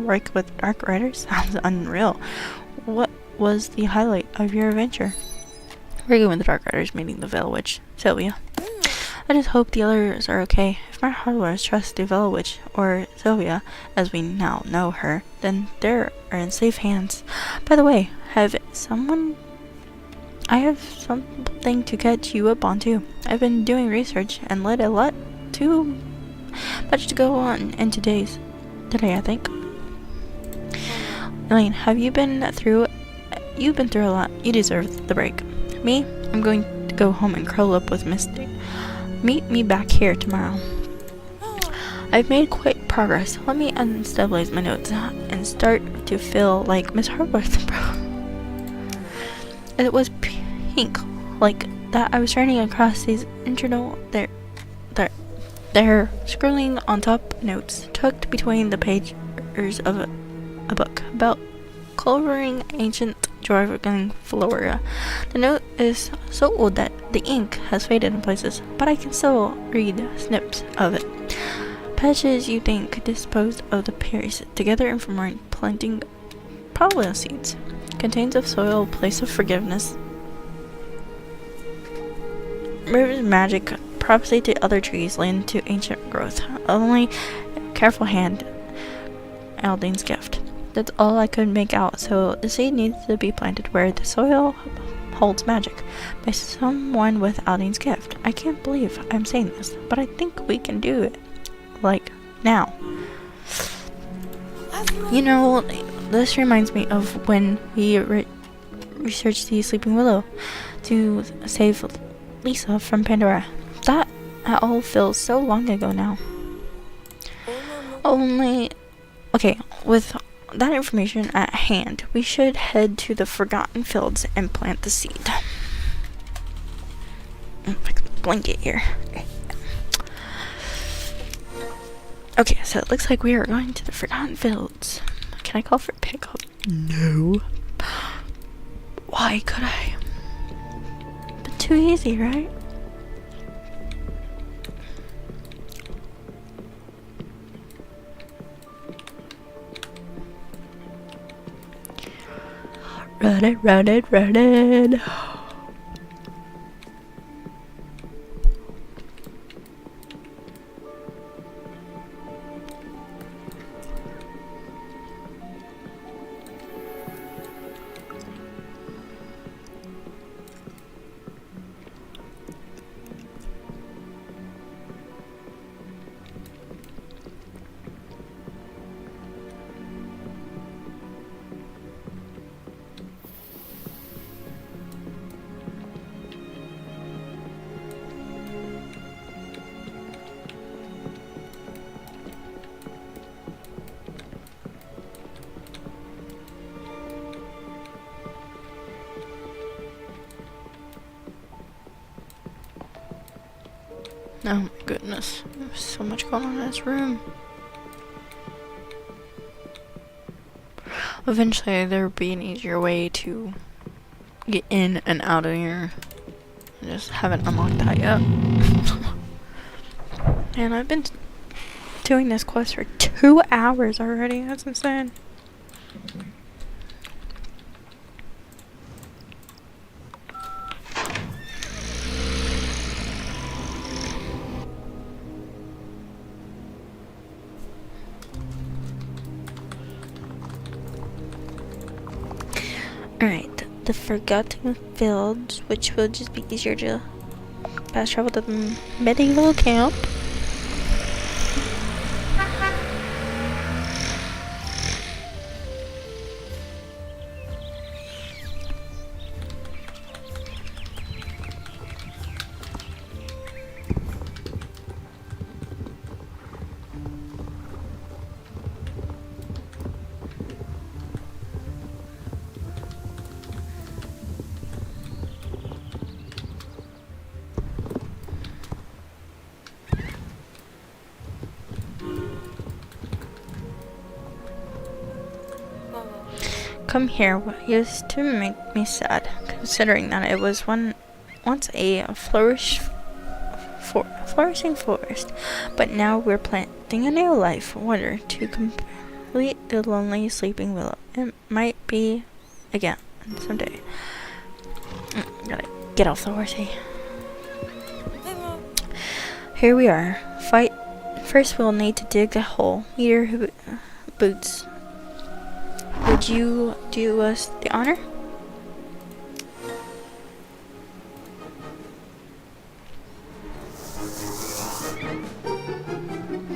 work with Dark Riders sounds unreal. What was the highlight of your adventure? Working with the Dark Riders, meeting the Veil Witch, Sylvia. I just hope the others are okay. If my hardwares trust the Veil Witch, or Sylvia, as we now know her, then they are in safe hands. By the way, I have something to catch you up on too. I've been doing research and let a lot too much to go on in today, I think. Elaine, you've been through a lot. You deserve the break. Me? I'm going to go home and curl up with Misty. Meet me back here tomorrow. I've made quite progress. Let me unstabilize my notes and start to feel like Miss Hardworth. It was pink, like that. I was turning across these internal they're scrolling on top notes tucked between the pages of a book about covering ancient Dwarven flora. The note is so old that the ink has faded in places, but I can still read snips of it. Patches you think disposed of the berries together and from planting probably seeds. Contains of soil, place of forgiveness. Rivers magic, prophecy to other trees, land to ancient growth. Only careful hand, Aldane's gift. That's all I could make out, so the seed needs to be planted where the soil holds magic, by someone with Aldane's gift. I can't believe I'm saying this, but I think we can do it. Like, now. You know, this reminds me of when we researched the Sleeping Willow to save Lisa from Pandora. That all feels so long ago now. Okay, with that information at hand, we should head to the Forgotten Fields and plant the seed. Fix the blanket here. Okay, so it looks like we are going to the Forgotten Fields. Can I call for pickup? No. Why could I? But too easy, right? Run it. Oh my goodness, there's so much going on in this room. Eventually there will be an easier way to get in and out of here. I just haven't unlocked that yet. And I've been doing this quest for 2 hours already, that's insane. Alright, the Forgotten Fields, which will just be easier to fast travel to the medieval camp. come here used to make me sad, considering that it was once a flourishing forest, but now we're planting a new life order to complete the lonely sleeping willow. It might be again someday. Gotta get off the horsey. Here we are. Fight. First, we'll need to dig the hole. Your boots. Would you do us the honor?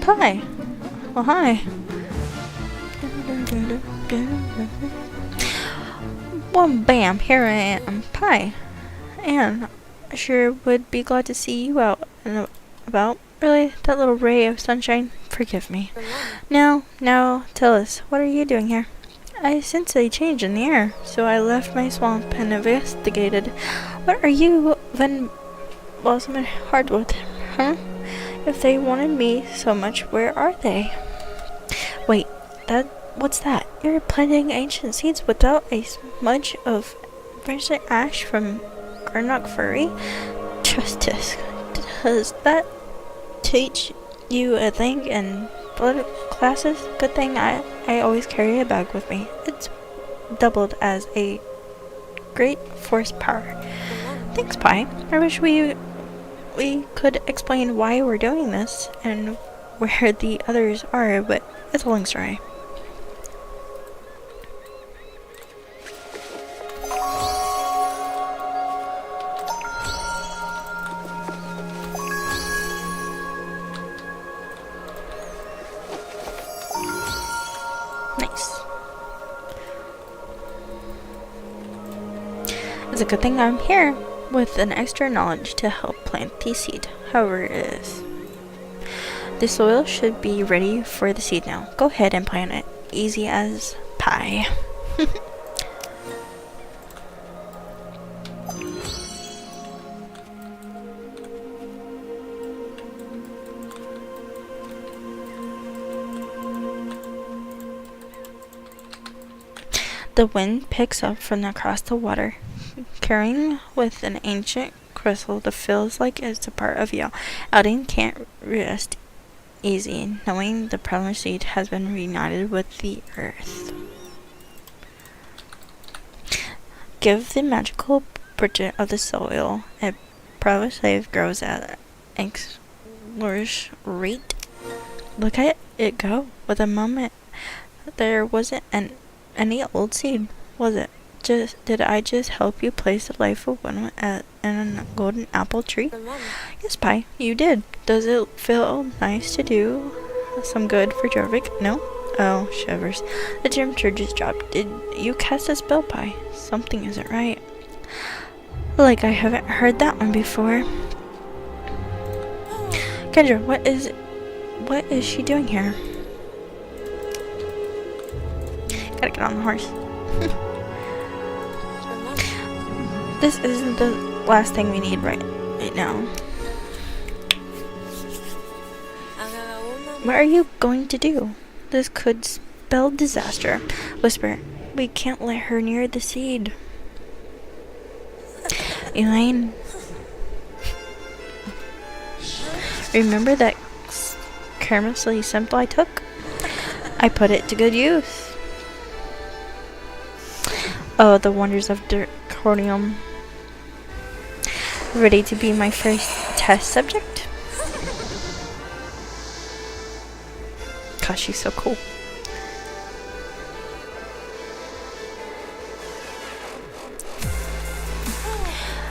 Hi. Well, hi. Well, bam, here I am. Pie. And I sure would be glad to see you out and about. Really? That little ray of sunshine? Forgive me. Now, tell us, what are you doing here? I sensed a change in the air, so I left my swamp and investigated. What are you, Van Blossom and Hardwood, huh? If they wanted me so much, where are they? Wait, what's that? You're planting ancient seeds without a smudge of fresh ash from Garnock Furry? Justice. Does that teach you a thing in blood classes? Good thing I always carry a bag with me. It's doubled as a great force power. Thanks, Pi. I wish we could explain why we're doing this and where the others are, but it's a long story. Nice. It's a good thing I'm here with an extra knowledge to help plant the seed. However it is. The soil should be ready for the seed now. Go ahead and plant it. Easy as pie. The wind picks up from across the water, carrying with an ancient crystal that feels like it's a part of you. Eldin can't rest easy, knowing the promised seed has been reunited with the earth. Give the magical bridge of the soil a proud slave grows at explorer's rate. Look at it go. With a moment, there wasn't any old seed, was it? Did I just help you place the life of one in a golden apple tree? Yes, Pi, you did. Does it feel nice to do some good for Jorvik? No? Oh, shivers. The gym church's job. Did you cast a spell, Pi? Something isn't right. Like I haven't heard that one before. Kendra, what is she doing here? Gotta get on the horse. This isn't the last thing we need right now. What are you going to do? This could spell disaster. Whisper, we can't let her near the seed. Elaine, remember that carelessly simple I took? I put it to good use. Oh, the wonders of Dirconium. Ready to be my first test subject? Gosh, she's so cool.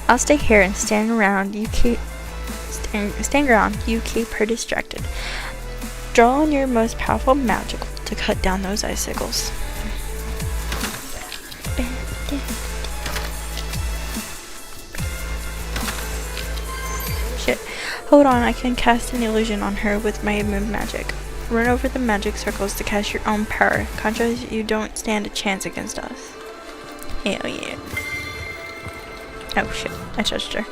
I'll stay here and stand around. You keep stand around. You keep her distracted. Draw on your most powerful magic to cut down those icicles. Shit. Hold on, I can cast an illusion on her with my moon magic. Run over the magic circles to cast your own power. Contra, you don't stand a chance against us. Hell yeah. Oh shit, I touched her.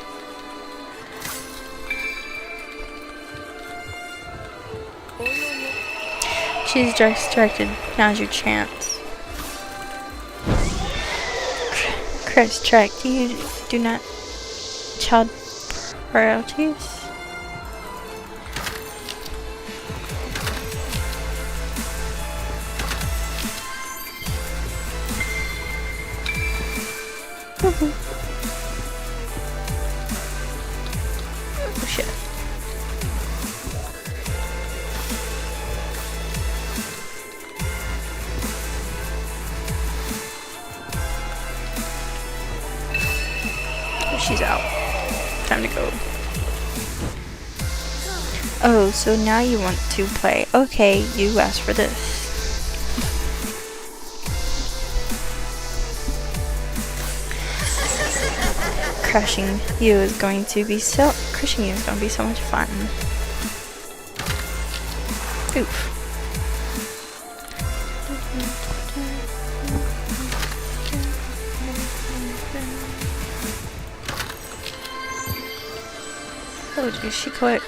She's distracted. Now's your chance. Chris, check. You do not child priorities? Oh shit. Oh, she's out. Time to go. Oh, so now you want to play. Okay, you asked for this. Crushing you is going to be so much fun. Oof. Oh, is she quick?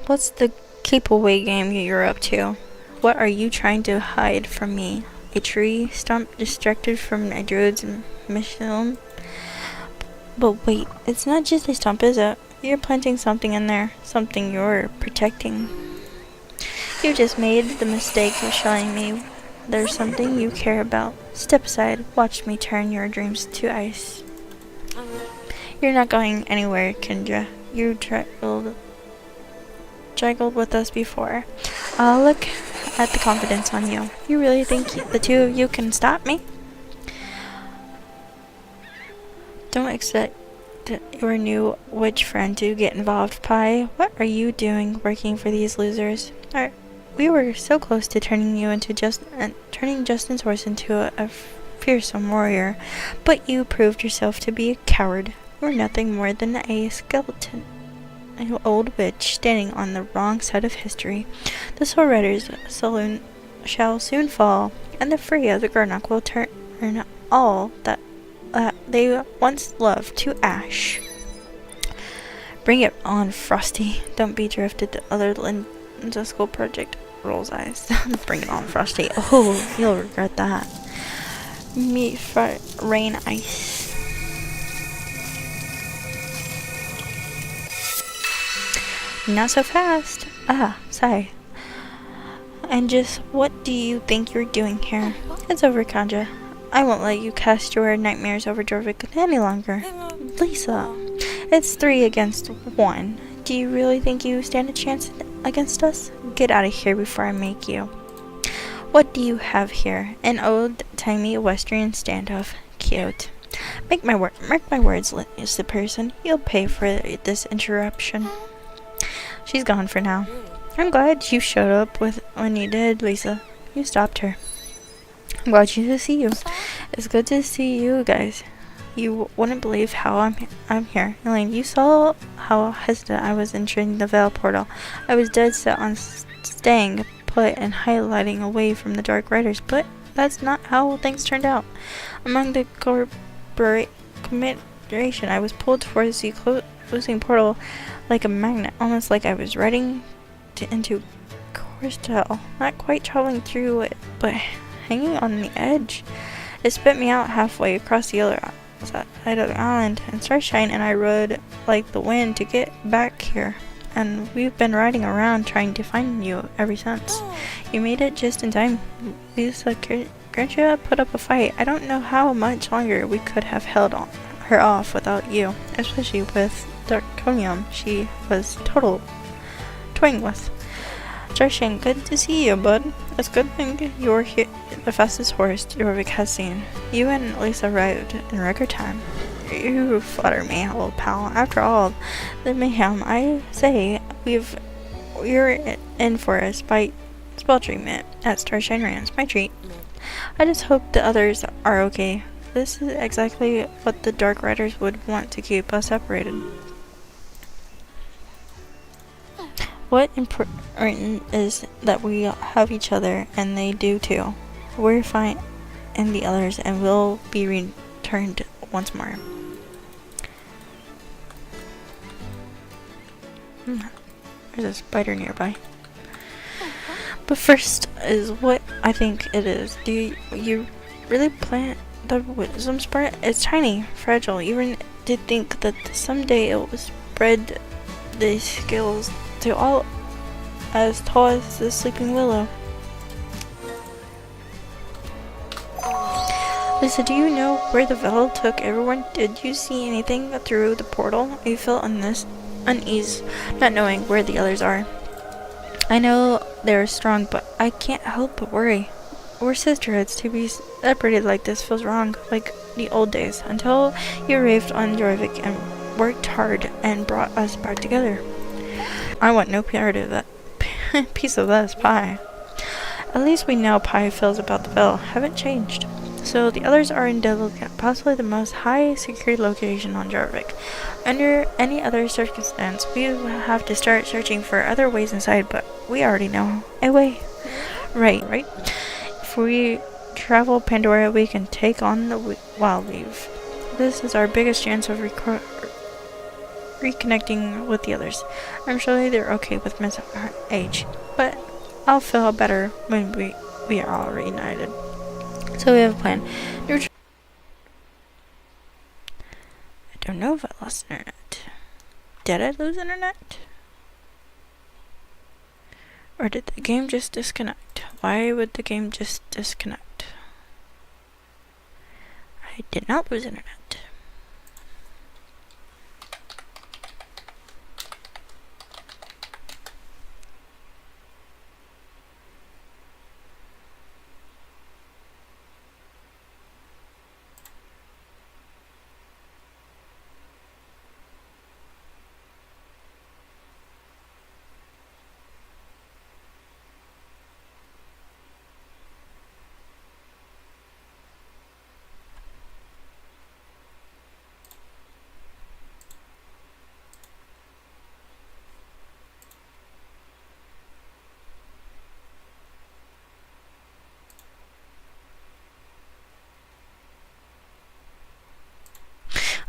What's the keep away game you're up to? What are you trying to hide from me? A tree stump distracted from a druid's mission? But wait, it's not just a stump, is it? You're planting something in there. Something you're protecting. You just made the mistake of showing me there's something you care about. Step aside. Watch me turn your dreams to ice. You're not going anywhere, Kendra. You struggled with us before. Look at the confidence on you. You really think the two of you can stop me? Don't expect your new witch friend to get involved, Pi. What are you doing working for these losers? We were so close to turning you into turning Justin's horse into a fearsome warrior, but you proved yourself to be a coward. You're nothing more than a skeleton. An old witch standing on the wrong side of history. The Soul Riders saloon shall soon fall, and the Free of the Gurnock will turn all that they once loved to ash. Bring it on, Frosty. Don't be drifted to other Linda School Project. Rolls eyes. Bring it on, Frosty. Oh, you'll regret that. Meat for rain ice. Not so fast. Sigh. And just what do you think you're doing here? It's over, Kanja. I won't let you cast your nightmares over Jorvik any longer. Lisa, it's 3 against 1. Do you really think you stand a chance against us? Get out of here before I make you. What do you have here? An old-timey Western standoff. Cute. Mark my words, Lisa Pearson. You'll pay for this interruption. She's gone for now. I'm glad you showed up when you did, Lisa. You stopped her. I'm glad to see you. It's good to see you guys. You wouldn't believe how I'm here. Elaine, you saw how hesitant I was entering the Veil portal. I was dead set on staying put and highlighting away from the Dark Riders, but that's not how things turned out. Among the commiseration, I was pulled towards the closing portal like a magnet, almost like I was riding into Corstel, not quite traveling through it, but hanging on the edge. It spit me out halfway across the other side of the island, and Starshine and I rode like the wind to get back here, and we've been riding around trying to find you ever since. You made it just in time. Lisa Grantia put up a fight. I don't know how much longer we could have held her off without you, especially with Darkonium. She was total toying with. Starshine, good to see you, bud. It's good thing you're here, the fastest horse Jorvik has seen. You and Lisa arrived in record time. You flatter me, old pal. After all the mayhem, I say we're in for a spell treatment at Starshine Ranch. My treat. I just hope the others are okay. This is exactly what the Dark Riders would want to keep us separated. What important is that we have each other, and they do too. We're fine and the others and will be returned once more. There's a spider nearby. But first is what I think it is. Do you really plant the wisdom sprout? It's tiny, fragile. Even did think that someday it would spread the scales to all as tall as the sleeping willow. Lisa, do you know where the veil took everyone? Did you see anything through the portal? You feel unease, not knowing where the others are. I know they're strong, but I can't help but worry. We're sisterhoods. To be separated like this feels wrong, like the old days, until you arrived on Jorvik and worked hard and brought us back together. I want no part of that piece of this pie. At least we know how Pi feels about the veil. Haven't changed. So the others are in Delicate, possibly the most high security location on Jorvik. Under any other circumstance, we would have to start searching for other ways inside, but we already know a way. Right? If we travel Pandora, we can take on the wild leaf. This is our biggest chance of reconnecting with the others. I'm sure they're okay with Miss H, but I'll feel better when we are all reunited. So we have a plan. I don't know if I lost internet. Did I lose internet? Or did the game just disconnect? Why would the game just disconnect? I did not lose internet.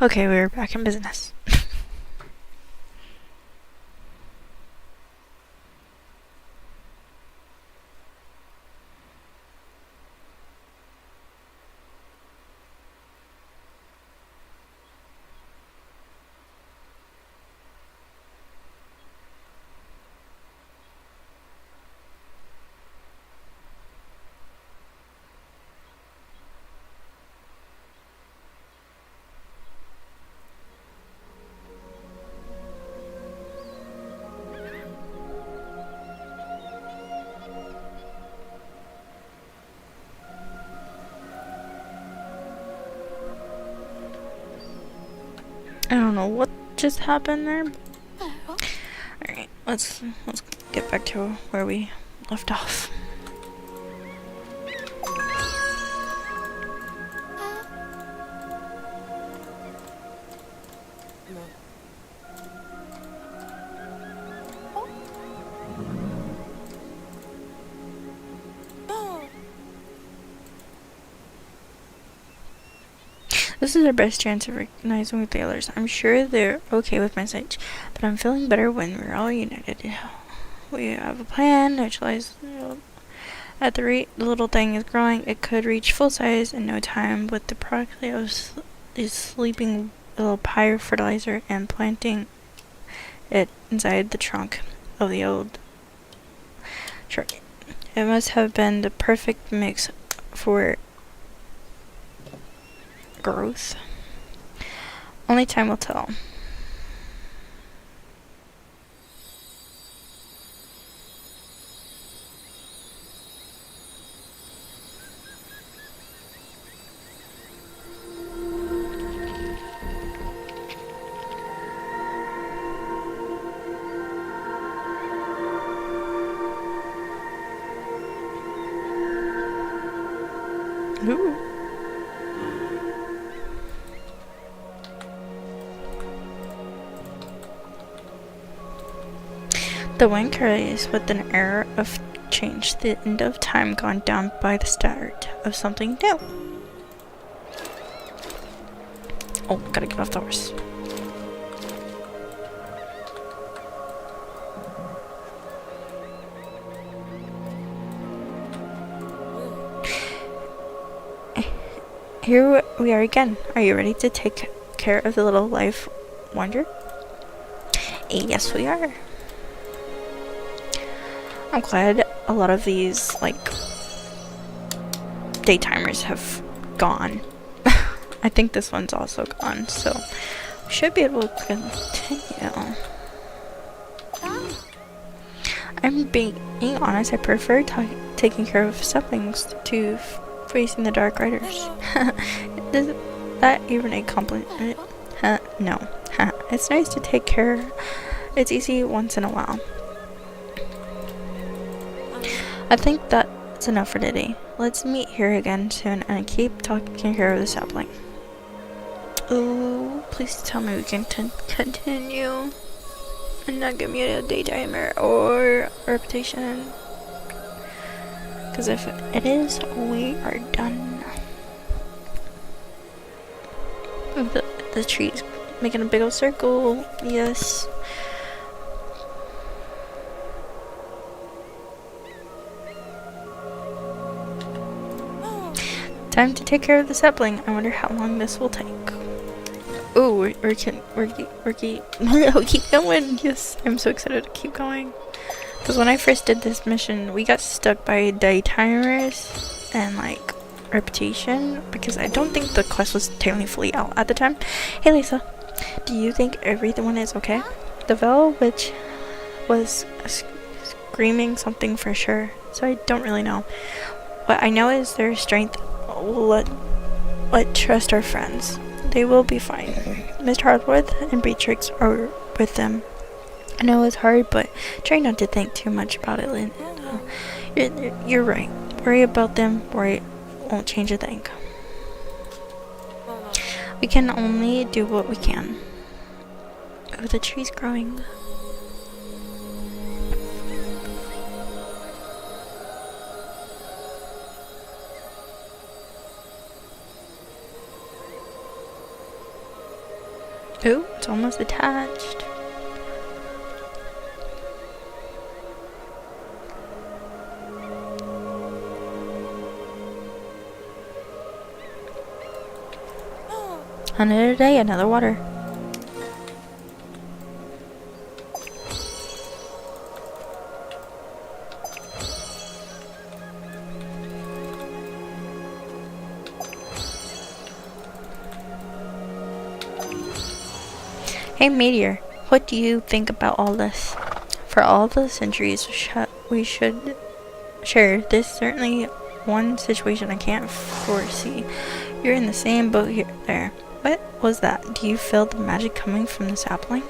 Okay, we're back in business. I don't know what just happened there. Alright, let's get back to where we left off. This is our best chance of recognizing with the others. I'm sure they're okay with my sight, but I'm feeling better when we're all united. We have a plan, neutralize at the rate the little thing is growing. It could reach full size in no time with the product of this sleeping little pyre fertilizer and planting it inside the trunk of the old truck. It must have been the perfect mix for growth. Only time will tell. Ooh. The wind carries with an air of change the end of time gone down by the start of something new. Oh, gotta get off the horse. Here we are again. Are you ready to take care of the little life wonder? Yes, we are. I'm glad a lot of these, like, daytimers have gone. I think this one's also gone, so we should be able to continue. I'm being honest, I prefer taking care of saplings to facing the Dark Riders. Is that even a compliment? No. It's nice to take care. It's easy once in a while. I think that's enough for today. Let's meet here again soon and keep taking care of the sapling. Oh, please tell me we can continue and not give me a daytimer or reputation. Because if it is, we are done. The tree's making a big old circle. Yes. Time to take care of the sapling. I wonder how long this will take. Oh, we're keep going. Yes, I'm so excited to keep going. Because when I first did this mission, we got stuck by daytimers and like reputation, because I don't think the quest was technically fully out at the time. Hey Lisa, do you think everyone is okay? The Veil Witch was screaming something for sure, so I don't really know. What I know is their strength will let trust our friends. They will be fine. Mr. Hardworth and Beatrix are with them. I know it's hard, but try not to think too much about it, Lynn. You're right. Worry about them, won't change a thing. We can only do what we can. Oh, the tree's growing. Oh, it's almost attached. Another day, another water. Hey Meteor, what do you think about all this? For all the centuries we should share, this certainly one situation I can't foresee. You're in the same boat here. There. What was that? Do you feel the magic coming from the sapling?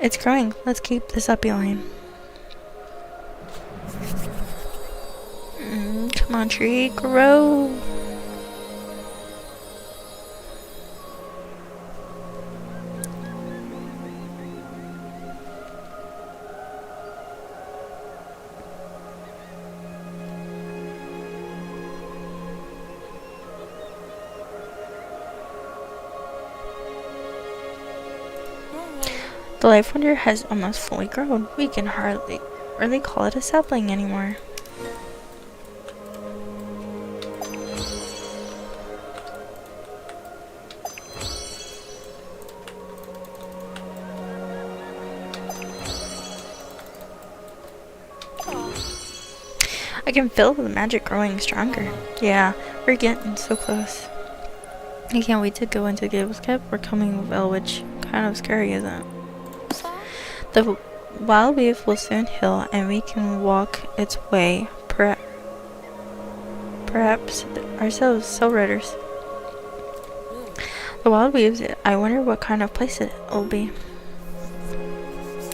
It's growing. Let's keep this up, Elaine. Come on, tree, grow. The Life Wonder has almost fully grown. We can hardly really call it a sapling anymore. I can feel the magic growing stronger. Yeah, we're getting so close. I can't wait to go into Gables Kept. We're coming with Elwich. Kind of scary, isn't it? The wild wave will soon heal, and we can walk its way. Perhaps ourselves, Soul Riders. The wild waves. I wonder what kind of place it will be.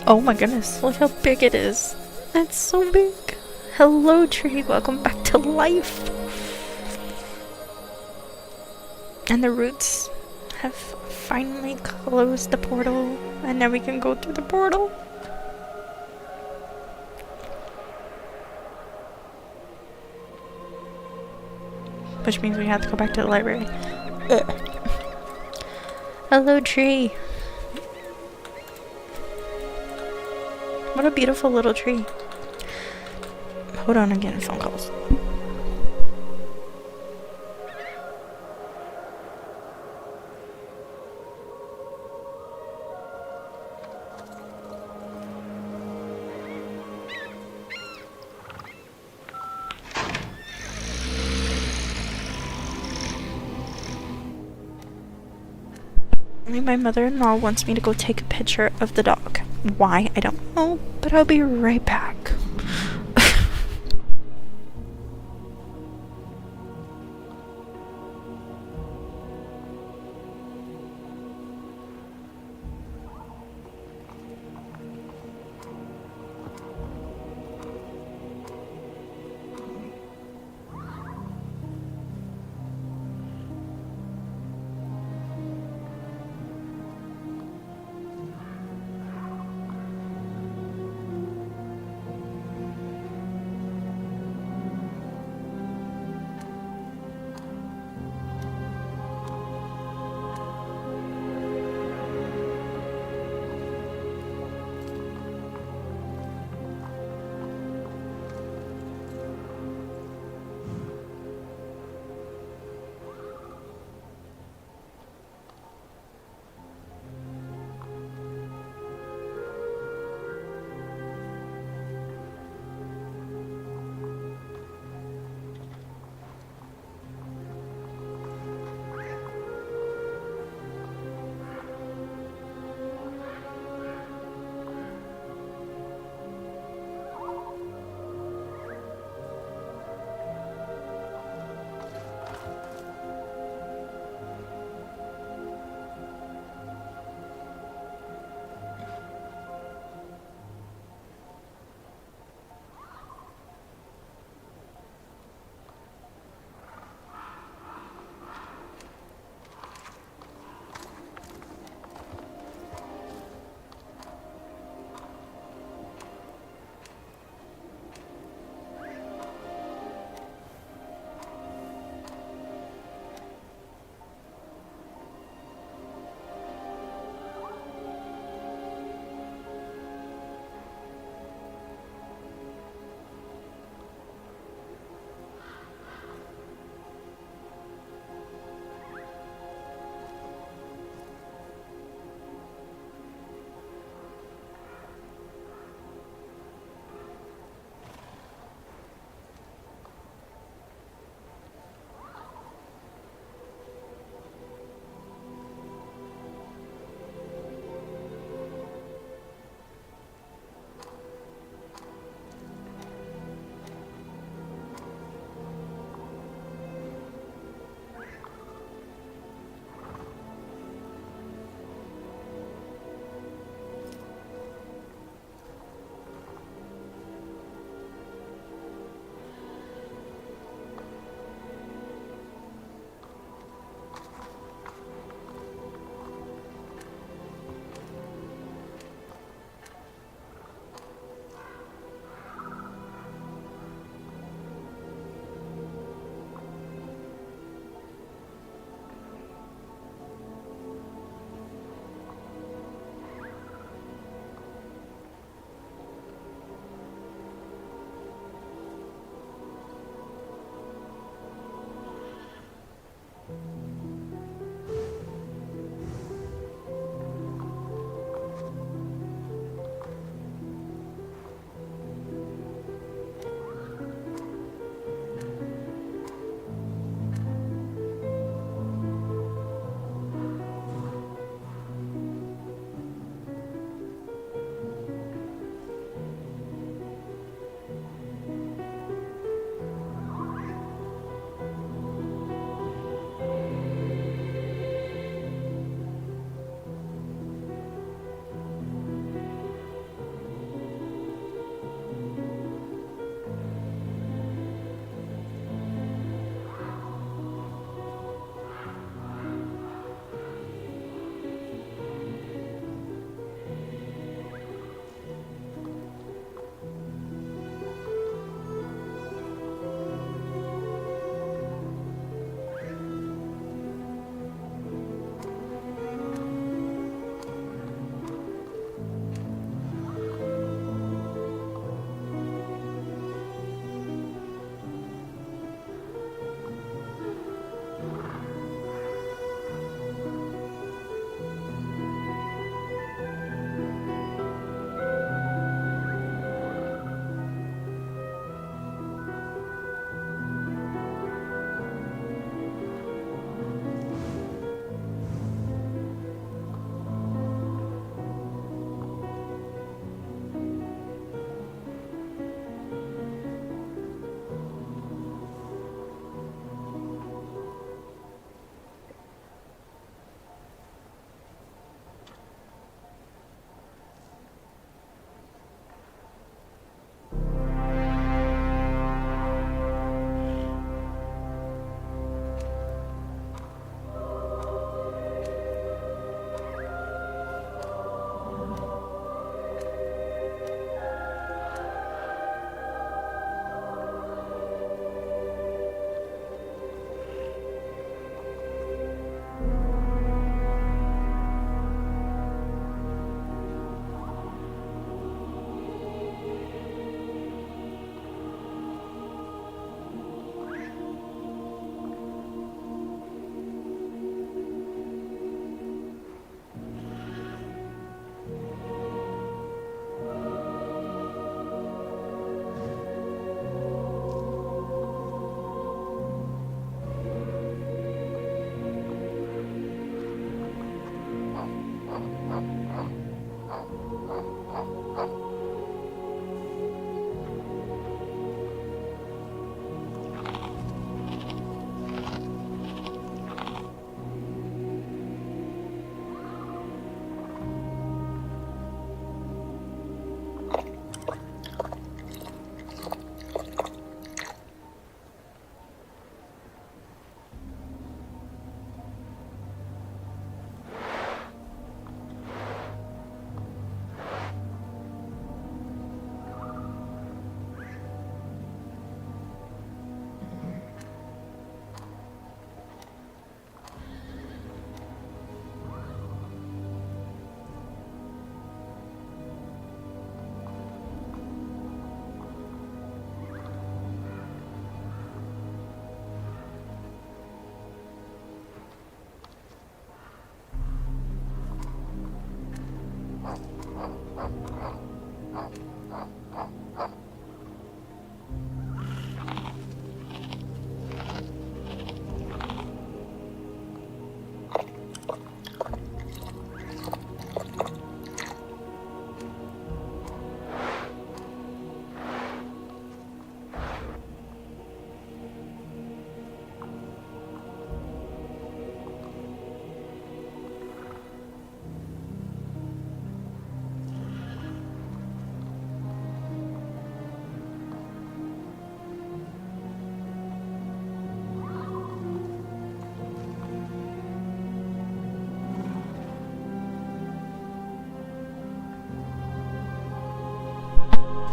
Oh my goodness! Look how big it is. It's so big. Hello, tree. Welcome back to life. And the roots have finally closed the portal, and now we can go through the portal. which means we have to go back to the library. Ugh. Hello, tree. What a beautiful little tree. Hold on, I'm getting phone calls. My mother-in-law wants me to go take a picture of the dog. Why? I don't know, but I'll be right back.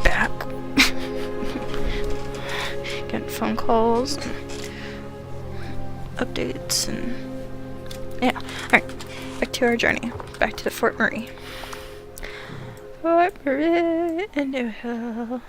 Back. Getting phone calls, and updates, and yeah. Alright, back to our journey. Back to the Fort Marie. Fort Marie in New Hill.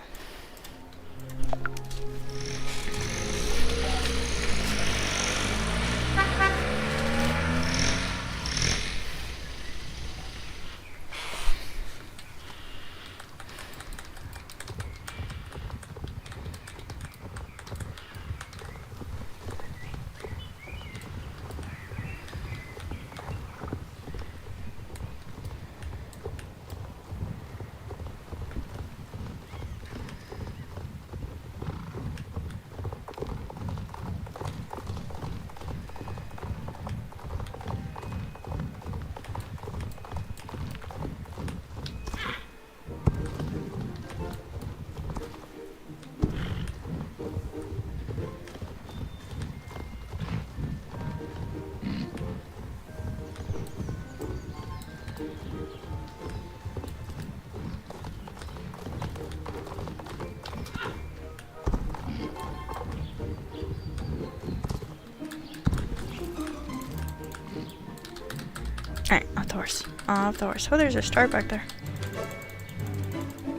Alright, off the horse. Off the horse. Oh, there's a star back there.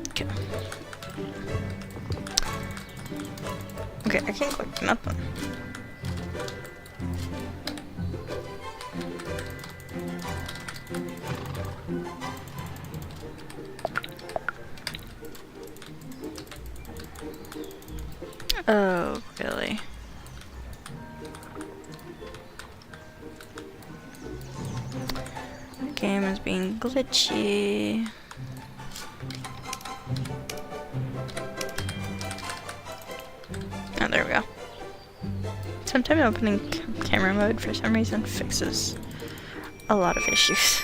Okay. Okay, I can't click nothing. Oh, really? The game is being glitchy. Oh, there we go. Sometimes opening camera mode for some reason fixes a lot of issues.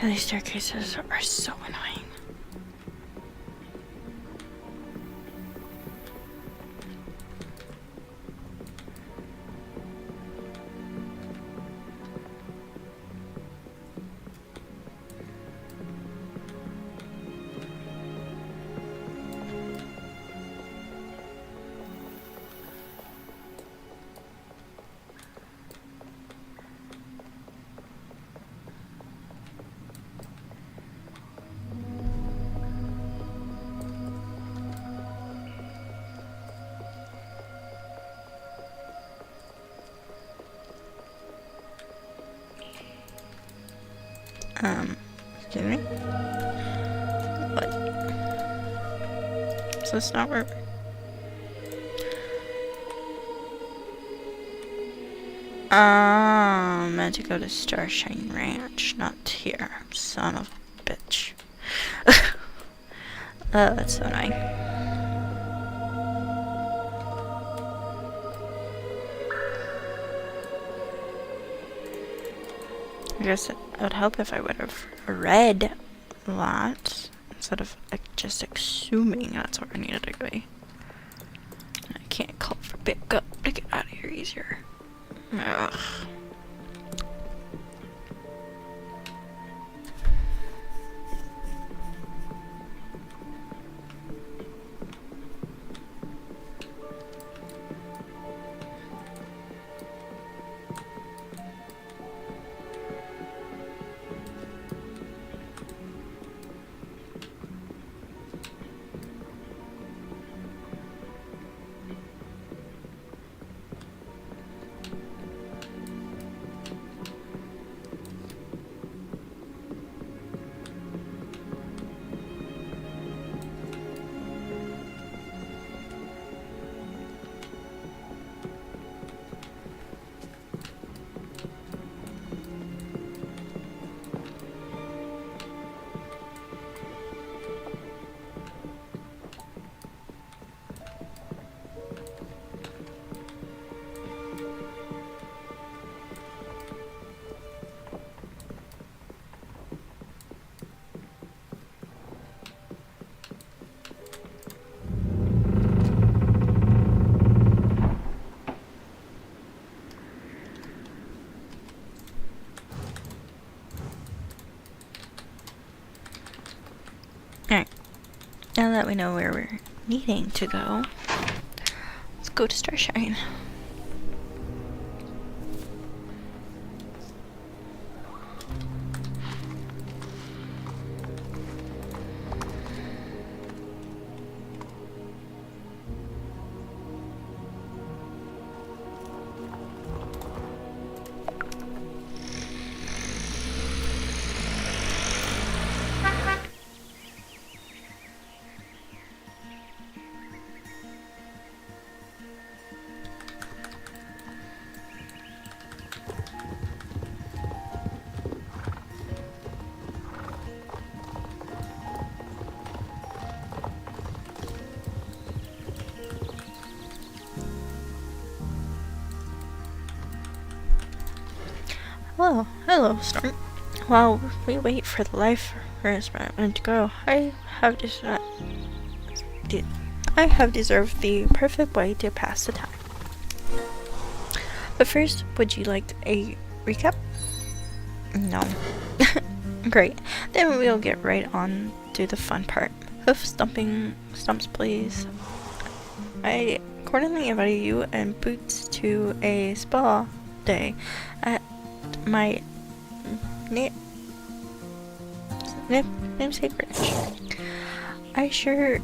God, these staircases are so annoying. Excuse me? What? Does this not work? Meant to go to Starshine Ranch, not here. Son of a bitch. Oh, that's so annoying. I guess it would help if I would have read that instead of just assuming that's where I needed to be. I can't call for pickup to get out of here easier. Ugh. Alright, now that we know where we're needing to go, let's go to Starshine. Hello, Storm. While we wait for the life experiment to go, I have deserved the perfect way to pass the time. But first, would you like a recap? No. Great. Then we'll get right on to the fun part. Hoof stumps, please. I accordingly invite you and Boots to a spa day at my namesake ranch. I sure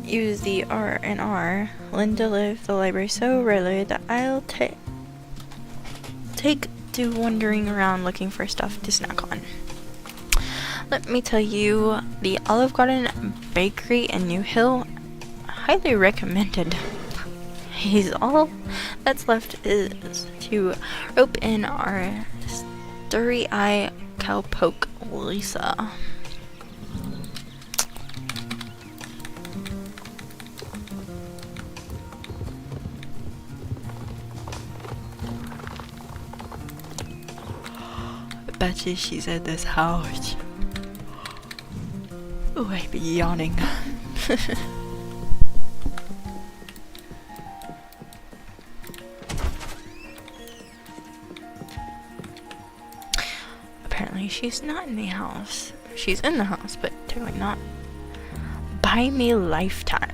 use the R&R. Linda left the library so rarely that I'll take to wandering around looking for stuff to snack on. Let me tell you, the Olive Garden Bakery in New Hill, highly recommended. All that's left is to rope in our starry-eye cowpoke Lisa. I bet you she's at this house. Oh, I'd be yawning. Apparently she's not in the house. She's in the house, but totally not. Buy me lifetime.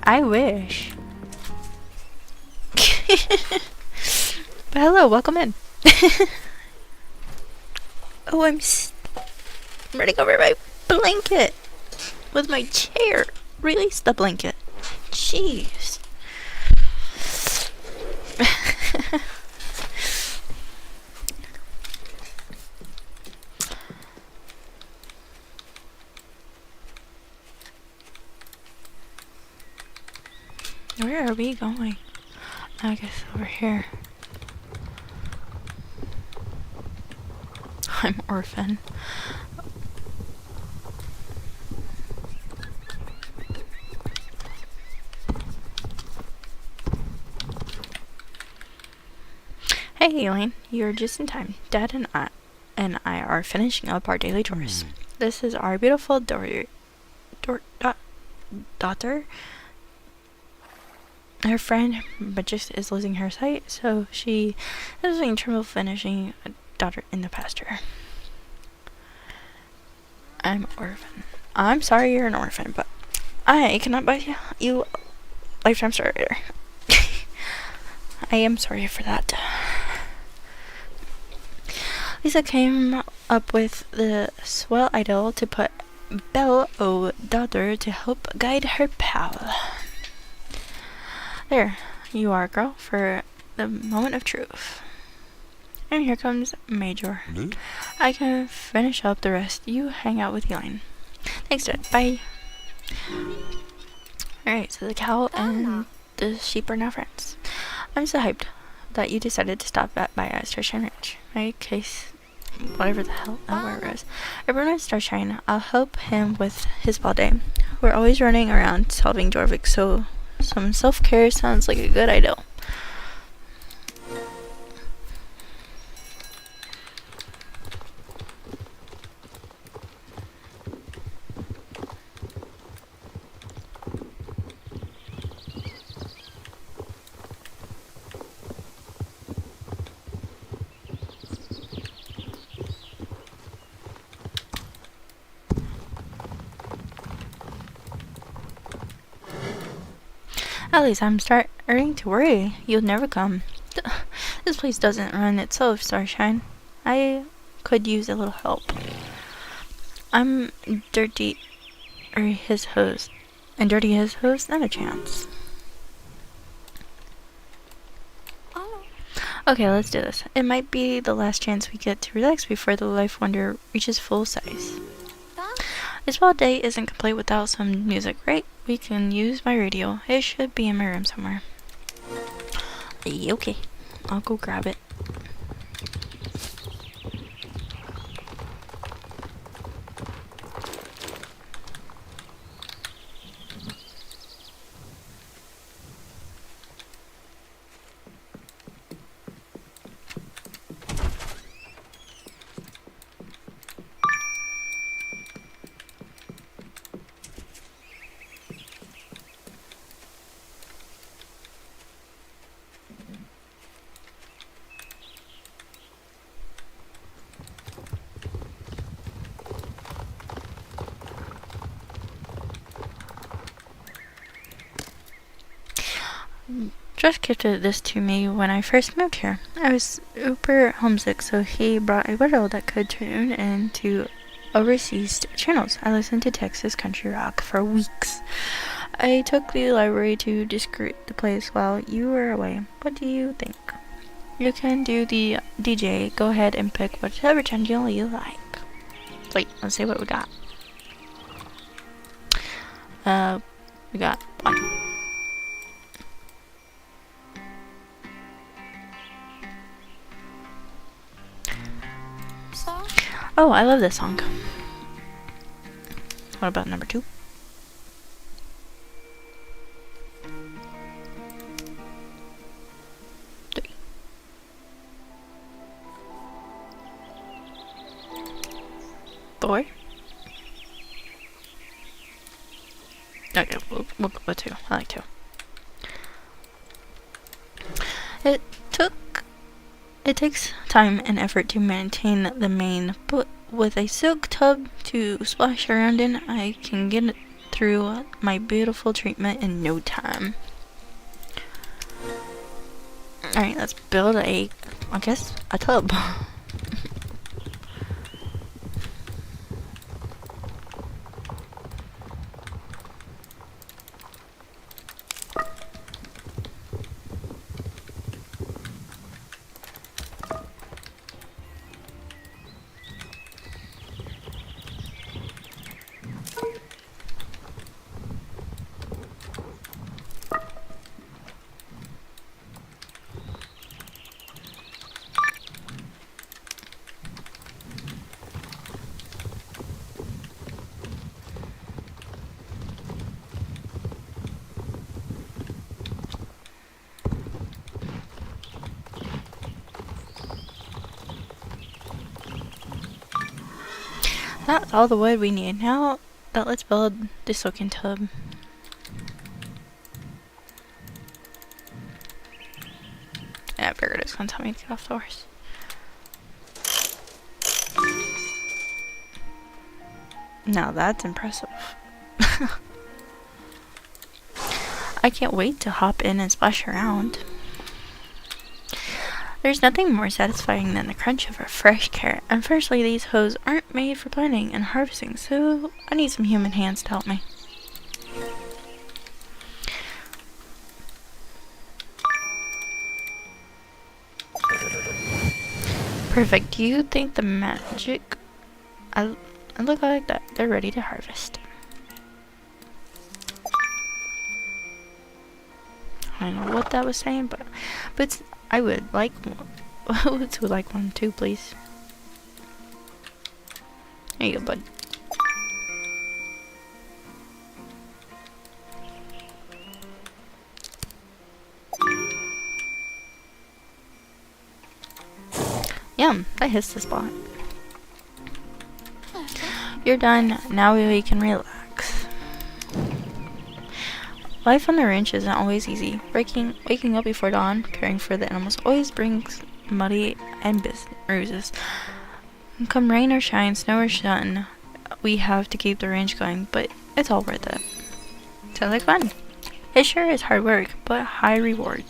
I wish. But hello, welcome in. Oh, I'm running over my blanket with my chair. Release the blanket. Jeez. Where are we going? I guess over here. I'm orphan. Hey Elaine, you're just in time. Dad and and I are finishing up our daily chores. This is our beautiful daughter. Her friend but just is losing her sight, so she is having trouble finishing a daughter in the pasture. I'm orphan. I'm sorry you're an orphan, but I cannot buy you lifetime starter. I am sorry for that. Lisa came up with the swell idol to put Belle daughter to help guide her pal. There you are, girl, for the moment of truth. And here comes Major. I can finish up the rest. You hang out with Elaine. Thanks, Dad. Bye. Alright, so the cow and the sheep are now friends. I'm so hyped that you decided to stop by at Starshine Ranch. My case, whatever the hell that word is. Everyone at Starshine, I'll help him with his ball day. We're always running around solving Jorvik, so some self-care sounds like a good idea. At least I'm starting to worry you'll never come. This place doesn't run itself, Starshine. I could use a little help. I'm dirty, or his host. And dirty his host, not a chance. Okay, let's do this. It might be the last chance we get to relax before the Life Wonder reaches full size. This ball day isn't complete without some music, right? We can use my radio. It should be in my room somewhere. Okay, I'll go grab it. Josh gifted this to me when I first moved here. I was super homesick, so he brought a bottle that could tune into overseas channels. I listened to Texas country rock for weeks. I took the library to decorate the place while you were away. What do you think? You can do the DJ. Go ahead and pick whichever channel you like. Wait, let's see what we got. We got one. Oh, I love this song. What about number 2? Three. Four. Okay, we'll go with 2. I like 2. It takes time and effort to maintain the main, but with a silk tub to splash around in, I can get it through my beautiful treatment in no time. Alright, let's build a tub. That's all the wood we need. Now that let's build the soaking tub. Yeah, I figured it was gonna tell me to get off the horse. Now that's impressive. I can't wait to hop in and splash around. There's nothing more satisfying than the crunch of a fresh carrot. Unfortunately, these hoes aren't made for planting and harvesting, so I need some human hands to help me. Perfect. Do you think the magic... I look like that. They're ready to harvest. I don't know what that was saying, but I would like one. Would like one too, please. There you go, bud. Yum, that hits the spot. You're done. Now we can relax. Life on the ranch isn't always easy. Waking up before dawn, caring for the animals always brings muddy and bruises. Come rain or shine, snow or sun, we have to keep the ranch going, but it's all worth it. Sounds like fun. It sure is hard work, but high reward.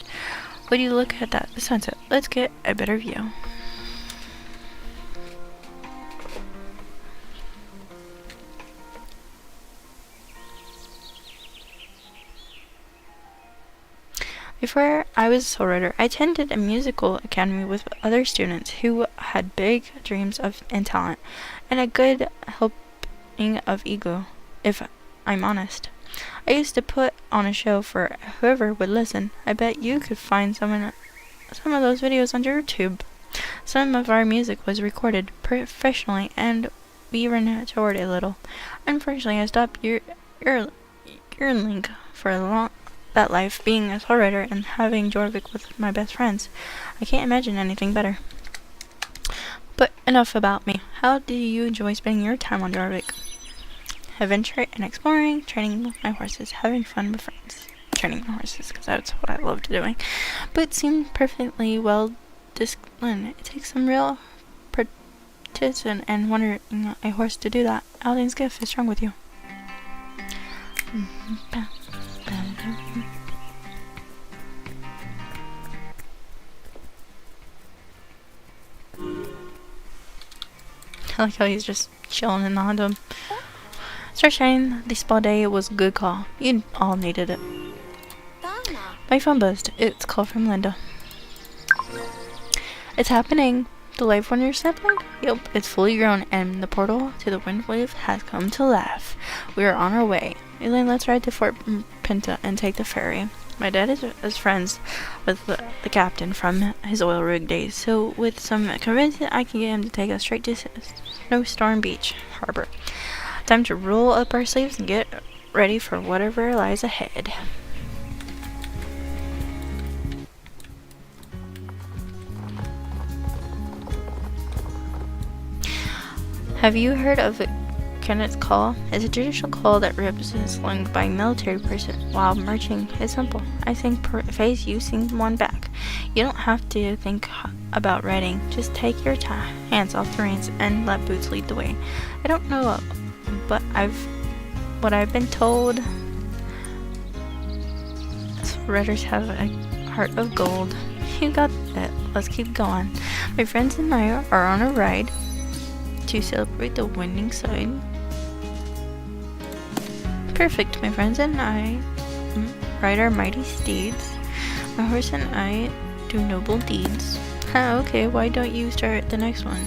Would you look at that, the sunset? Let's get a better view. Before I was a soul writer, I attended a musical academy with other students who had big dreams and talent, and a good helping of ego, if I'm honest. I used to put on a show for whoever would listen. I bet you could find some of those videos on YouTube. Some of our music was recorded professionally, and we even toured a little. Unfortunately, I stopped yearning for that life, being a soul writer and having Jorvik with my best friends. I can't imagine anything better. But enough about me. How do you enjoy spending your time on Jorvik? Adventure and exploring, training with my horses, having fun with friends. Training my horses, because that's what I loved doing. But it seemed perfectly well disciplined. It takes some real practice and wondering a horse to do that. Aldine's gift is strong with you. I like how he's just chilling in the Honda. Start shining this spa day. It was a good call. You all needed it. My phone buzzed. It's a call from Linda. It's happening. The life wonder sampling? Yep, it's fully grown, and the portal to the wind wave has come to life. We are on our way. Elaine, let's ride to Fort Pinta and take the ferry. My dad is friends with the captain from his oil rig days, so with some convincing, I can get him to take us straight to Snowstorm Beach Harbor. Time to roll up our sleeves and get ready for whatever lies ahead. Have you heard of Kenneth's call? It's a traditional call that rips is slung by a military person while marching. It's simple. I sing praise, you sing one back. You don't have to think about writing. Just take your hands off the reins and let boots lead the way. I don't know, but what I've been told. Writers have a heart of gold. You got it. Let's keep going. My friends and I are on a ride to celebrate the winning side. Perfect, my friends and I ride our mighty steeds. My horse and I do noble deeds. Okay, why don't you start the next one?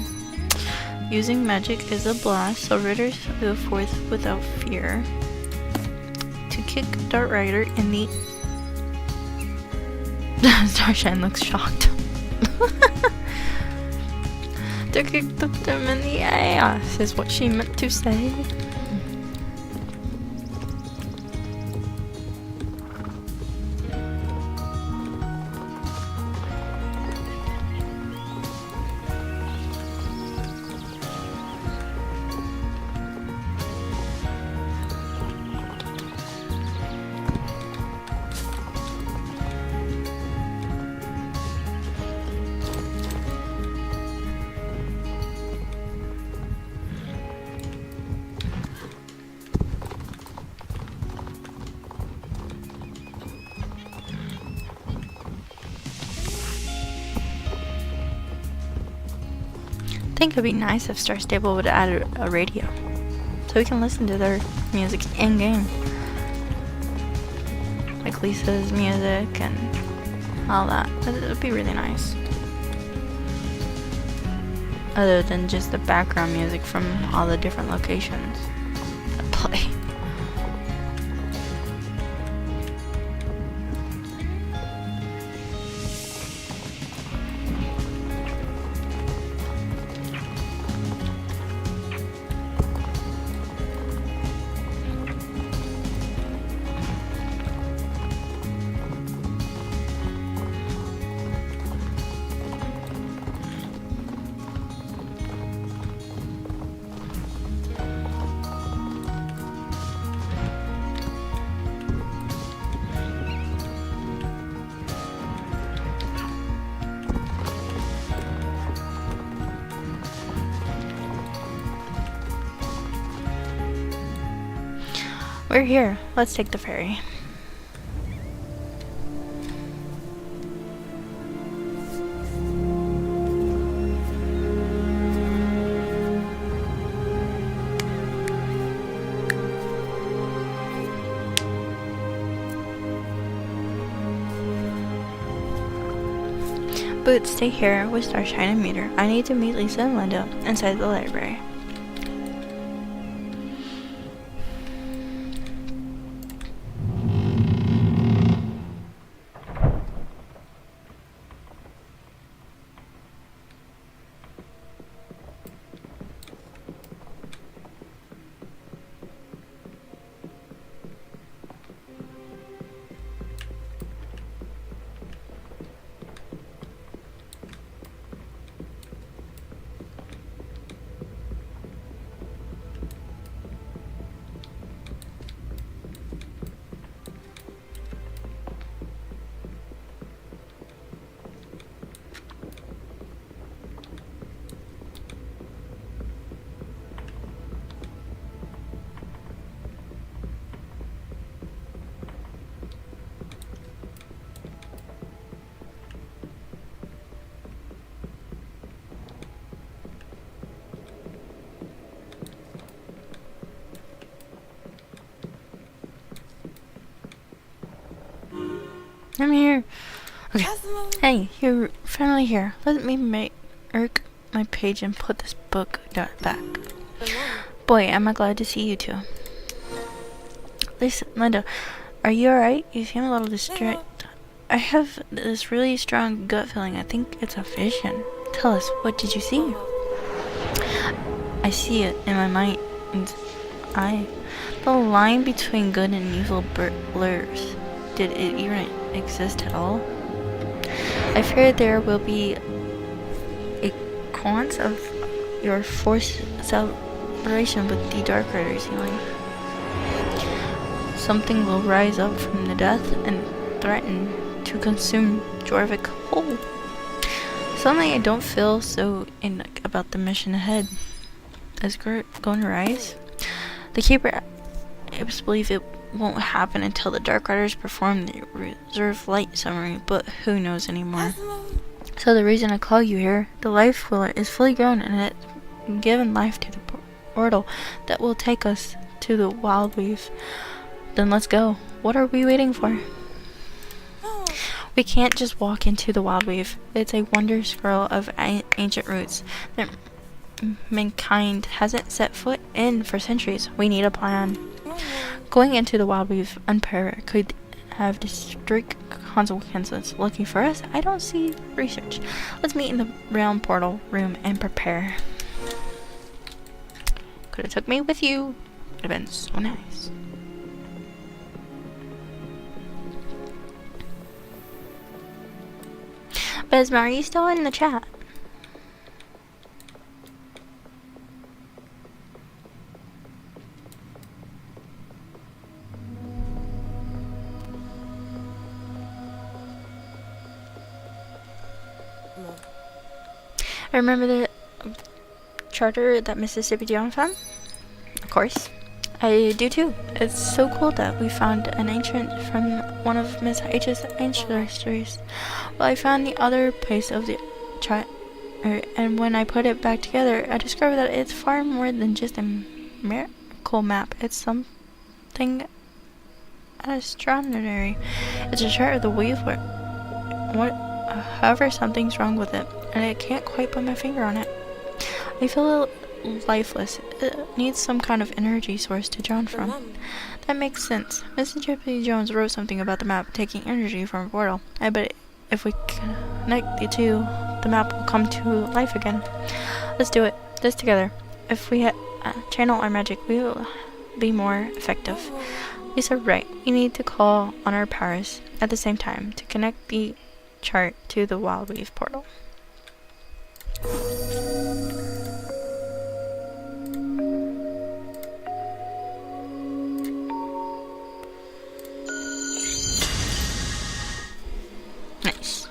Using magic is a blast, so ridders go forth without fear to kick Dart Rider in the... Starshine looks shocked. To kick them in the ass is what she meant to say. think it'd be nice if Star Stable would add a radio, so we can listen to their music in game, like Lisa's music and all that. It would be really nice. Other than just the background music from all the different locations that play. We're here. Let's take the ferry. Boots, stay here with Starshine and Meter. I need to meet Lisa and Linda inside the library. I'm here. Okay. Hey, you're finally here. Let me make my page and put this book back. Boy, am I glad to see you two. Lisa, Linda, are you alright? You seem a little distracted. I have this really strong gut feeling. I think it's a vision. Tell us, what did you see? I see it in my mind's eye. The line between good and evil blurs. Did it even exist at all? I fear there will be a consequence of your forced celebration with the Dark Riders healing. Something will rise up from the death and threaten to consume Jorvik whole. Suddenly I don't feel so about the mission ahead. Is Gert going to rise? The Keeper apes believe it won't happen until the Dark Riders perform the reserve light summary, but who knows anymore. So the reason I call you here, the life wheeler is fully grown and it's given life to the portal that will take us to the Wild Weave. Then let's go. What are we waiting for? We can't just walk into the Wild Weave. It's a wonder scroll of ancient roots that mankind hasn't set foot in for centuries. We need a plan. Going into the Wild Weave unprepared could have strict consequences. Looking for us? I don't see research. Let's meet in the realm portal room and prepare. Could have took me with you. Would have been so nice. Besma, are you still in the chat? I remember the charter that Mississippi John found? Of course. I do too. It's so cool that we found an ancient from one of Miss H's ancestors. Well, I found the other place of the And when I put it back together, I discovered that it's far more than just a miracle map. It's something extraordinary. It's a chart of the weave. However, something's wrong with it, and I can't quite put my finger on it. I feel lifeless. It needs some kind of energy source to draw from. That makes sense. Mrs. Gypsy Jones wrote something about the map taking energy from a portal. I bet if we connect the two, the map will come to life again. Let's do it. This together. If we channel our magic, we will be more effective. Lisa, right. We need to call on our powers at the same time to connect the chart to the Wild Weave portal. Nice.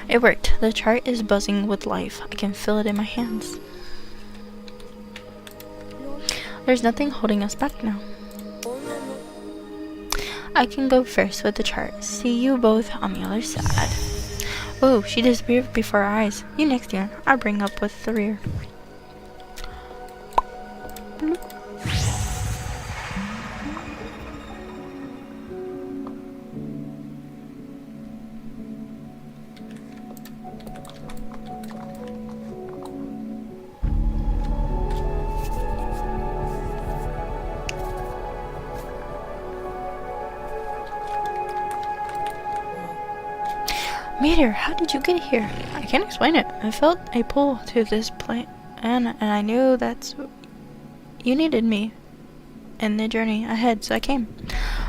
It worked. The chart is buzzing with life. I can feel it in my hands. There's nothing holding us back now. I can go first with the chart. See you both on the other side. Oh, she disappeared before our eyes. You next year. I'll bring up with the rear. Bloop. Meteor, how did you get here? I can't explain it. I felt a pull to this plane, and I knew you needed me in the journey ahead, so I came.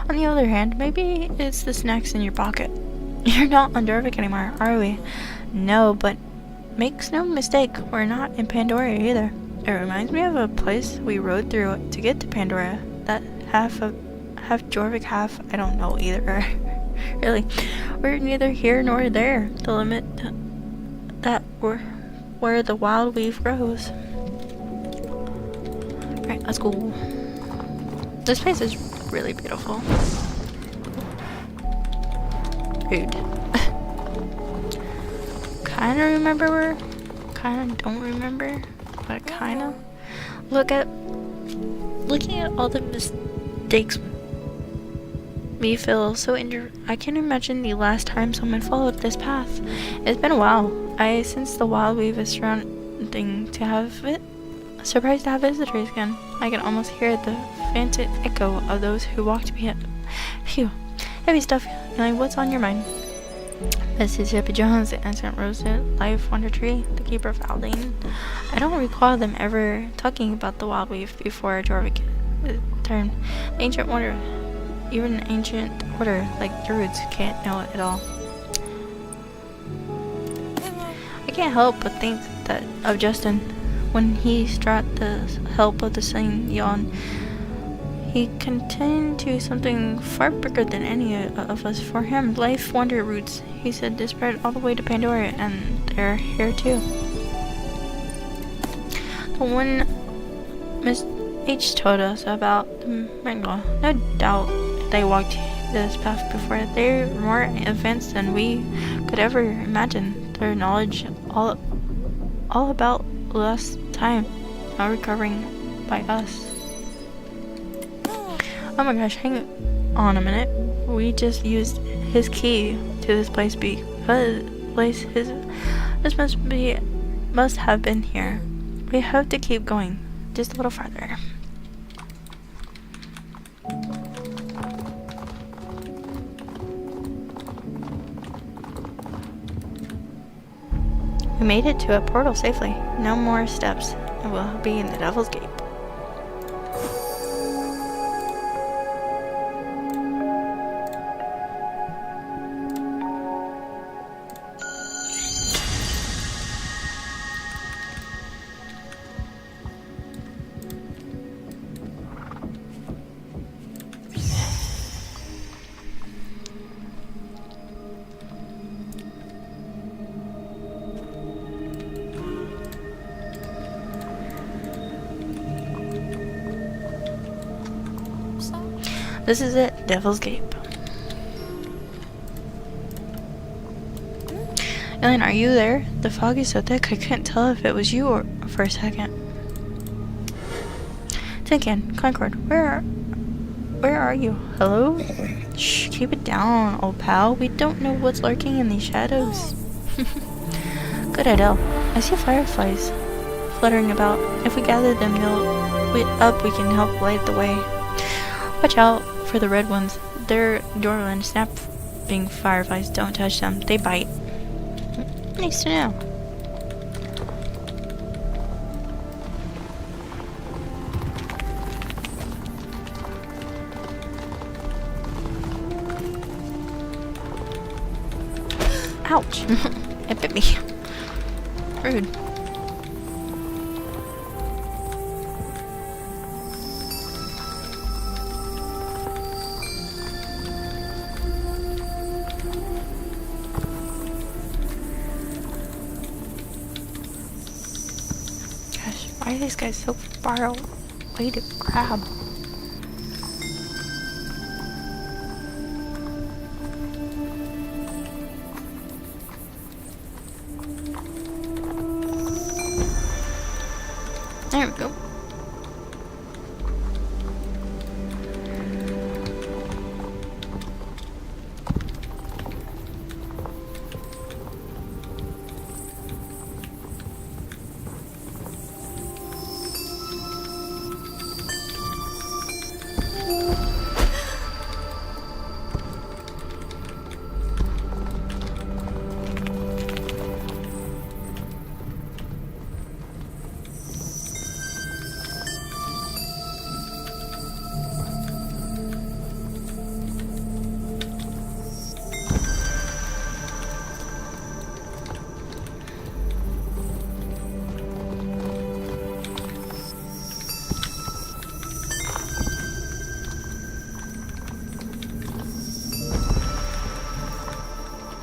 On the other hand, maybe it's the snacks in your pocket. You're not on Jorvik anymore, are we? No, but makes no mistake, we're not in Pandora either. It reminds me of a place we rode through to get to Pandora. That half Jorvik, half I don't know either. Really, we're neither here nor there. The limit that where the wild weave grows. Alright, let's go. This place is really beautiful. Rude. Kinda remember, kinda don't remember, but kinda. Looking at all the mistakes we feel so I can't imagine the last time someone followed this path. It's been a while. I sense the wild weave is surrounding to have it. Surprised to have visitors again. I can almost hear the fainted echo of those who walked behind. Phew. Heavy stuff. Like, what's on your mind? Mrs. Gypsy Jones, the ancient Roseate Life Wonder Tree, the keeper of Aldine. I don't recall them ever talking about the wild weave before Jorvik turned. The ancient wonder. Even an ancient order like druids can't know it at all. I can't help but think that of Justin when he sought the help of the Saint Yon. He continued to something far bigger than any of us. For him, life wonder roots, he said, they spread all the way to Pandora, and they're here too. The one Miss H told us about the Mangla, no doubt they walked this path before. They're more advanced than we could ever imagine. Their knowledge all about last time, not recovering by us. Oh my gosh, hang on a minute. We just used his key to this place because this must have been here. We have to keep going just a little farther. We made it to a portal safely. No more steps, and we'll be in the Devil's Gate. This is it, Devil's Gate. The Ellen, are you there? The fog is so thick I couldn't tell if it was you or for a second. Tin Can, Concord, where are you? Hello? Shh, keep it down, old pal. We don't know what's lurking in these shadows. Good idea. I see fireflies fluttering about. If we gather them we can help light the way. Watch out for the red ones. They're Dorland snapping fireflies. Don't touch them. They bite. Nice to know. Ouch. It bit me. Rude. Gosh, why are these guys so far away to grab? There we go.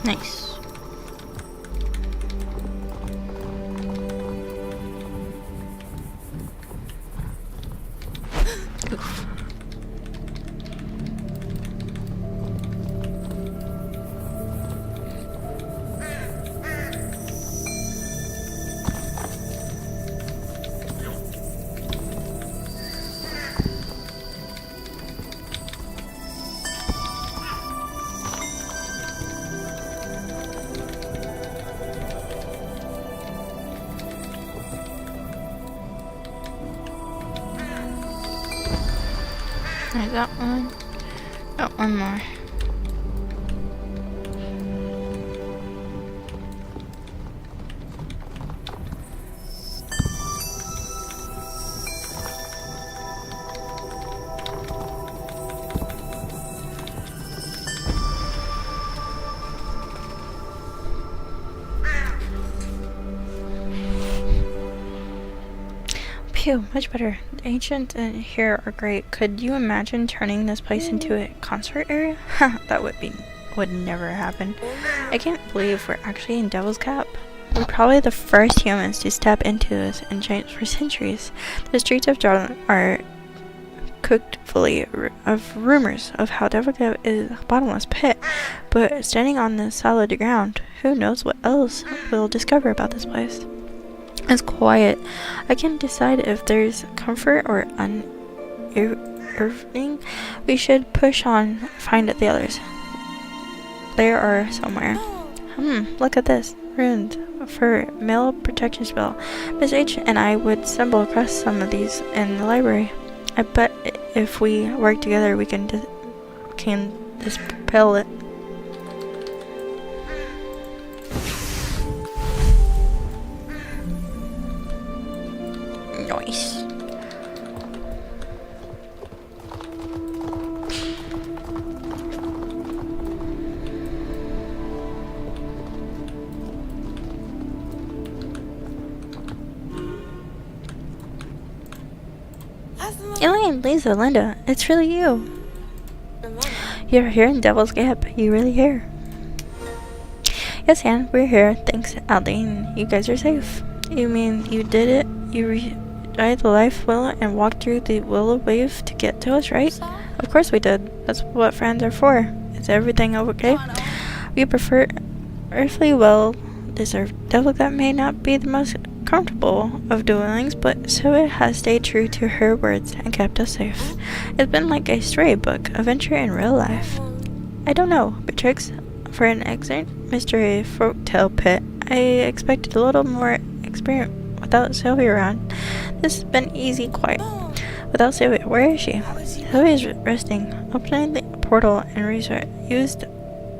Nice. Oof. I got one. Got one more. Phew, much better. The ancient here are great. Could you imagine turning this place into a concert area? That would never happen. I can't believe we're actually in Devil's Cap. We're probably the first humans to step into this and change for centuries. The streets of Darwin are cooked fully of rumors of how Devil's Cap is a bottomless pit, but standing on this solid ground, who knows what else we'll discover about this place. It's quiet. I can decide if there's comfort or unearthing. We should push on, find the others. There are somewhere. Look at this. Ruined for mail protection spell. Miss H and I would stumble across some of these in the library. I bet if we work together we can dispel it. Nice. Elaine, Lisa, Linda, it's really you. You're here in Devil's Gap. You really here? Yes, Anne, we're here. Thanks, Aldine. You guys are safe. You mean you did it? You died the life well and walked through the willow wave to get to us, right? Of course we did. That's what friends are for. Is everything okay? We prefer earthly well deserve devil that may not be the most comfortable of duelings, but Sylvia has stayed true to her words and kept us safe. It's been like a storybook adventure in real life. I don't know, Beatrix. For an excellent mystery folktale pit, I expected a little more experience without Sylvia around. This has been easy, quiet. Without Sylvia, where is she? Sylvia is resting, opening the portal and resort used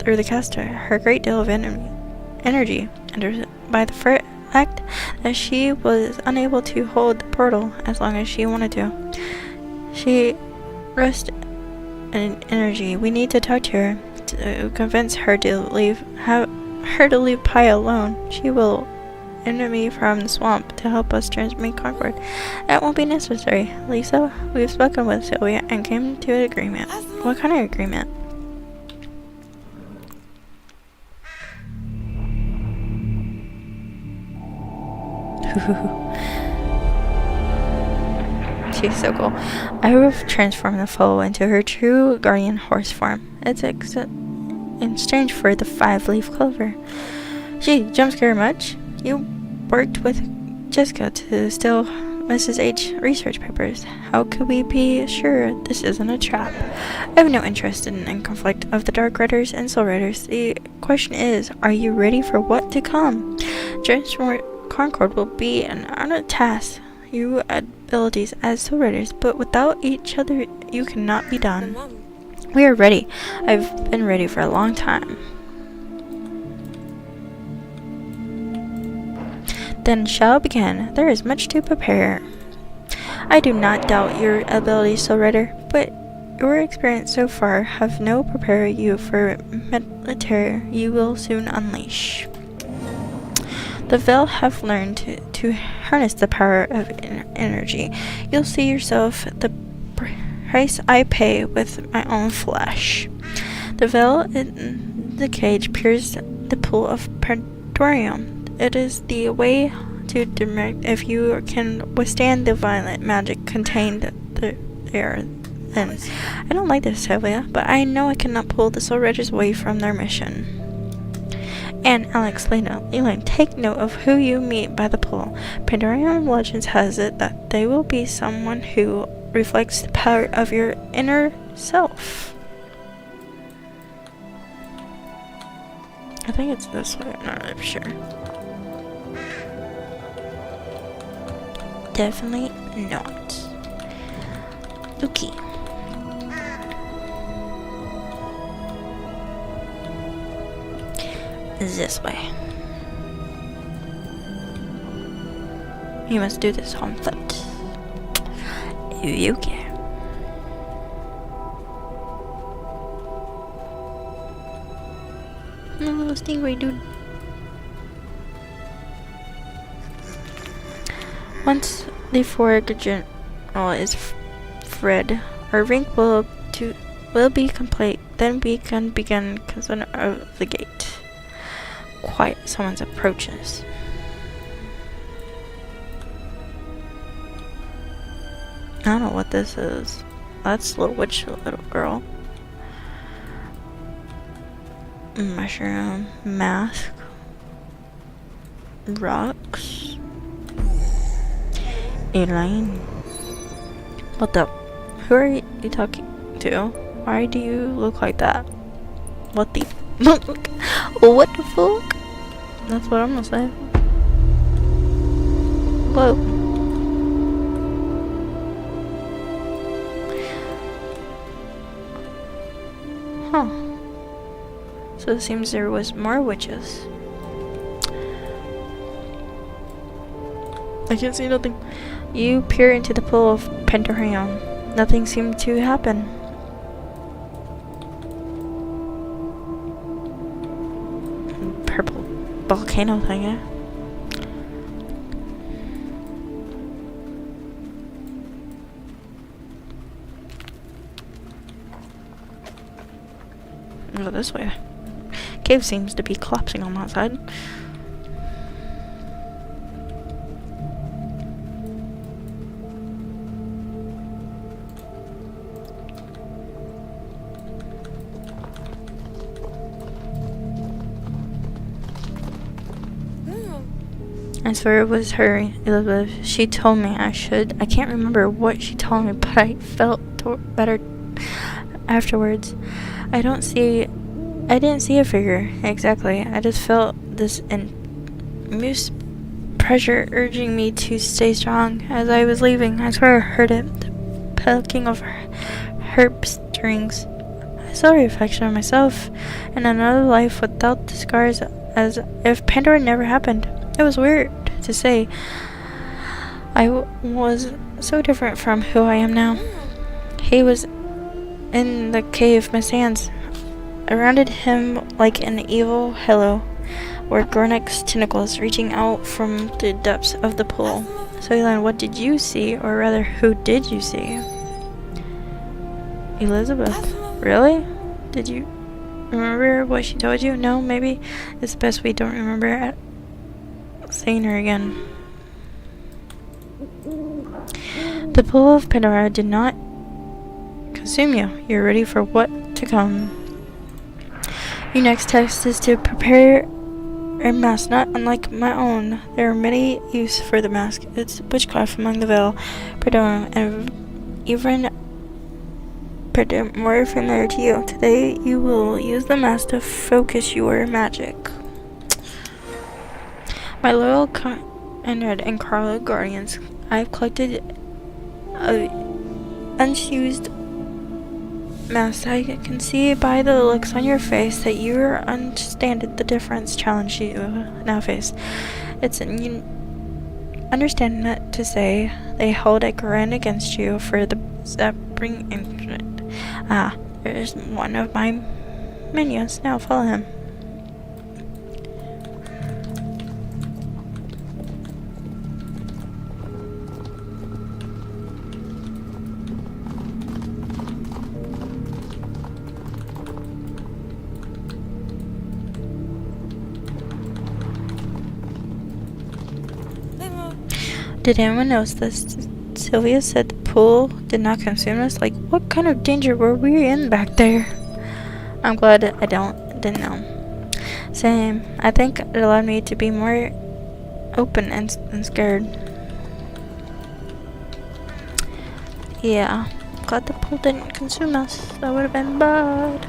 through the caster her great deal of energy, and by the fact that she was unable to hold the portal as long as she wanted to. She rests in energy. We need to talk to her to convince her to leave Pi alone. She will enemy from the swamp to help us transmit Concord. That won't be necessary. Lisa, we've spoken with Sylvia and came to an agreement. What kind of agreement? She's so cool. I will transform the foal into her true guardian horse form. It's in exchange for the 5-leaf clover. Gee, jump scare much? You worked with Jessica to steal Mrs. H research papers. How could we be sure this isn't a trap? I have no interest in conflict of the Dark Riders and Soul Riders. The question is, are you ready for what to come? Transform Concord will be an honest task. You add abilities as Soul Riders, but without each other, you cannot be done. We are ready. I've been ready for a long time. Then shall begin. There is much to prepare. I do not doubt your abilities, Soul Rider, but your experience so far have no prepare you for military you will soon unleash. The Veil have learned to harness the power of energy. You'll see yourself the price I pay with my own flesh. The Veil in the cage pierces the pool of Pandorium. It is the way to direct if you can withstand the violent magic contained there. Then I don't like this, Sylvia, but I know I cannot pull the Soul Riders away from their mission. And Alex, Leland, take note of who you meet by the pool. Pandorium Legends has it that they will be someone who reflects the power of your inner self. I think it's this way, I'm not really sure. Definitely not. Okay. This way. You must do this on foot. You care. No little stingray dude. Once the forage general is freed, our rank will be complete. Then we can begin concern of the gate. Quiet, someone's approaches. I don't know what this is. That's little witch, little girl. Mushroom, mask, rocks. Elaine. What the? Who are you talking to? Why do you look like that? What the? What the fuck? That's what I'm gonna say. Whoa. Huh. So it seems there was more witches. I can't see nothing. You peer into the pool of Pentagram. Nothing seemed to happen. Purple volcano thing, eh? Go this way. Cave seems to be collapsing on that side. I swear it was her, Elizabeth. She told me I should. I can't remember what she told me, but I felt better afterwards. I didn't see a figure, exactly. I just felt this immense pressure urging me to stay strong. As I was leaving, I swear I heard it, the plucking of harp strings. I saw a reflection of myself in another life without the scars, as if Pandora never happened. It was weird to say. I was so different from who I am now. He was in the cave, my hands around him like an evil halo, were Gornik's tentacles reaching out from the depths of the pool. So, Elon, what did you see? Or rather, who did you see? Elizabeth. Really? Did you remember what she told you? No, maybe it's best we don't remember seeing her again. The pool of Pandora did not consume you. You're ready for what to come. Your next test is to prepare a mask not unlike my own. There are many uses for the mask. It's witchcraft among the veil, Pandora, and even more familiar to you. Today you will use the mask to focus your magic. My loyal Conrad and Carla guardians, I've collected unused masks. I can see by the looks on your face that you understand the difference challenge you now face. It's understanding that to say they hold a grant against you for the Zapping incident. There's one of my minions. Now follow him. Did anyone notice this? Sylvia said the pool did not consume us. Like, what kind of danger were we in back there? I'm glad I didn't know. Same. I think it allowed me to be more open and scared. Yeah. Glad the pool didn't consume us. That would have been bad.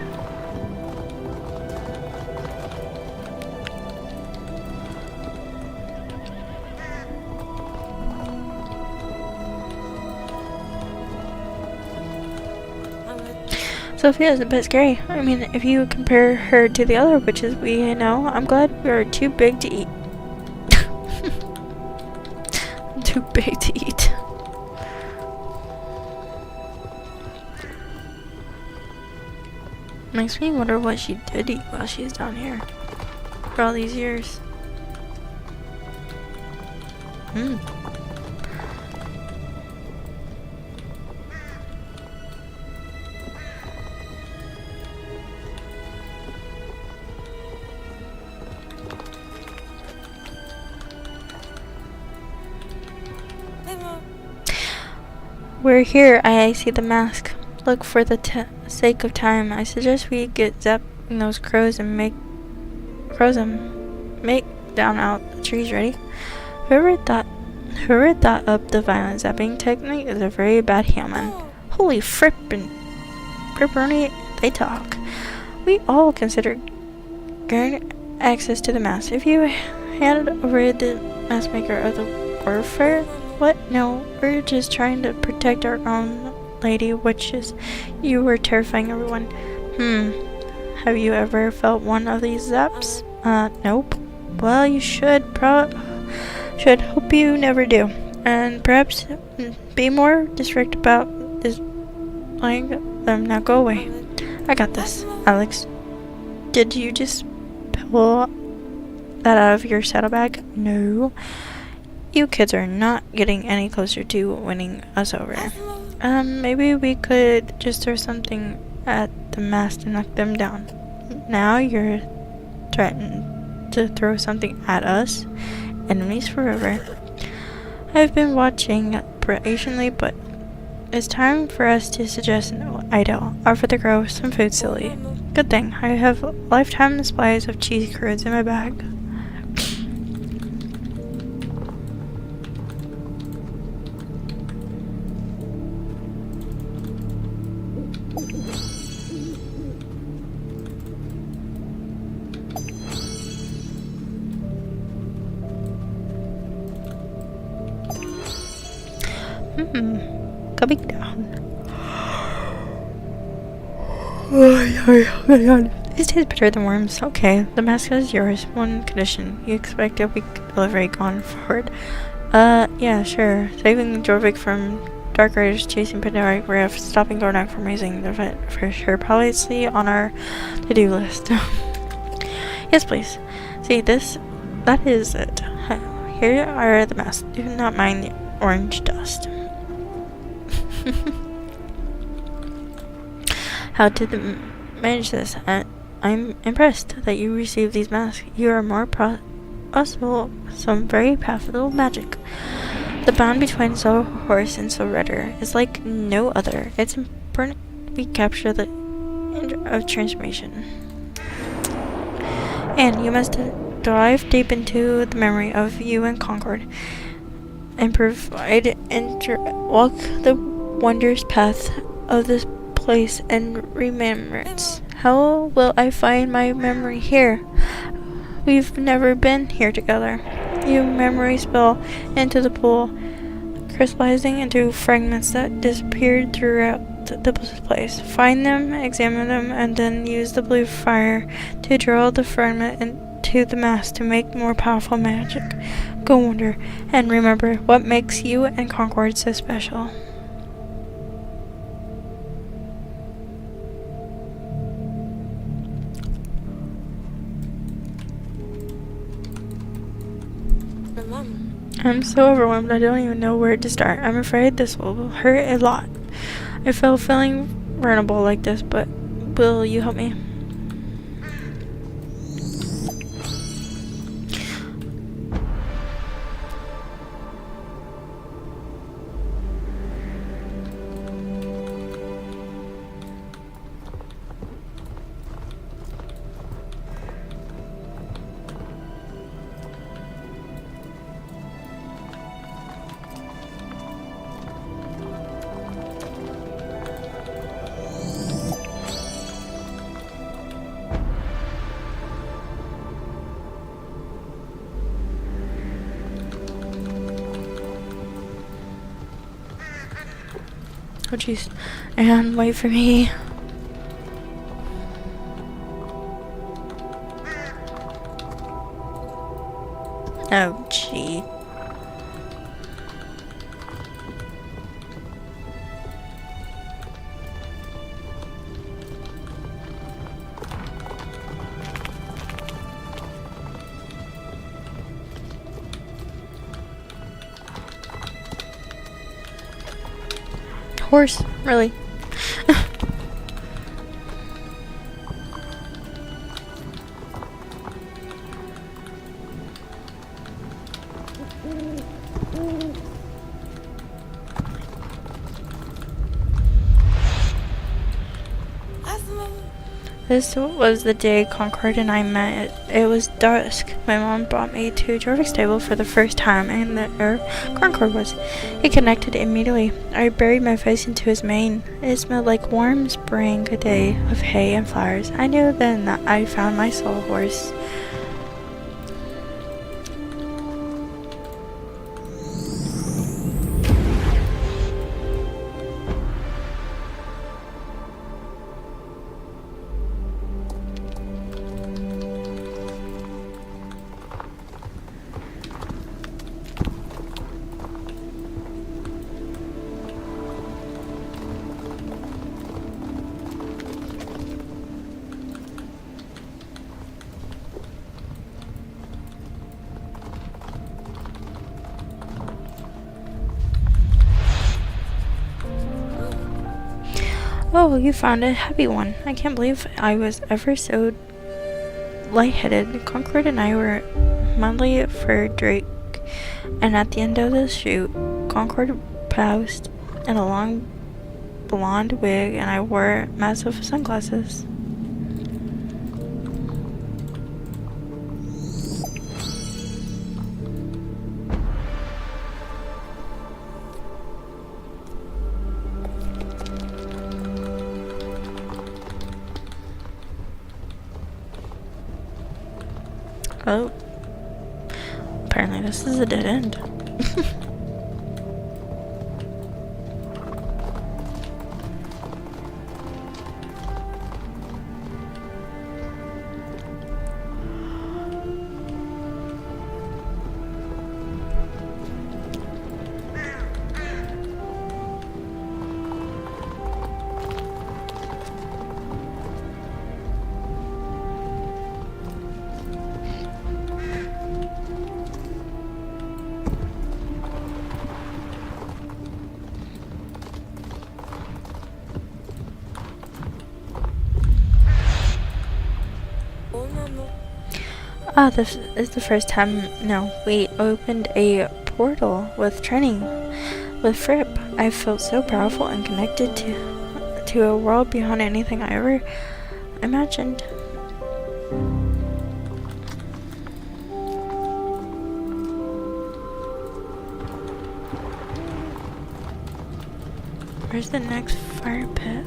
Sophia is a bit scary. I mean, if you compare her to the other witches we know, I'm glad we are too big to eat. Too big to eat. Makes me wonder what she did eat while she's down here for all these years. We're here. I see the mask. Look, for the sake of time, I suggest we get zapping those crows and make down out the trees. Ready? Whoever thought up the violent zapping technique is a very bad human. Holy fripperoni, they talk. We all consider gain access to the mask. If you handed over the mask maker of the warfare. What? No, we're just trying to protect our own lady witches. You were terrifying everyone. Have you ever felt one of these zaps? Nope. Well, you should. Hope you never do. And perhaps be more strict about this. Like them. Now go away. I got this. Alex, did you just pull that out of your saddlebag? No. You kids are not getting any closer to winning us over. Maybe we could just throw something at the mast and knock them down. Now you're threatening to throw something at us? Enemies forever. I've been watching patiently, but it's time for us to suggest an idol. Offer the girl some food, silly. Good thing I have lifetime supplies of cheese curds in my bag. Coming down. Oh my god. This tastes better than worms. Okay, the mask is yours. One condition. You expect a week delivery going forward. Yeah, sure. Saving Jorvik from Dark Raiders, chasing Pandemic Rift, stopping Gornak from raising the event for sure. Probably see on our to-do list. Yes, please. See, that is it. Here are the masks. Do not mind the orange dust. How did they manage this? I'm impressed that you received these masks. You are more possible some very powerful magic. The bond between Soul Horse and Soul Rider is like no other. It's important we capture the of transformation. And you must dive deep into the memory of you and Concord and provide walk the wondrous path of this place and remembrance. How will I find my memory here? We've never been here together. You memory spill into the pool, crystallizing into fragments that disappeared throughout the place. Find them, examine them, and then use the blue fire to draw the fragment into the mask to make more powerful magic. Go wonder, and remember what makes you and Concord so special. I'm so overwhelmed I don't even know where to start. I'm afraid this will hurt a lot. I feel feeling vulnerable like this, but will you help me? Oh jeez. And wait for me. Oh gee. Horse, really? This was the day Concord and I met. It was dusk. My mom brought me to Jorvik's table for the first time, and there Concord was. He connected immediately. I buried my face into his mane. It smelled like warm spring day of hay and flowers. I knew then that I found my soul horse. Oh, you found a heavy one. I can't believe I was ever so lightheaded. Concord and I were madly for Drake, and at the end of the shoot, Concord posed in a long blonde wig, and I wore massive sunglasses. Oh, apparently this is a dead end. Ah, this is the first time. No, we opened a portal with training with Fripp. I felt so powerful and connected to a world beyond anything I ever imagined. Where's the next fire pit?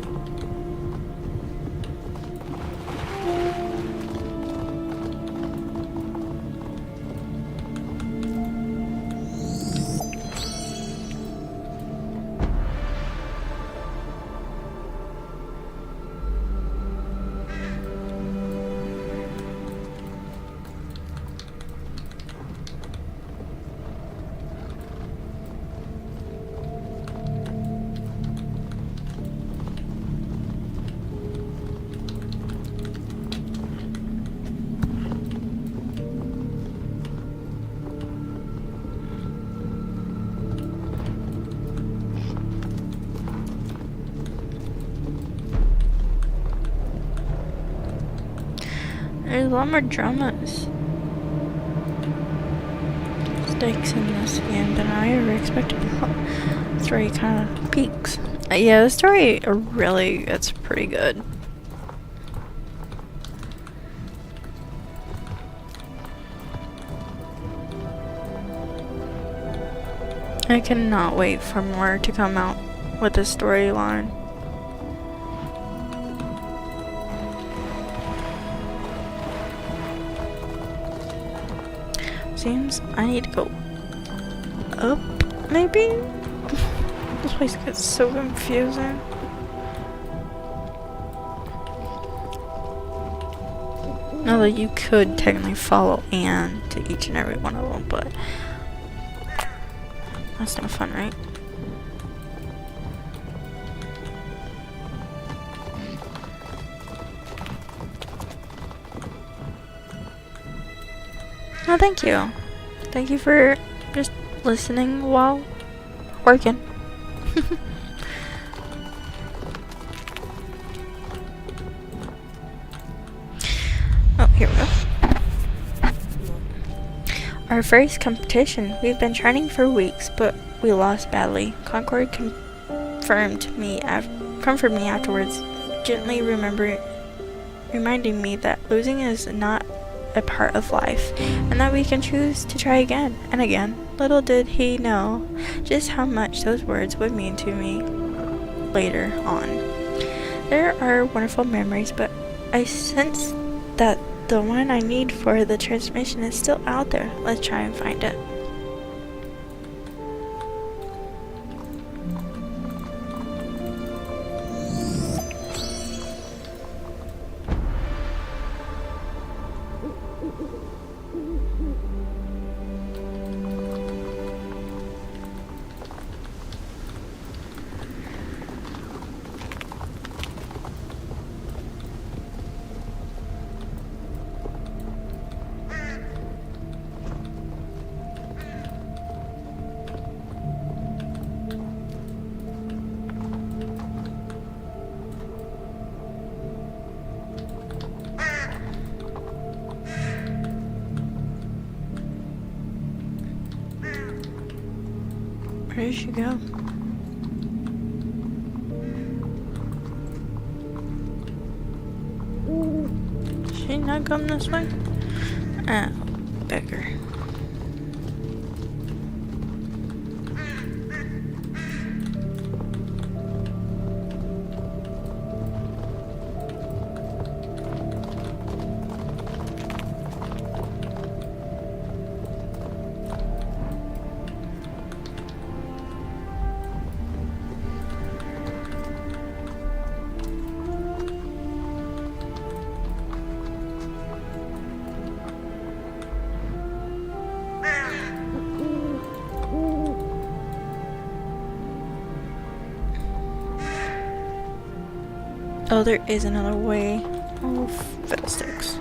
There's a lot more dramas. Stakes in this game than I ever expected. The story kind of peaks. Yeah, the story really, it's pretty good. I cannot wait for more to come out with this storyline. Seems I need to go up, maybe? This place gets so confusing. Now that you could technically follow Anne to each and every one of them, but that's no fun, right? Oh, thank you. Thank you for just listening while working. Oh, here we go. Our first competition. We've been training for weeks, but we lost badly. Concord comforted me afterwards, gently reminding me that losing is not a part of life, and that we can choose to try again and again. Little did he know just how much those words would mean to me later on. There are wonderful memories, but I sense that the one I need for the transmission is still out there. Let's try and find it. Where did she go? She not come this way? Oh, beggar. Oh, there is another way. Oh, fiddlesticks.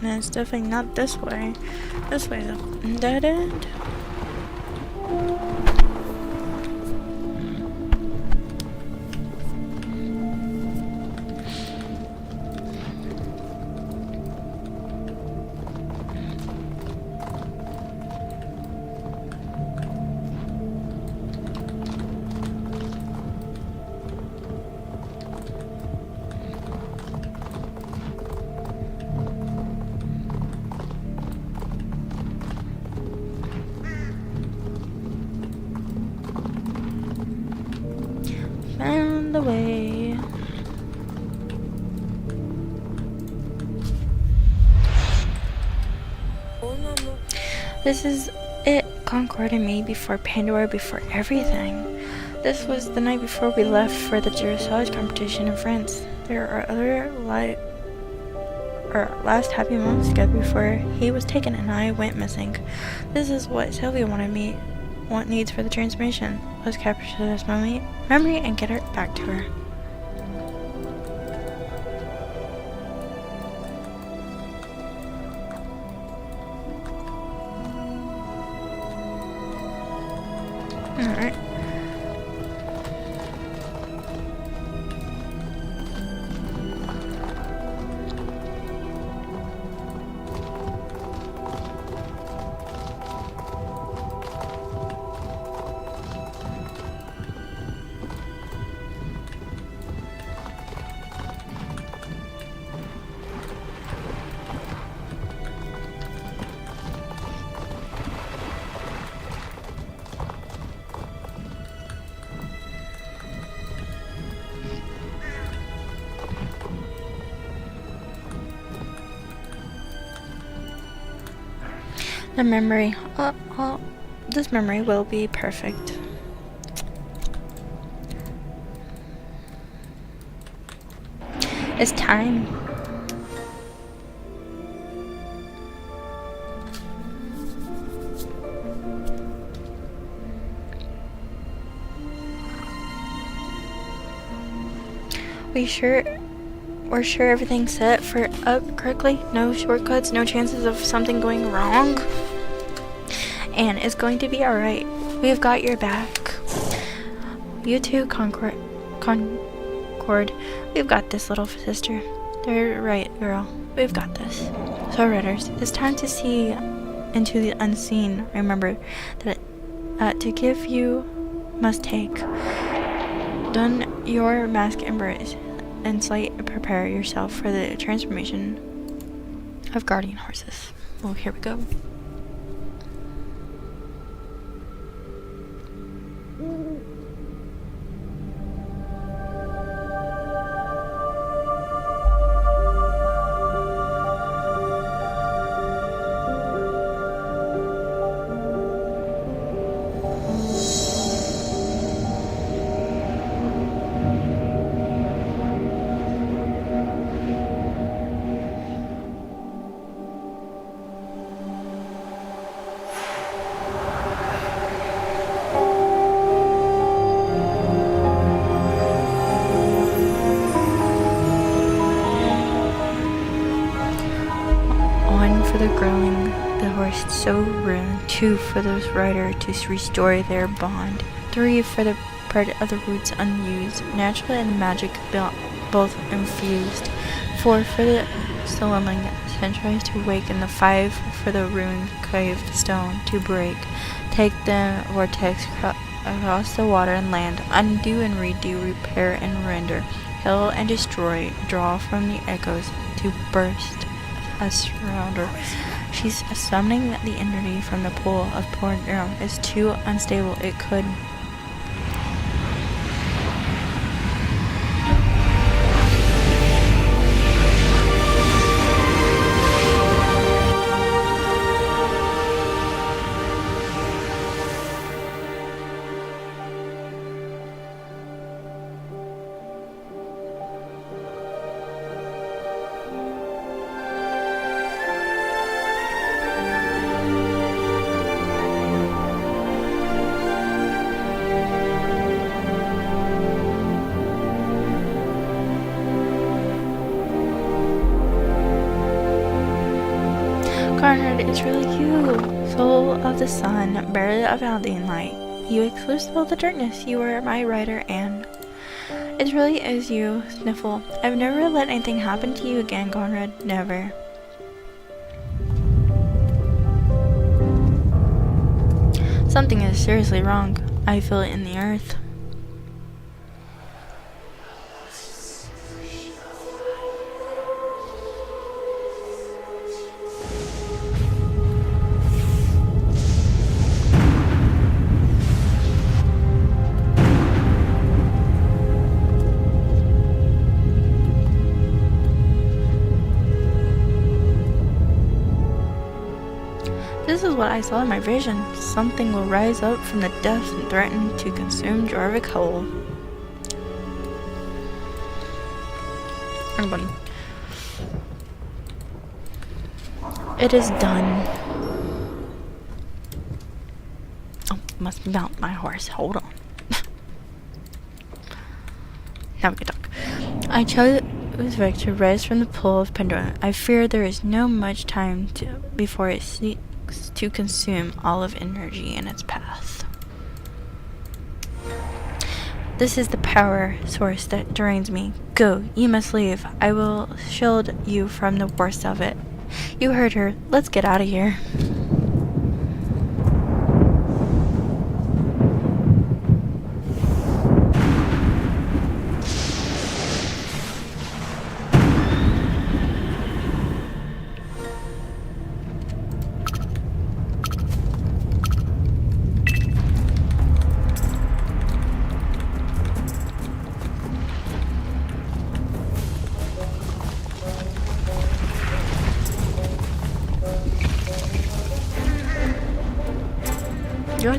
And it's definitely not this way. This way is a dead end. Found the way. This is it. Concord and me before Pandora, before everything. This was the night before we left for the dressage competition in France. There are other last happy moments together before he was taken and I went missing. This is what Sylvia needs for the transformation. Let's capture this memory and get her back to her. Alright. The memory. This memory will be perfect. It's time. We're sure everything's set for up correctly. No shortcuts, no chances of something going wrong. And it's going to be alright. We've got your back. You too, Concord. We've got this, little sister. They're right, girl. We've got this. So, Redders, it's time to see into the unseen. Remember that to give you must take. Don your mask embrace and prepare yourself for the transformation of guardian horses. Well, here we go. For the growing, the horse so ruined. 2 for the rider to restore their bond. 3 for the part of the roots unused, natural and magic both infused. 4 for the sulling centuries to awaken. The 5 for the ruined caved stone to break. Take the vortex across the water and land. Undo and redo, repair and render. Heal and destroy. Draw from the echoes to burst a surrounder. She's summoning the energy from the pool of poor Neuron. It's too unstable. It could. it's really you, soul of the sun, bearer of Aldine light. You exclusive of the darkness, you are my rider, and it really is you, Sniffle. I've never let anything happen to you again, Conrad. Never. Something is seriously wrong. I feel it in the earth. This is what I saw in my vision. Something will rise up from the depths and threaten to consume Jorvik whole. Everybody. It is done. Oh, must mount my horse. Hold on. Now we can talk. I chose Vic to rise from the pool of Pandora. I fear there is no much time before it seeks to consume all of energy in its path. This is the power source that drains me. Go, you must leave. I will shield you from the worst of it. You heard her. Let's get out of here.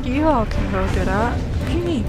You all can go do that. What do you mean?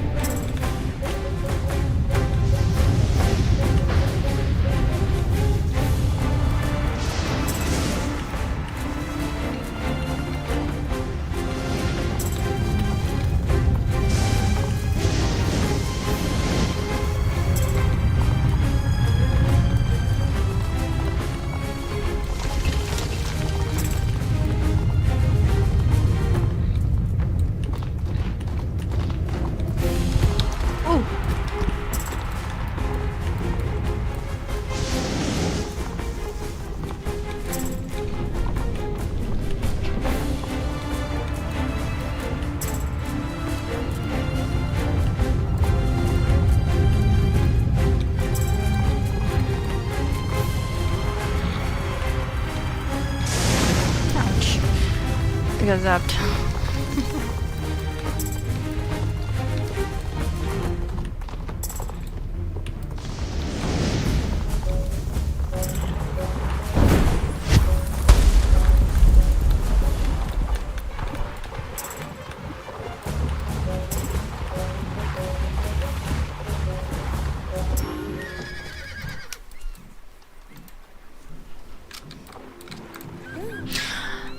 I got zapped.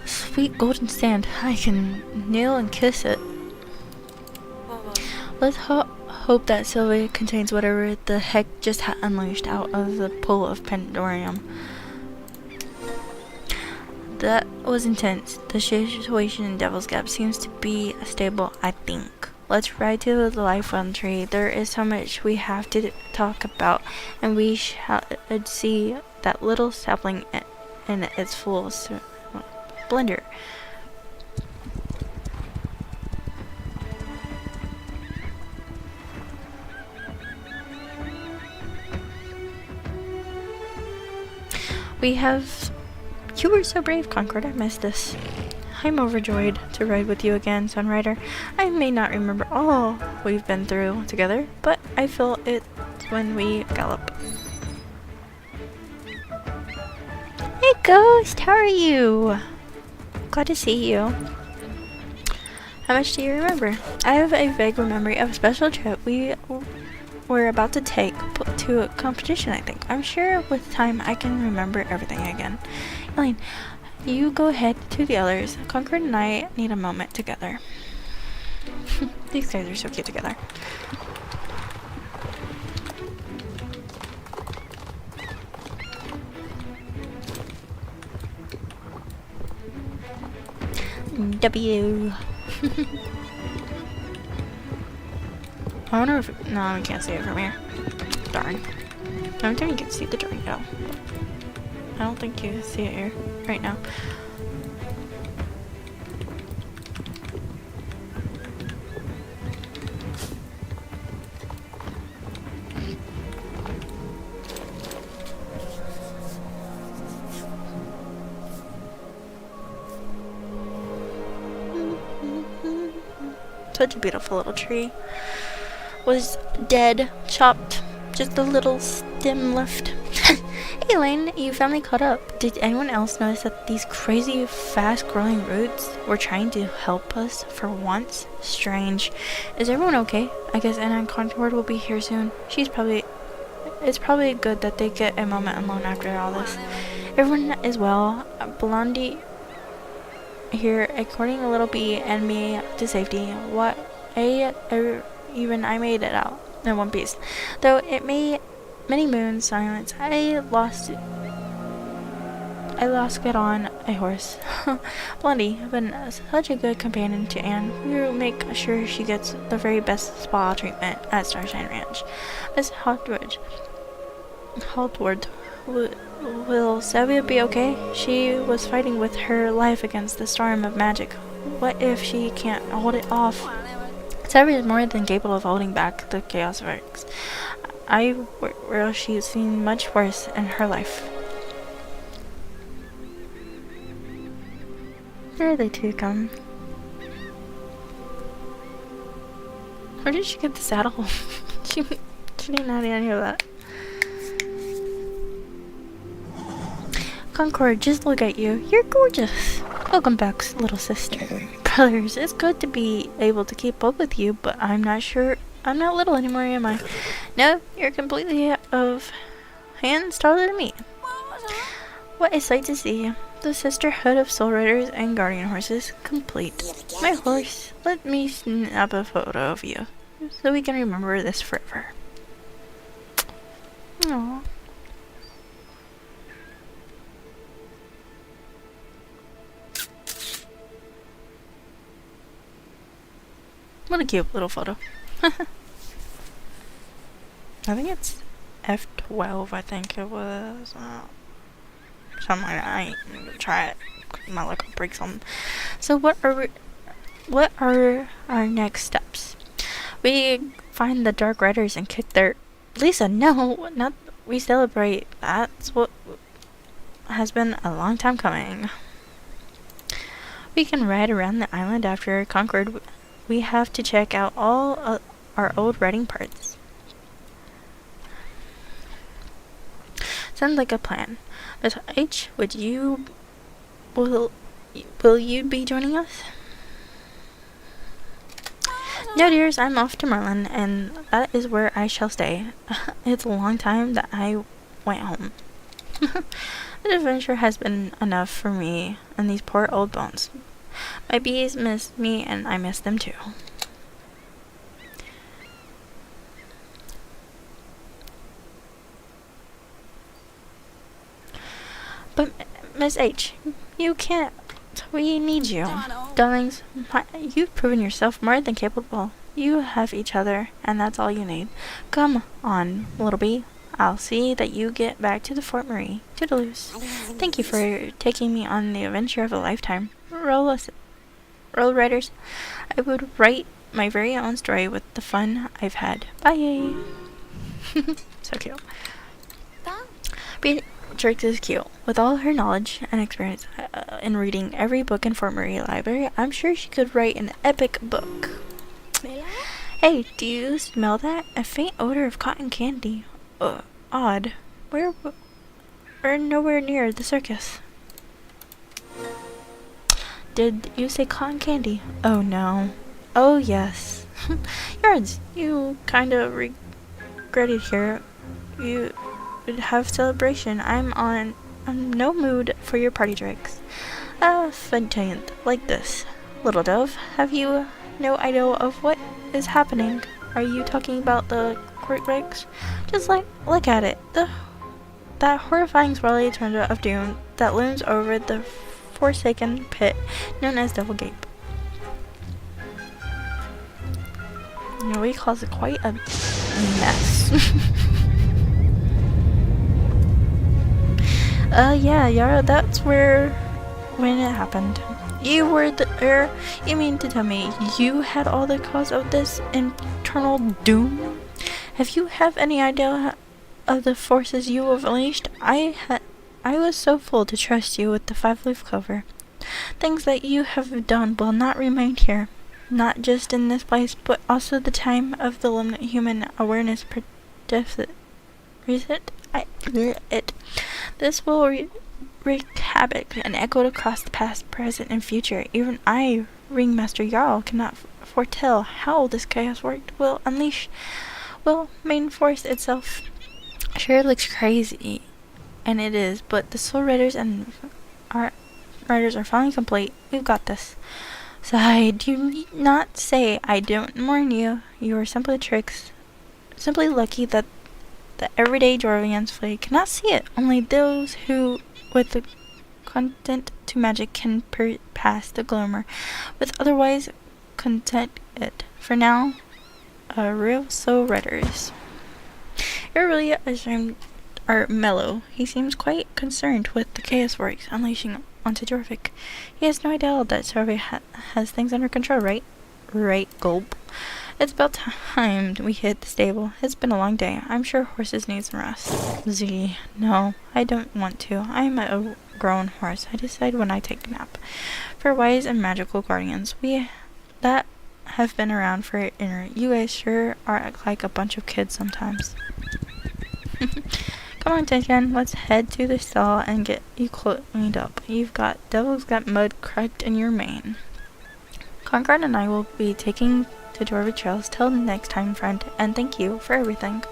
Sweet golden sand. I can kneel and kiss it. Let's hope that Sylvia contains whatever the heck just unleashed out of the pool of Pandorium. That was intense. The situation in Devil's Gap seems to be stable, I think. Let's ride to the Life One tree. There is so much we have to talk about, and we should see that little sapling in its full splendor. You were so brave, Concord. I missed this. I'm overjoyed to ride with you again, Sunrider. I may not remember all we've been through together, but I feel it when we gallop. Hey, Ghost! How are you? Glad to see you. How much do you remember? I have a vague memory of a special trip we were about to take to a competition, I think. I'm sure with time I can remember everything again. Elaine, you go ahead to the others. Concord and I need a moment together. These guys are so cute together. W. I wonder if... No, we can't see it from here. Darn. I don't think you can see the tornado. I don't think you can see it here right now. Such a beautiful little tree. Was dead, chopped, just a little stem left. Hey Lane, you finally caught up. Did anyone else notice that these crazy fast growing roots were trying to help us for once? Strange. Is everyone okay? I guess Anna and Concord will be here soon. It's probably good that they get a moment alone after all this. Everyone is well. Blondie here escorting a little bee and me to safety. Even I made it out in one piece. Though it made many moons silence, I lost get on a horse. Blondie has been such a good companion to Anne. We will make sure she gets the very best spa treatment at Starshine Ranch. Miss Haltwood, will Sylvia be okay? She was fighting with her life against the storm of magic. What if she can't hold it off? Sylvia is more than capable of holding back the chaos effects. She's seen much worse in her life. Where are they two come? Where did she get the saddle? she didn't have any of that. Concord, just look at you. You're gorgeous. Welcome back, little sister. Brothers, it's good to be able to keep up with you, but I'm not sure I'm not little anymore, am I? No, you're completely of hands taller than me. What a sight to see. The sisterhood of soul riders and guardian horses complete. My horse, let me snap a photo of you so we can remember this forever. Aww. What a cute little photo. I think it's F12, I think it was. Something like that. I ain't gonna try it. My luck will break something. So what are our next steps? We find the Dark Riders and kick their... Lisa, no! Not... We celebrate. That's what has been a long time coming. We can ride around the island after Concord. We have to check out all our old writing parts. Sounds like a plan. Miss H, will you be joining us? No, dears, I'm off to Merlin, and that is where I shall stay. It's a long time that I went home. This adventure has been enough for me and these poor old bones. My bees miss me, and I miss them too. But, Miss H, you can't. We need you. Darlings, you've proven yourself more than capable. You have each other, and that's all you need. Come on, little bee. I'll see that you get back to the Fort Marie. Toodaloos. Thank you for taking me on the adventure of a lifetime. Roll Riders. I would write my very own story with the fun I've had. Bye. So cute. Beatrix is cute. With all her knowledge and experience in reading every book in Fort Marie Library, I'm sure she could write an epic book. Hey, do you smell that? A faint odor of cotton candy. Odd. We're nowhere near the circus. Did you say cotton candy? Oh no. Oh yes. Yards, you kinda regret it here. You would have celebration. I'm no mood for your party tricks. Fentient, like this. Little dove, have you no idea of what is happening? Are you talking about the court tricks? Just look at it. That horrifying swirly tornado of doom that looms over the forsaken pit known as Devil Gate. You know, we caused quite a mess. Yeah, Yara, that's when it happened. You were there. You mean to tell me you had all the cause of this internal doom? Have you have any idea of the forces you have unleashed? I was so full to trust you with the 5-leaf clover. Things that you have done will not remain here. Not just in this place, but also the time of the limited human awareness deficit. This will wreak havoc and echoed across the past, present, and future. Even I, Ringmaster Jarl, cannot foretell how this chaos will manifest itself. Sure, it looks crazy, and it is, but the Soul Riders and our Riders are finally complete. We've got this. So I do not say I don't warn you. You are simply lucky that the everyday Jorvians flee cannot see it. Only those who, with the content to magic, can pass the glimmer, with otherwise content it. For now, real Soul Riders. You're really ashamed. Are mellow. He seems quite concerned with the chaos works unleashing onto Jorvik. He has no idea that Jorvik has things under control, right? Right, gulp. It's about time we hit the stable. It's been a long day. I'm sure horses need some rest. Z. No, I don't want to. I'm a grown horse. I decide when I take a nap. For wise and magical guardians, that have been around for inner. You guys sure are like a bunch of kids sometimes. Come on, Tintin, let's head to the stall and get you cleaned up. Devil's got mud cracked in your mane. Conrad and I will be taking to Jorvik Trails. Till next time, friend, and thank you for everything.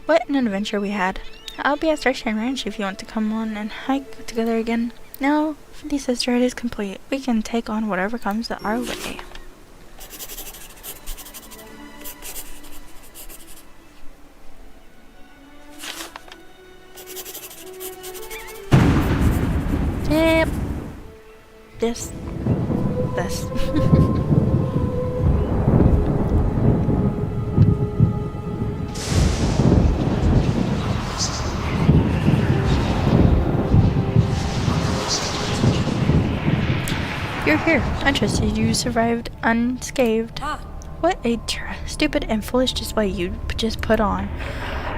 What an adventure we had. I'll be at Starshine Ranch if you want to come on and hike together again. Now, the sisterhood is complete. We can take on whatever comes our way. Yep. This. You're here. I trusted you survived unscathed. What a stupid and foolish display you just put on.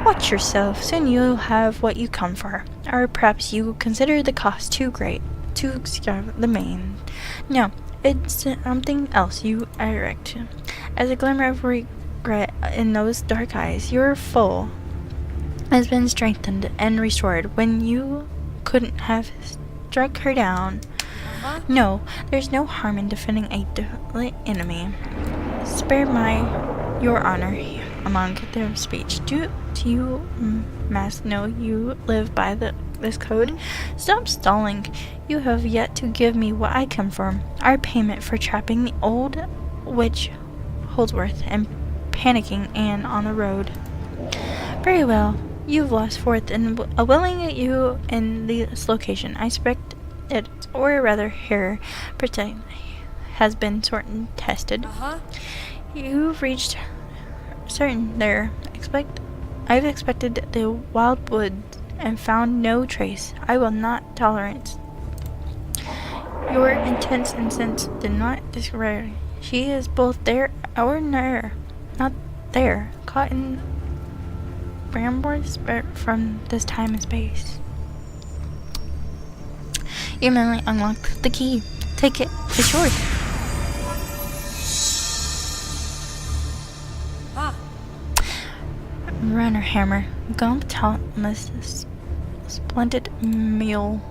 Watch yourself. Soon you'll have what you come for. Or perhaps you consider the cost too great to the main. No, it's something else you erect. As a glimmer of regret in those dark eyes, your foe has been strengthened and restored when you couldn't have struck her down. No, there's no harm in defending a deadly enemy. Spare your honor among their speech. Do you, Mask, know you live by this code? Stop stalling. You have yet to give me what I come for. Our payment for trapping the old witch Holdsworth and panicking Anne on the road. Very well. You've lost forth in willing you in this location. I suspect it, or rather her pretend has been tested. You've reached certain there. I've expected the wild woods and found no trace. I will not tolerate your intense incense. Did not disregard. She is both there or near. Not there. Caught in brambles from this time and space. You manually unlocked the key. Take it. It's yours. Runner hammer. Gump Thomas. Splendid meal.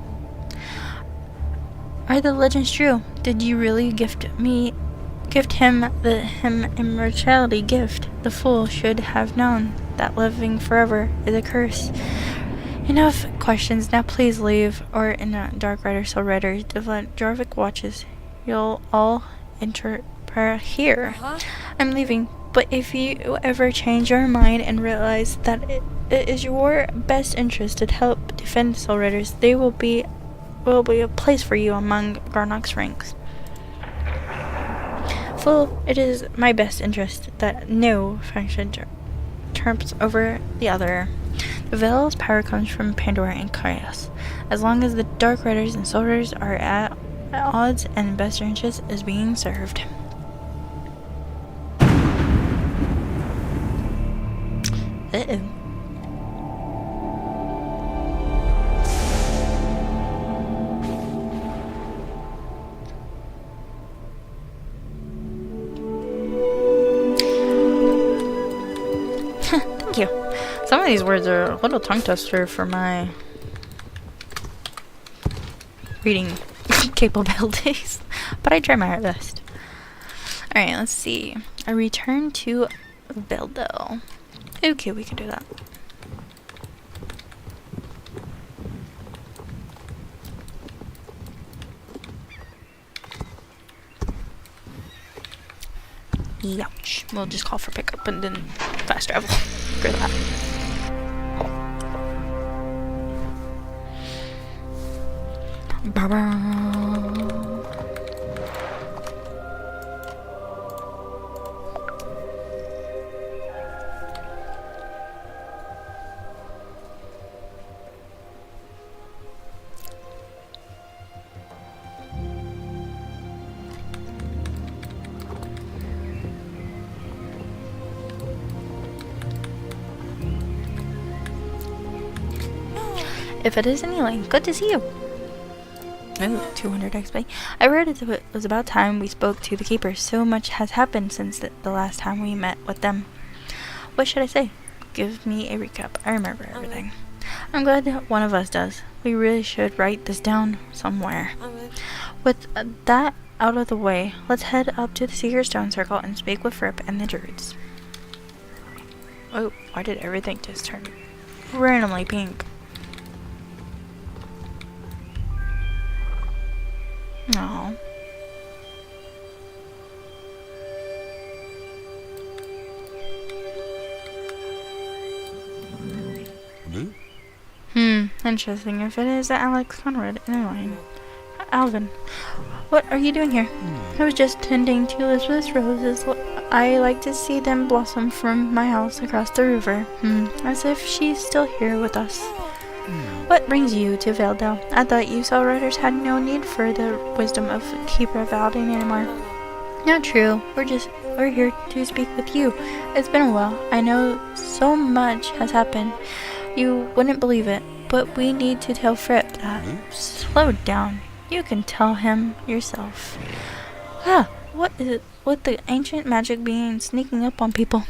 Are the legends true? Did you really gift him immortality gift? The fool should have known that living forever is a curse. Enough questions. Now please leave, or in a Dark Rider, Soul Rider, Jorvik watches. You'll all interpret here. I'm leaving, but if you ever change your mind and realize that it is your best interest to help defend the Soul Riders, there will be a place for you among Garnock's ranks. For it is my best interest that no faction trumps over the other. The Veil's power comes from Pandora and Chaos. As long as the Dark Riders and Soul Riders are at odds and best interest is being served. Uh-oh. Thank you. Some of these words are a little tongue twister for my reading capabilities, but I try my best. Alright, let's see. A return to Veldo. Okay, we can do that. Ouch. We'll just call for pickup and then fast travel. Screw that. If it is any length, good to see you. Oh, 200 XP. I read it was about time we spoke to the keepers. So much has happened since the last time we met with them. What should I say? Give me a recap. I remember everything. I'm glad that one of us does. We really should write this down somewhere. With that out of the way, let's head up to the Secret Stone Circle and speak with Fripp and the druids. Oh, why did everything just turn randomly pink? No. Interesting. If it is Alex Conrad, anyway. Alvin, what are you doing here? I was just tending to Elizabeth's roses. I like to see them blossom from my house across the river. As if she's still here with us. What brings you to Veldel? I thought you Soul Riders had no need for the wisdom of Keeper Valding anymore. Not true. We're here to speak with you. It's been a while. I know so much has happened. You wouldn't believe it, but we need to tell Fripp that. Slow down. You can tell him yourself. What is it with the ancient magic being sneaking up on people?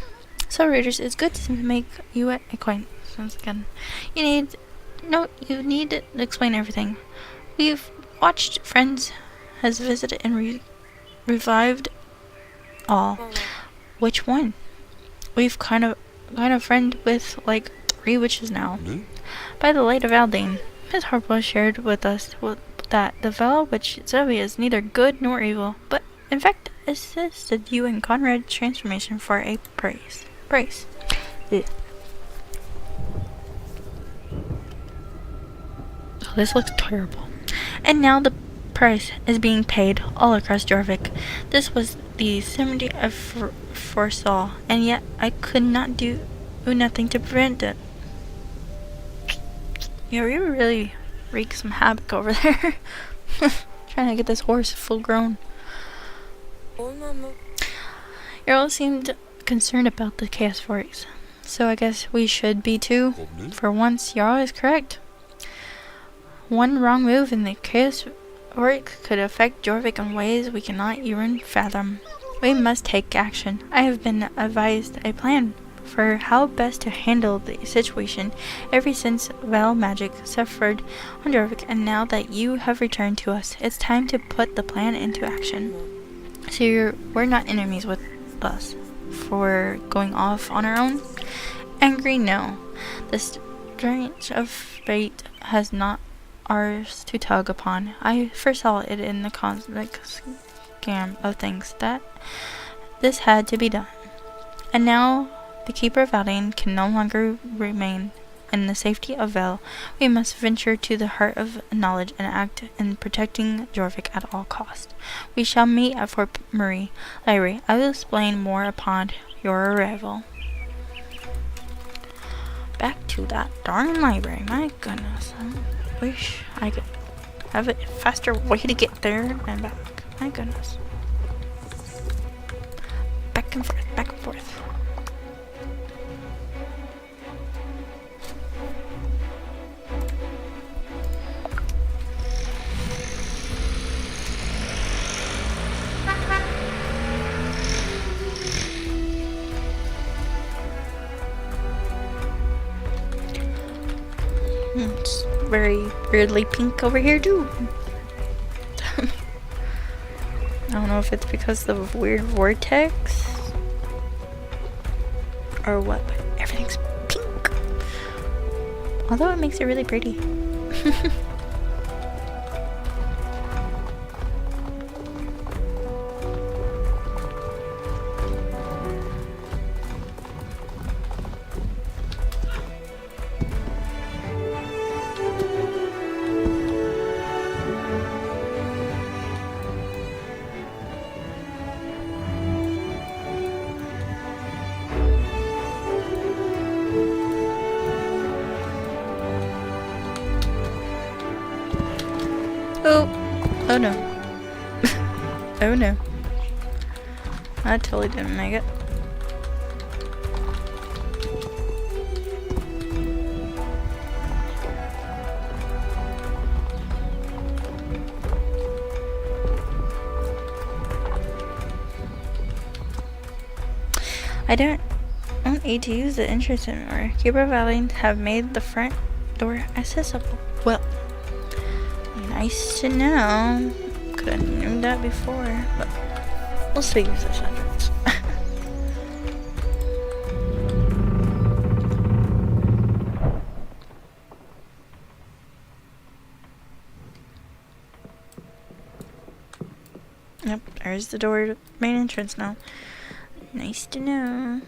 Soul Riders, it's good to make you acquainted once again. You need to explain everything. We've watched friends has visited and revived all. Which one? We've kind of friend with like 3 witches now. By the light of Aldane, Miss Harpo shared with us that the fellow witch Sylvia is neither good nor evil, but in fact assisted you in Conrad's transformation for a price. Yeah. Oh, this looks terrible. And now the price is being paid all across Jorvik. This was the 70 I foresaw, and yet I could not do nothing to prevent it. Yeah, we really wreak some havoc over there. Trying to get this horse full grown. You all seemed concerned about the Chaos Forks, so I guess we should be too. For once, you're always correct. One wrong move in the Chaos Forks could affect Jorvik in ways we cannot even fathom. We must take action. I have been advised a plan for how best to handle the situation ever since Val Magic suffered on Jorvik, and now that you have returned to us, it's time to put the plan into action. So we're not enemies with us for going off on our own? Angry? No. The strength of fate has not ours to tug upon. I first saw it in the cosmic scheme of things that this had to be done. And now the Keeper of Valdane can no longer remain in the safety of Vale. We must venture to the heart of knowledge and act in protecting Jorvik at all cost. We shall meet at Fort Marie. Larry, I will explain more upon your arrival. Back to that darn library. My goodness. I wish I could have a faster way to get there and back. My goodness. Back and forth, back and forth. It's very weirdly pink over here too. I don't know if it's because of the weird vortex or what, but everything's pink. Although it makes it really pretty. Oh no. Oh no. I totally didn't make it. I don't need to use the entrance anymore. Keeper of Valdane have made the front door accessible. Well, nice to know. Could have known that before, but we'll still use this entrance. Yep, there's the door to the main entrance now. Nice to know.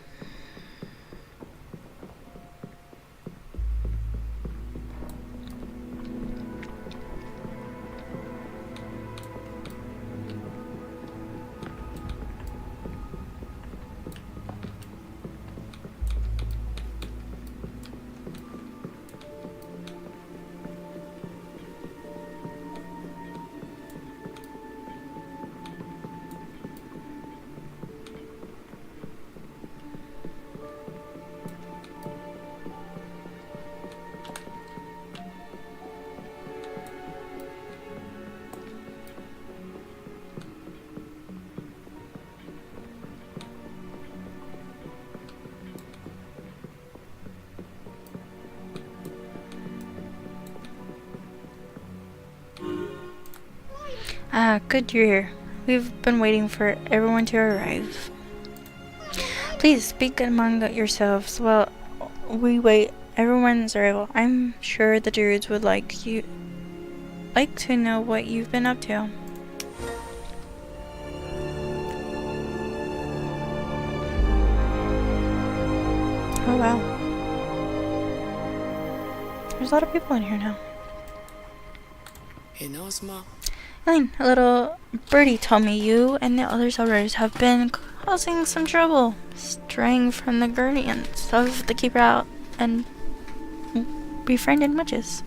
Ah, good you're here. We've been waiting for everyone to arrive. Please speak among yourselves while we wait everyone's arrival. I'm sure the druids would like to know what you've been up to. Oh wow. There's a lot of people in here now. Hey, no, Osma. Elaine, a little birdie told me you and the other soldiers have been causing some trouble, straying from the guardians of the Keeper out and befriended witches.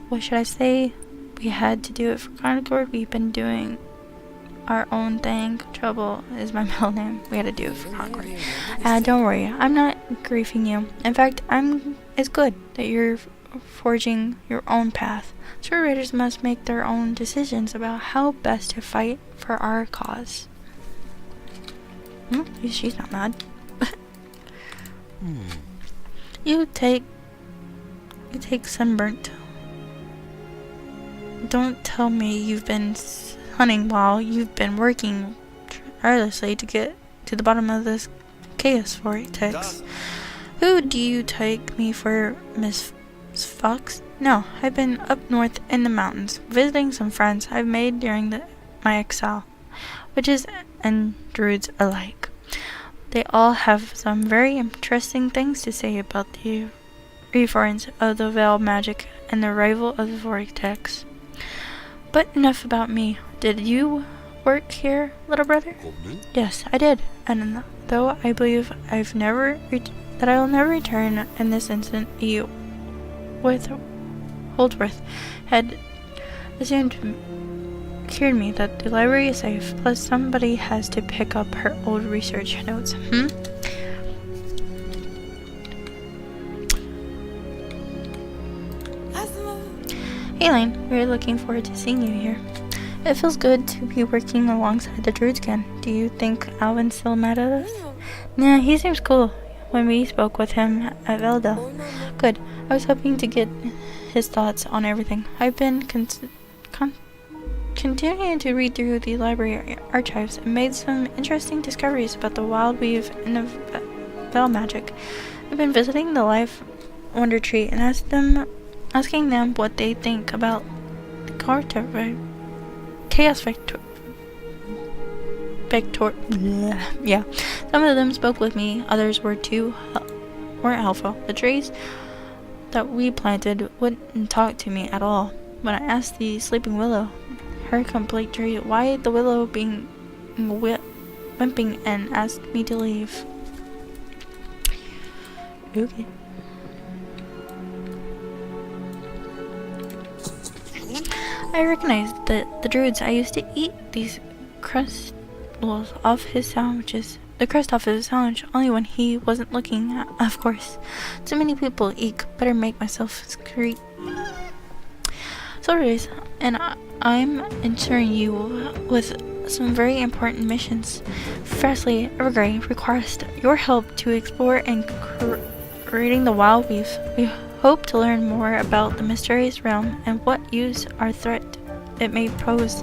What should I say? We had to do it for Concord. We've been doing our own thing. Trouble is my middle name. We had to do it for Concord. Don't worry, I'm not griefing you. In fact, it's good that you're forging your own path. True raiders must make their own decisions about how best to fight for our cause. She's not mad. You take sunburnt. Don't tell me you've been hunting while you've been working tirelessly to get to the bottom of this chaos vortex. Who do you take me for, Miss Fox? No, I've been up north in the mountains, visiting some friends I've made during my exile. witches and druids alike. They all have some very interesting things to say about the reference of the veil magic and the arrival of the vortex. But enough about me. Did you work here, little brother? Yes, I did. And though I believe that I will never return in this instant, you, with Holdsworth, had assumed cured me that the library is safe. Plus, somebody has to pick up her old research notes. Hey Lane, we're looking forward to seeing you here. It feels good to be working alongside the druids again. Do you think Alvin's still mad at us? Nah, he seems cool when we spoke with him at Veldel. Good. I was hoping to get his thoughts on everything. I've been continuing to read through the library archives and made some interesting discoveries about the wild weave and the veil magic. I've been visiting the Life Wonder Tree and asking them what they think about the Chaos Vector. Yeah. Some of them spoke with me, others were helpful. The trees that we planted wouldn't talk to me at all. When I asked the Sleeping Willow, her complete tree, why the willow being wimping and asked me to leave. Okay. I recognized that the druids. I used to eat these crust off his sandwiches. The crust off his sandwich, only when he wasn't looking, of course. Too many people eat. Better make myself discreet. So it is, and I'm entering you with some very important missions. Firstly, Evergrey requires your help to explore and creating the wild weave. We hope to learn more about the mysterious realm and what use or threat it may pose.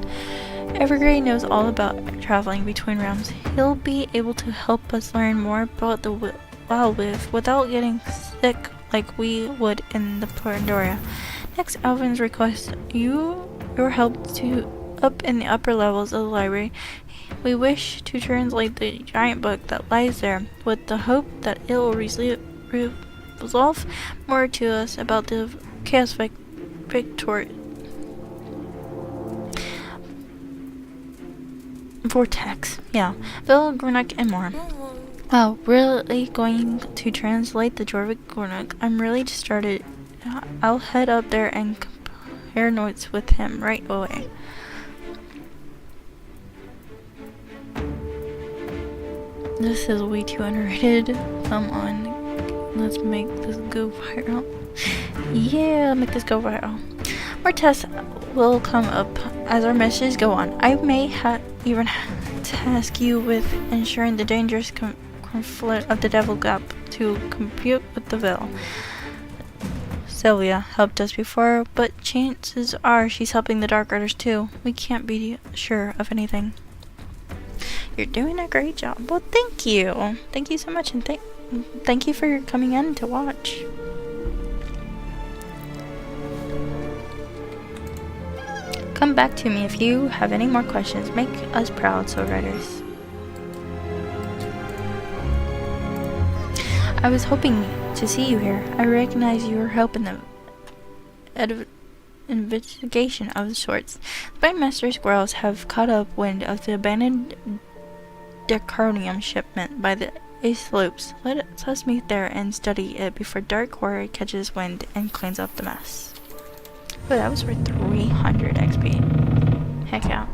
Evergrey knows all about traveling between realms. He'll be able to help us learn more about the wild weave without getting sick like we would in the Pandoria. Next, Alvin's requests your help to up in the upper levels of the library. We wish to translate the giant book that lies there with the hope that it will resolve more to us about the Chaos Vector Vortex. Yeah, Bill Gornuck and more. Wow, really going to translate the Jorvik Gornuck? I'm really just started. I'll head up there and compare notes with him right away. This is way too underrated. Come on, let's make this go viral. Yeah, make this go viral. More tests will come up as our messages go on. I may even task you with ensuring the dangerous conflict of the Devil Gap to compute with the Veil. Sylvia helped us before, but chances are she's helping the Dark Riders too. We can't be sure of anything. You're doing a great job. Well, thank you. Thank you so much, and thank you for coming in to watch. Come back to me if you have any more questions. Make us proud, Soul Riders. I was hoping to see you here. I recognize your help in the investigation of sorts. The Bandmaster squirrels have caught up wind of the abandoned Decarnium shipment by the Ace Loops. Let us meet there and study it before Dark Horror catches wind and cleans up the mess. Oh, that was worth 300 XP. Heck yeah.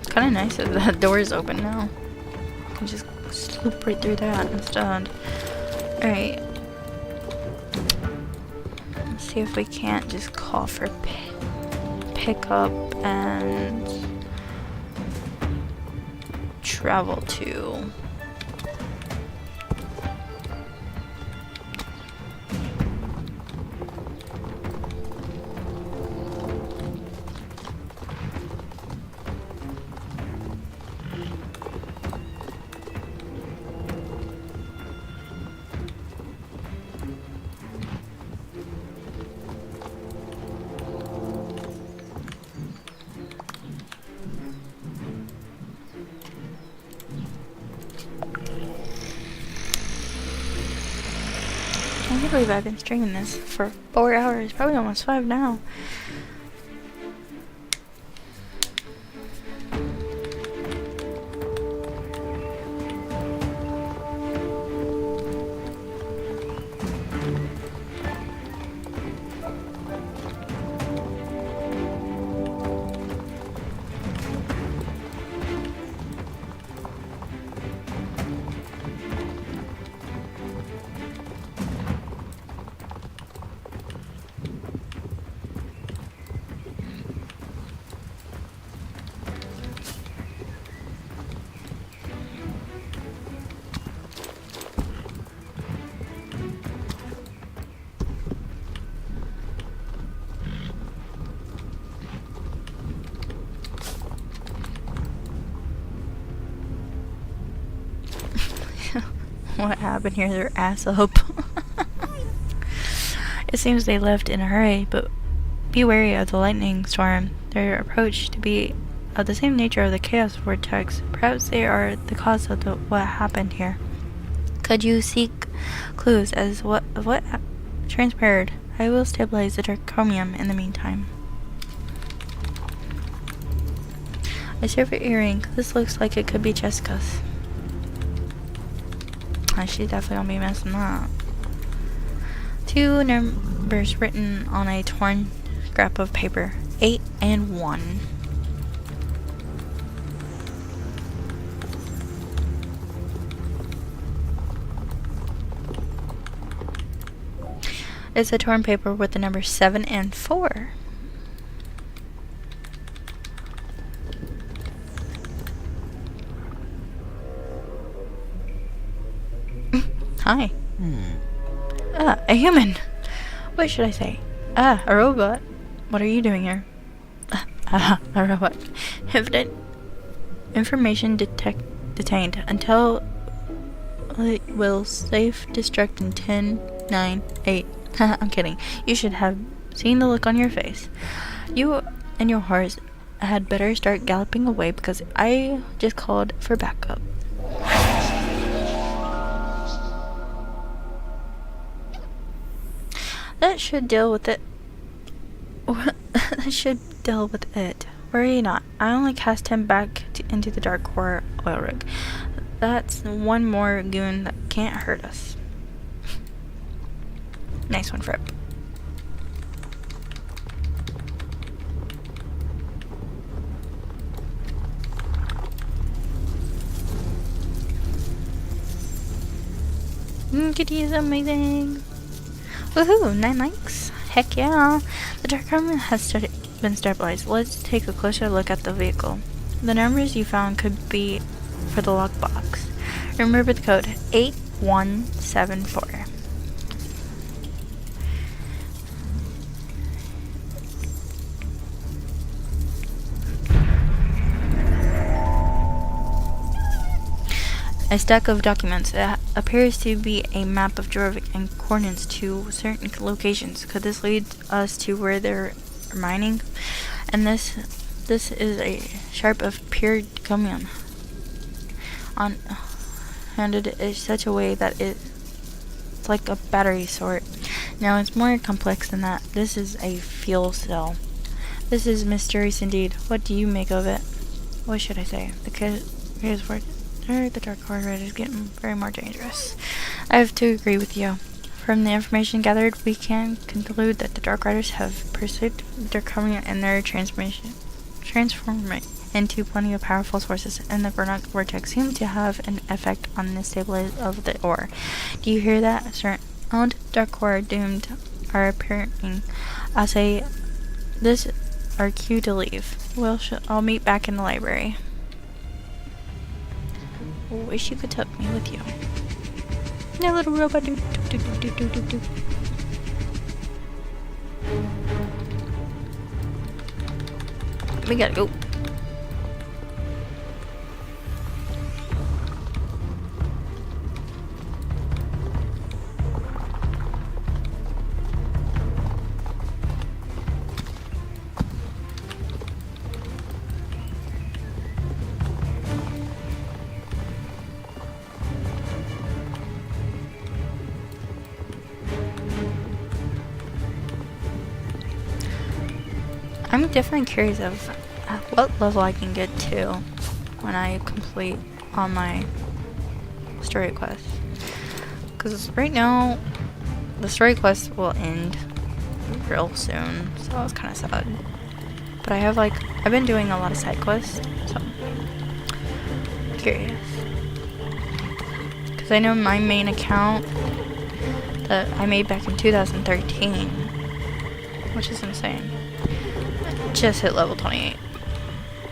Kinda nice that that door is open now. I can just sloop right through that instead. Alright. Let's see if we can't just call for pickup and travel to. can't believe I've been streaming this for 4 hours, probably almost 5 now. What happened here? Their ass up. It seems they left in a hurry, but be wary of the lightning storm. Their approach to be of the same nature of the chaos vortex. Perhaps they are the cause of what happened here. Could you seek clues as what transpired? I will stabilize the draconium in the meantime. A silver earring. This looks like it could be Jessica's. She's definitely gonna be missing that. 2 numbers written on a torn scrap of paper. 8 and 1. It's a torn paper with the number 7 and 4. Hi. A human. What should I say? A robot. What are you doing here? A robot. Information detained until it will safe destruct in 10, 9, 8. I'm kidding. You should have seen the look on your face. You and your horse had better start galloping away because I just called for backup. That should deal with it. That should deal with it. Worry not. I only cast him back into the dark core oil rig. That's one more goon that can't hurt us. Nice one, Fripp. Kitty is amazing. Woohoo, 9 likes. Heck yeah. The draconium has been stabilized. Let's take a closer look at the vehicle. The numbers you found could be for the lockbox. Remember the code 8174. A stack of documents. It appears to be a map of Jorvik and coordinates to certain locations. Could this lead us to where they're mining? And this is a sharp of pure commune. Handed in such a way that it's like a battery sort. Now it's more complex than that. This is a fuel cell. This is mysterious indeed. What do you make of it? What should I say? Here's where the dark card is getting very more dangerous. I have to agree with you. From the information gathered, we can conclude that the Dark Riders have pursued the draconium and their transforming into plenty of powerful sources, and the vortex seems to have an effect on the stability of the ore. Do you hear that? Certain dark core doomed are appearing. I'll say this our cue to leave. I'll meet back in the library. Wish you could tuck me with you. Yeah, little robot. We gotta go. I'm definitely curious of what level I can get to when I complete all my story quests. Because right now, the story quest will end real soon, so I was kind of sad. But I've been doing a lot of side quests, so I'm curious. Because I know my main account that I made back in 2013, which is insane, just hit level 28,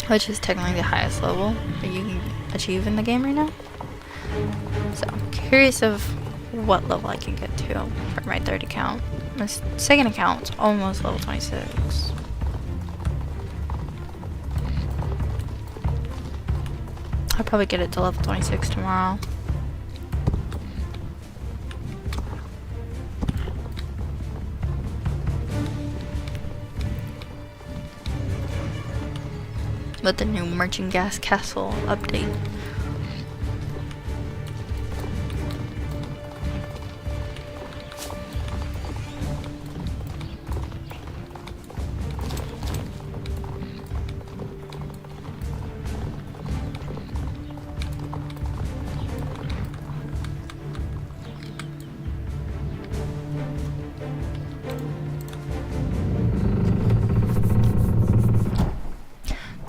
which is technically the highest level that you can achieve in the game right now. So I'm curious of what level I can get to for my third account. My second account's almost level 26. I'll probably get it to level 26 tomorrow. With the new Merchant Gas Castle update.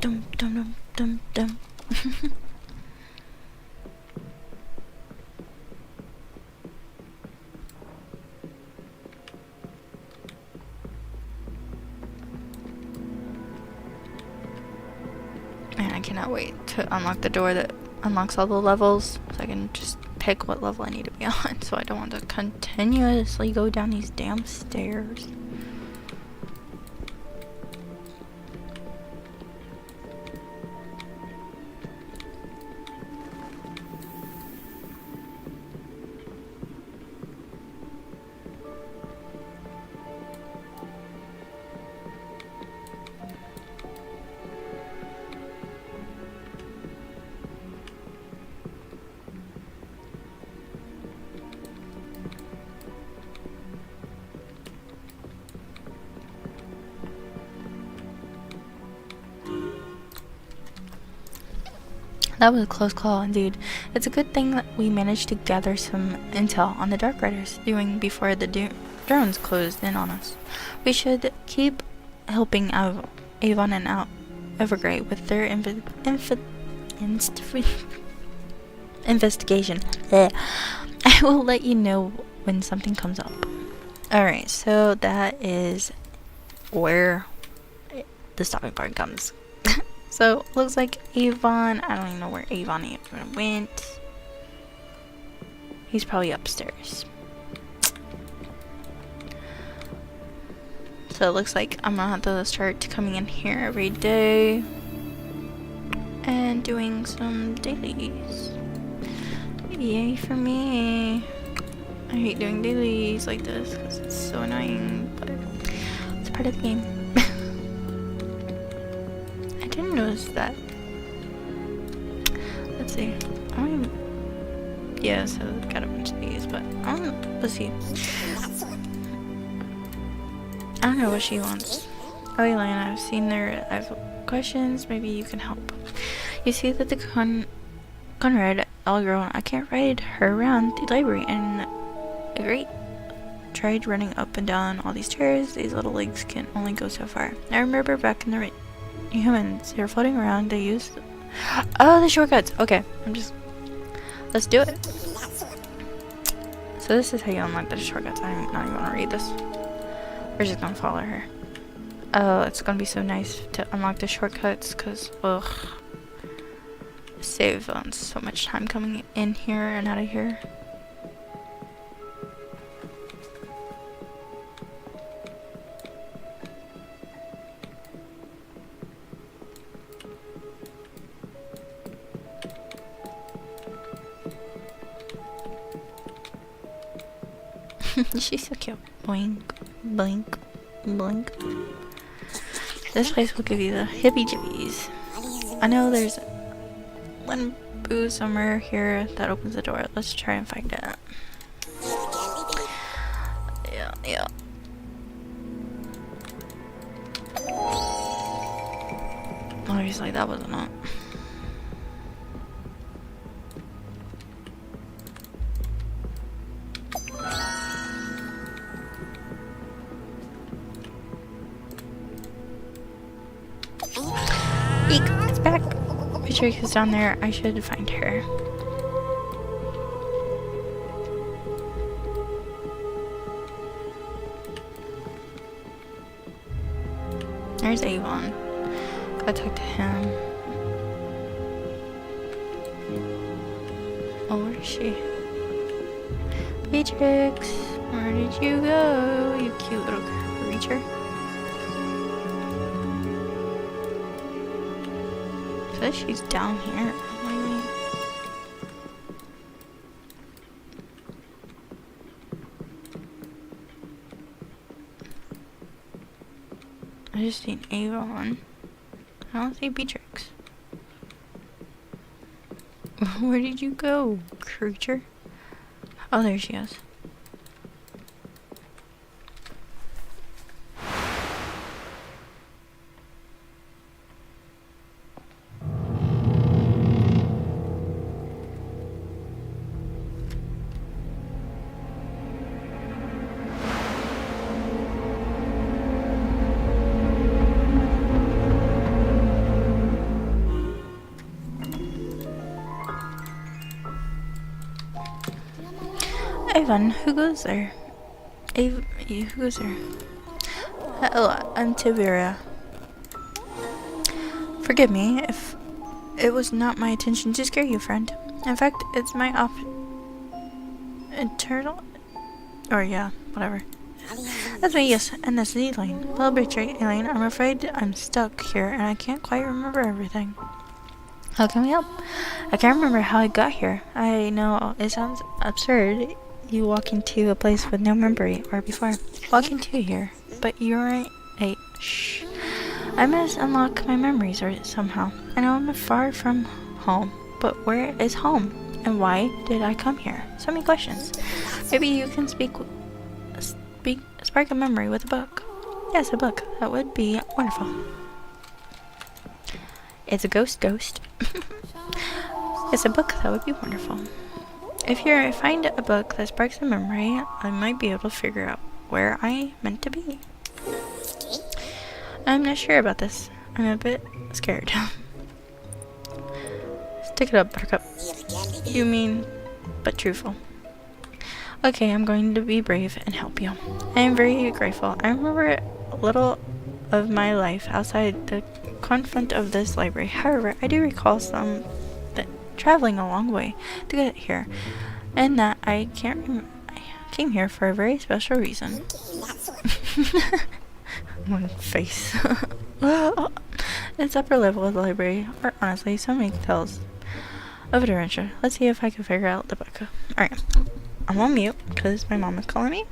Dum dum dum dum dum. Man, I cannot wait to unlock the door that unlocks all the levels, so I can just pick what level I need to be on, so I don't want to continuously go down these damn stairs. That was a close call indeed. It's a good thing that we managed to gather some intel on the Dark Riders doing before the drones closed in on us. We should keep helping Avon and Evergrey with their investigation. I will let you know when something comes up. Alright, so that is where the stopping point comes. So, looks like Avon, I don't even know where Avon even went. He's probably upstairs. So it looks like I'm gonna have to start coming in here every day and doing some dailies. Yay for me. I hate doing dailies like this because it's so annoying, but it's part of the game. I didn't notice that. Let's see. Yeah, so I've got a bunch of these, but let's see. I don't know what she wants. Oh, Elena, I've seen there. I have questions. Maybe you can help. You see that the Conrad Algirl, I can't ride her around the library, and great. Tried running up and down all these stairs. These little legs can only go so far. I remember back in the humans, they were floating around. They used the shortcuts. Okay, let's do it. So this is how you unlock the shortcuts. I'm not even gonna read this. We're just gonna follow her. Oh, it's gonna be so nice to unlock the shortcuts, cause save on so much time coming in here and out of here. She's so cute. Boink, blink, blink. This place will give you the hippie jibbies. I know there's one boo somewhere here that opens the door. Let's try and find it. Yeah. Obviously, that wasn't it. Eek, it's back. Beatrix is down there. I should find her. There's Avon. Gotta talk to him. Oh, where is she? Beatrix, where did you go, you cute little creature? Says she's down here. Maybe. I just seen Avon. I don't see Beatrix. Where did you go, creature? Oh, there she is. Avon, who goes there? Who goes there? Hello, I'm Tibera. Forgive me if it was not my intention to scare you, friend. In fact, it's my internal... Or yeah, whatever. That's me, yes, and that's Elaine. Well, Beatrix, Elaine, I'm afraid I'm stuck here and I can't quite remember everything. How can we help? I can't remember how I got here. I know it sounds absurd. You walk into a place with no memory or before walking to here, but you're a shh. I must unlock my memories or somehow. I know I'm far from home, but where is home? And why did I come here? So many questions. Maybe you can spark a memory with a book. Yes, a book. That would be wonderful. It's a ghost. It's a book. That would be wonderful. If you find a book that sparks a memory, I might be able to figure out where I meant to be. I'm not sure about this. I'm a bit scared. Stick it up, Buttercup. You mean, but truthful. Okay, I'm going to be brave and help you. I am very grateful. I remember a little of my life outside the confines of this library. However, I do recall some traveling a long way to get here, and that I came here for a very special reason. One face. Well, it's upper level of the library are honestly so many tales of adventure. Let's see if I can figure out the book. Alright, I'm on mute because my mom is calling me.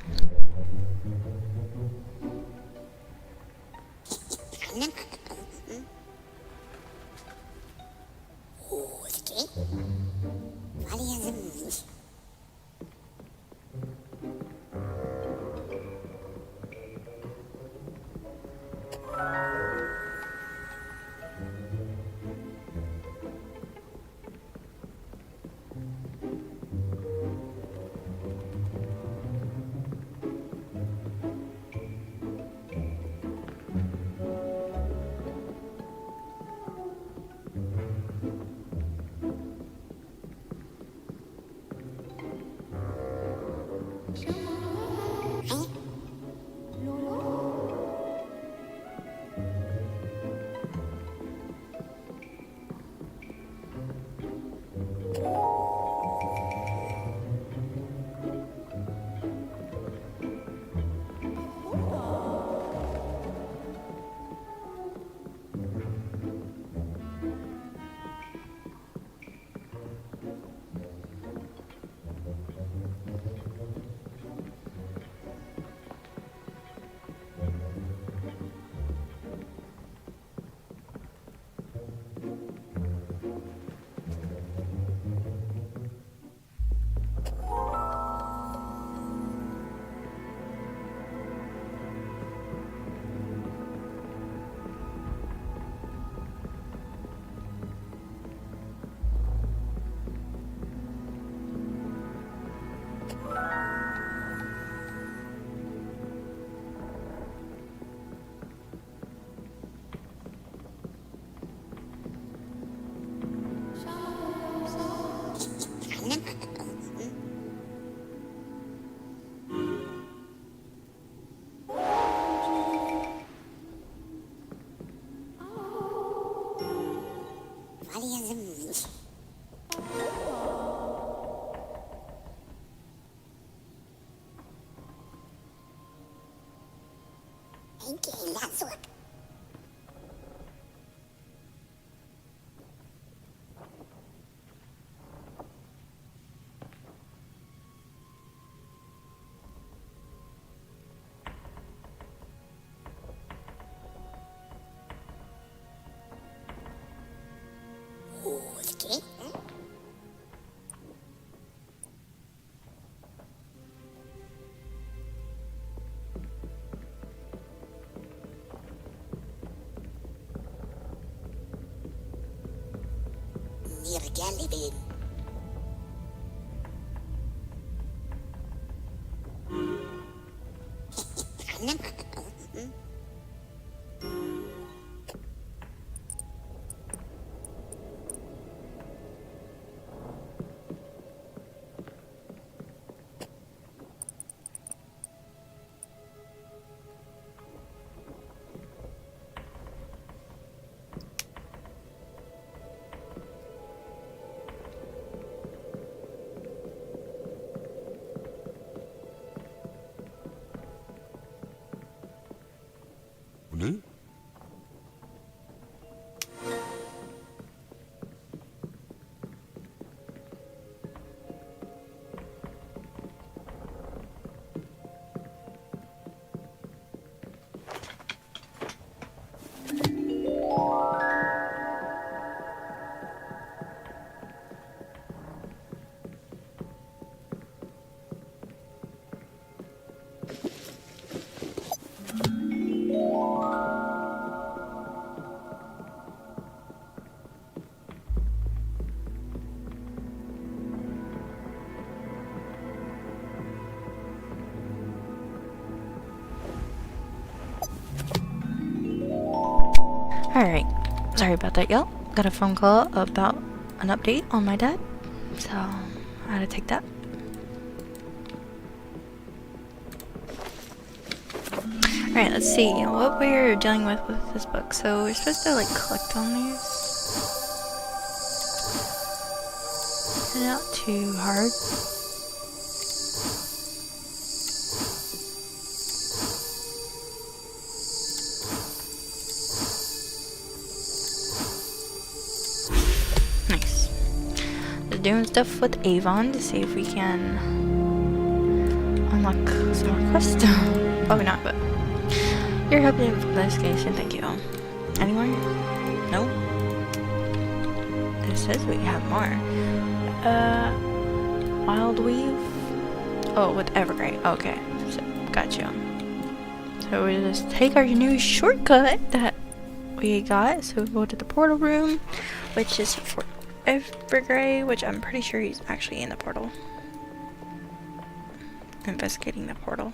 Nu? Alright, sorry about that, y'all. Got a phone call about an update on my dad, so I had to take that. Alright, let's see what we're dealing with this book. So we're supposed to like collect on these. Not too hard. Nice. Just doing stuff with Avon to see if we can unlock some more quests. Probably not, but you're helping in investigation. Thank you. Anywhere? No. It says we have more. Wild Weave. Oh, with Evergrey. Okay, so, gotcha. So we just take our new shortcut that we got. So we go to the portal room, which is for Evergrey, which I'm pretty sure he's actually in the portal. Investigating the portal.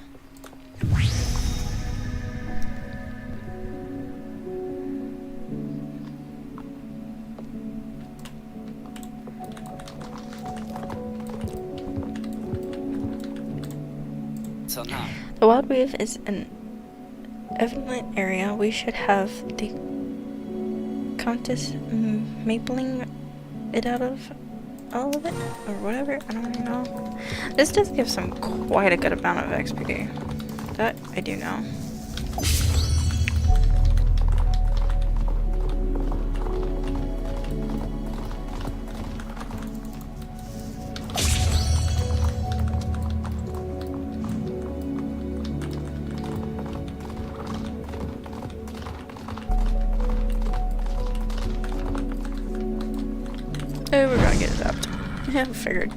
So now, The Wild Weave is an evident area. We should have the Countess mapling it out of all of it, or whatever. I don't know. This does give some quite a good amount of XP. That I do know. Oh, we're gonna get it up. Yeah, I figured.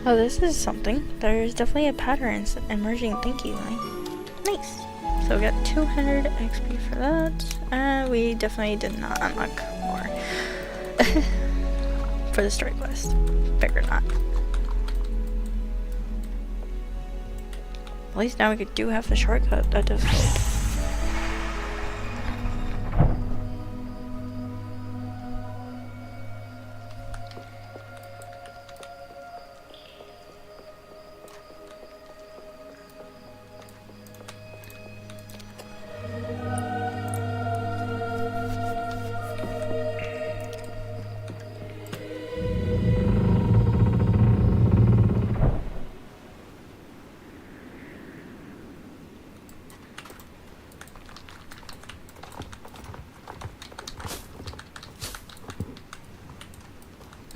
Oh, this is something. There's definitely a pattern emerging. Thank you. Nice. So we got 200 XP for that. We definitely did not unlock more for the story quest. Figured not. At least now we do have the shortcut. That does help.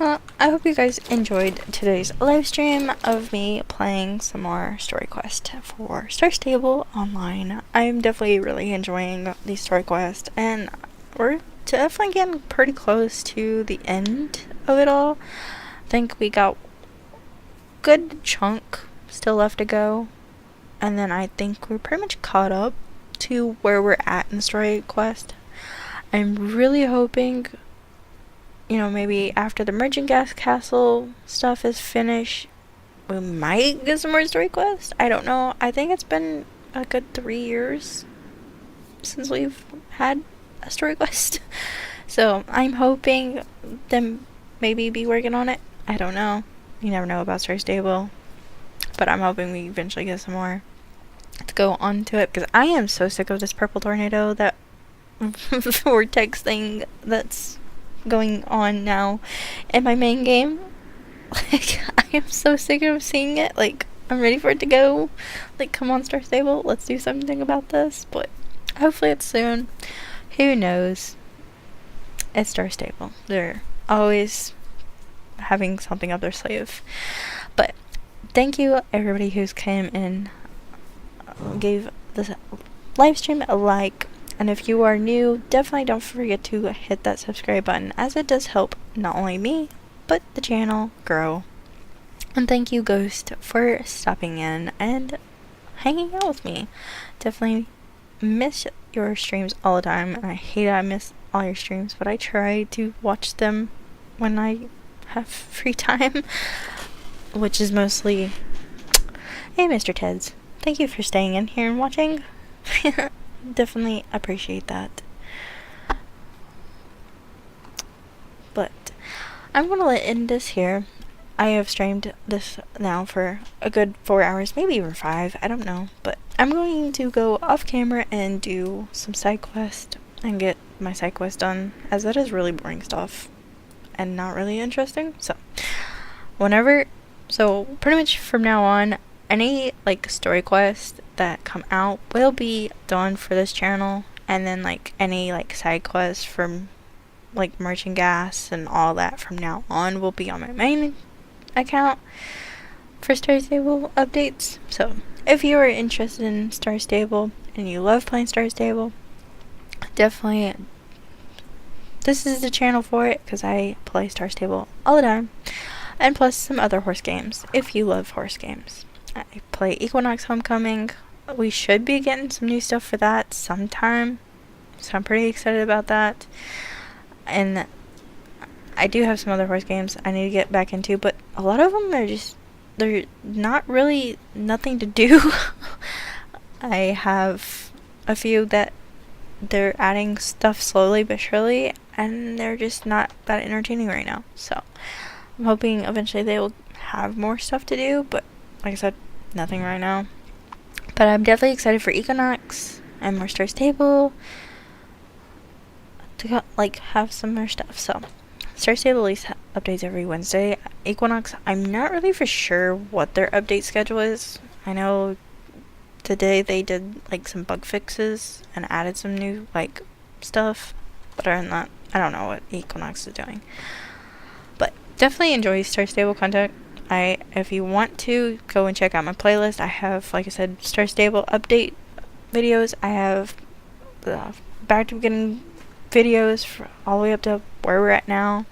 Well, I hope you guys enjoyed today's live stream of me playing some more Story Quest for Star Stable Online. I'm definitely really enjoying these Story Quests, and we're definitely getting pretty close to the end of it all. I think we got a good chunk still left to go, and then I think we're pretty much caught up to where we're at in the Story Quest. I'm really hoping, you know, maybe after the Merchant Gas Castle stuff is finished, we might get some more Story Quests. I don't know. I think it's been a good 3 years since we've had a Story Quest. So I'm hoping them maybe be working on it. I don't know. You never know about Star Stable. But I'm hoping we eventually get some more to go on to it, because I am so sick of this purple tornado, that vortex thing that's going on now in my main game. Like, I am so sick of seeing it. Like, I'm ready for it to go. Like, come on, Star Stable, let's do something about this. But hopefully it's soon. Who knows? It's Star Stable. They're always having something up their sleeve. But thank you everybody who's came in, gave this live stream a like. And if you are new, definitely don't forget to hit that subscribe button, as it does help not only me, but the channel grow. And thank you, Ghost, for stopping in and hanging out with me. Definitely miss your streams all the time, and I hate I miss all your streams, but I try to watch them when I have free time, which is mostly... Hey, Mr. Teds. Thank you for staying in here and watching. Definitely appreciate that. But I'm gonna end this here. I have streamed this now for a good 4 hours, maybe even 5, I don't know. But I'm going to go off camera and do some side quest and get my side quest done, as that is really boring stuff and not really interesting. So pretty much from now on, any like story quests that come out will be done for this channel, and then like any like side quests from like Merchant Gas and all that from now on will be on my main account for Star Stable updates. So if you are interested in Star Stable and you love playing Star Stable, definitely this is the channel for it, because I play Star Stable all the time, and plus some other horse games if you love horse games. I play Equinox Homecoming. We should be getting some new stuff for that sometime, so I'm pretty excited about that. And I do have some other horse games I need to get back into, but a lot of them are just, they're not really nothing to do. I have a few that they're adding stuff slowly but surely, and they're just not that entertaining right now. So I'm hoping eventually they will have more stuff to do, but like I said, nothing right now. But I'm definitely excited for Equinox and more Star Stable to have some more stuff. So Star Stable release updates every Wednesday. Equinox, I'm not really for sure what their update schedule is. I know today they did like some bug fixes and added some new like stuff, but other than that, I don't know what Equinox is doing. But definitely enjoy Star Stable content. If you want to, go and check out my playlist. I have, like I said, Star Stable update videos. I have the back to beginning videos for all the way up to where we're at now.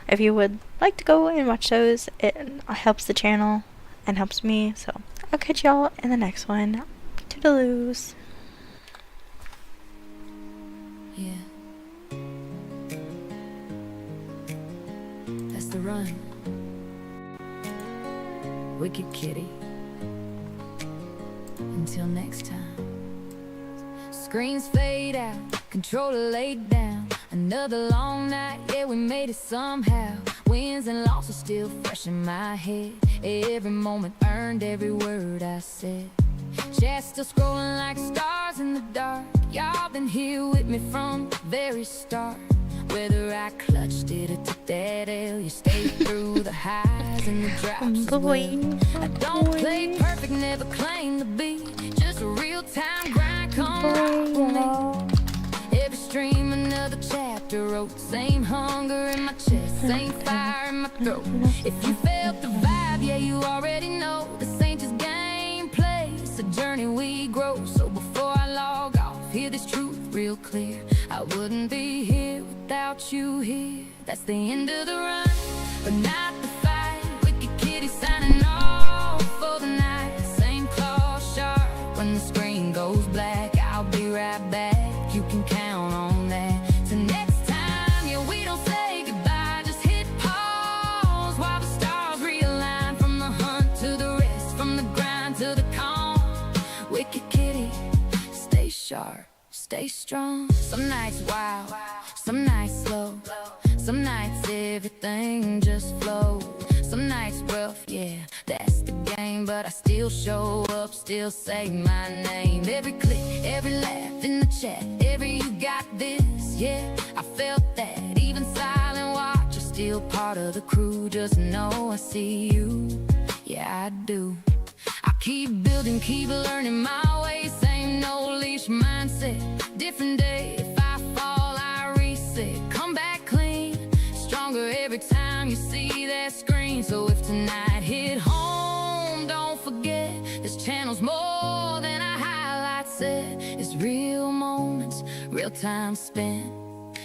If you would like to go and watch those, it helps the channel and helps me. So I'll catch y'all in the next one. Toodaloos. Yeah. That's the run. Wicked kitty. Until next time. Screens fade out, controller laid down. Another long night, yeah, we made it somehow. Wins and losses still fresh in my head. Every moment earned, every word I said. Chat still scrolling like stars in the dark. Y'all been here with me from the very start. Whether I clutched it or took that L, you stayed through the highs and the drops as well. I don't play perfect, never claim to be. Just a real-time grind, come rock with me. Every stream, another chapter wrote. Same hunger in my chest, same fire in my throat. If you felt the vibe, yeah, you already know. This ain't just gameplay, it's a journey we grow. So before I log off, hear this truth real clear. I wouldn't be here without you here. That's the end of the run, but not the fight. Wicked kitty signing off for the night. Same claw sharp when the screen goes black. I'll be right back, you can count on that. So next time, yeah, we don't say goodbye, just hit pause while the stars realign. From the hunt to the rest, from the grind to the calm. Wicked kitty, stay sharp, stay strong. Some nights wild, some nights slow. Some nights everything just flows. Some nights rough, yeah, that's the game. But I still show up, still say my name. Every click, every laugh in the chat, every you got this, yeah, I felt that. Even silent watchers, still part of the crew. Just know I see you, yeah, I do. I keep building, keep learning my way. Same no leash mindset, different day. If I fall, I reset, come back clean, stronger every time you see that screen. So if tonight hit home, don't forget this channel's more than a highlight set. It's real moments, real time spent,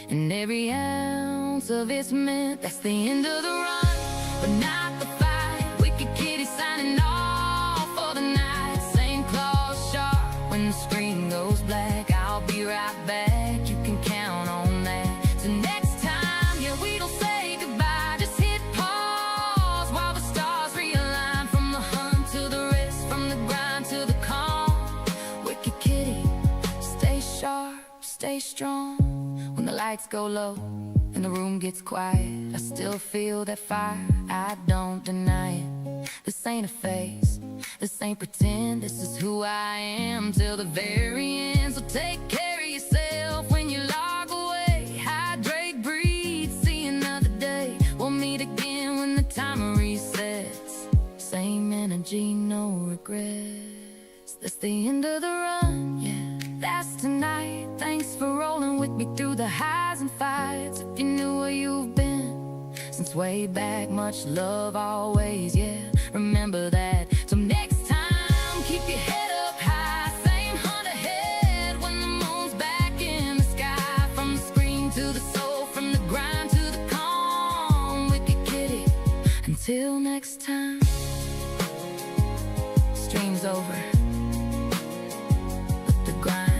and every ounce of it's meant. That's the end of the run, but not the fight. Wicked kitty signing off for the night. Same claws sharp when the screen goes black. I'll be right back, you can count on that. So next time, yeah, we don't say goodbye, just hit pause while the stars realign. From the hunt to the rest, from the grind to the calm. Wicked kitty, stay sharp, stay strong. When the lights go low and the room gets quiet, I still feel that fire, I don't deny it. This ain't a phase, this ain't pretend, this is who I am till the very end. So take care of yourself when you log away. Hydrate, breathe, see another day. We'll meet again when the timer resets. Same energy, no regrets. That's the end of the run, yeah, that's tonight. Thanks for rolling with me through the highs and fights. If you knew where you've been since way back, much love always, yeah, remember that. So next time, keep your head up high. Same hunt ahead when the moon's back in the sky. From the screen to the soul, from the grind to the calm. Wicked kitty, until next time. Stream's over,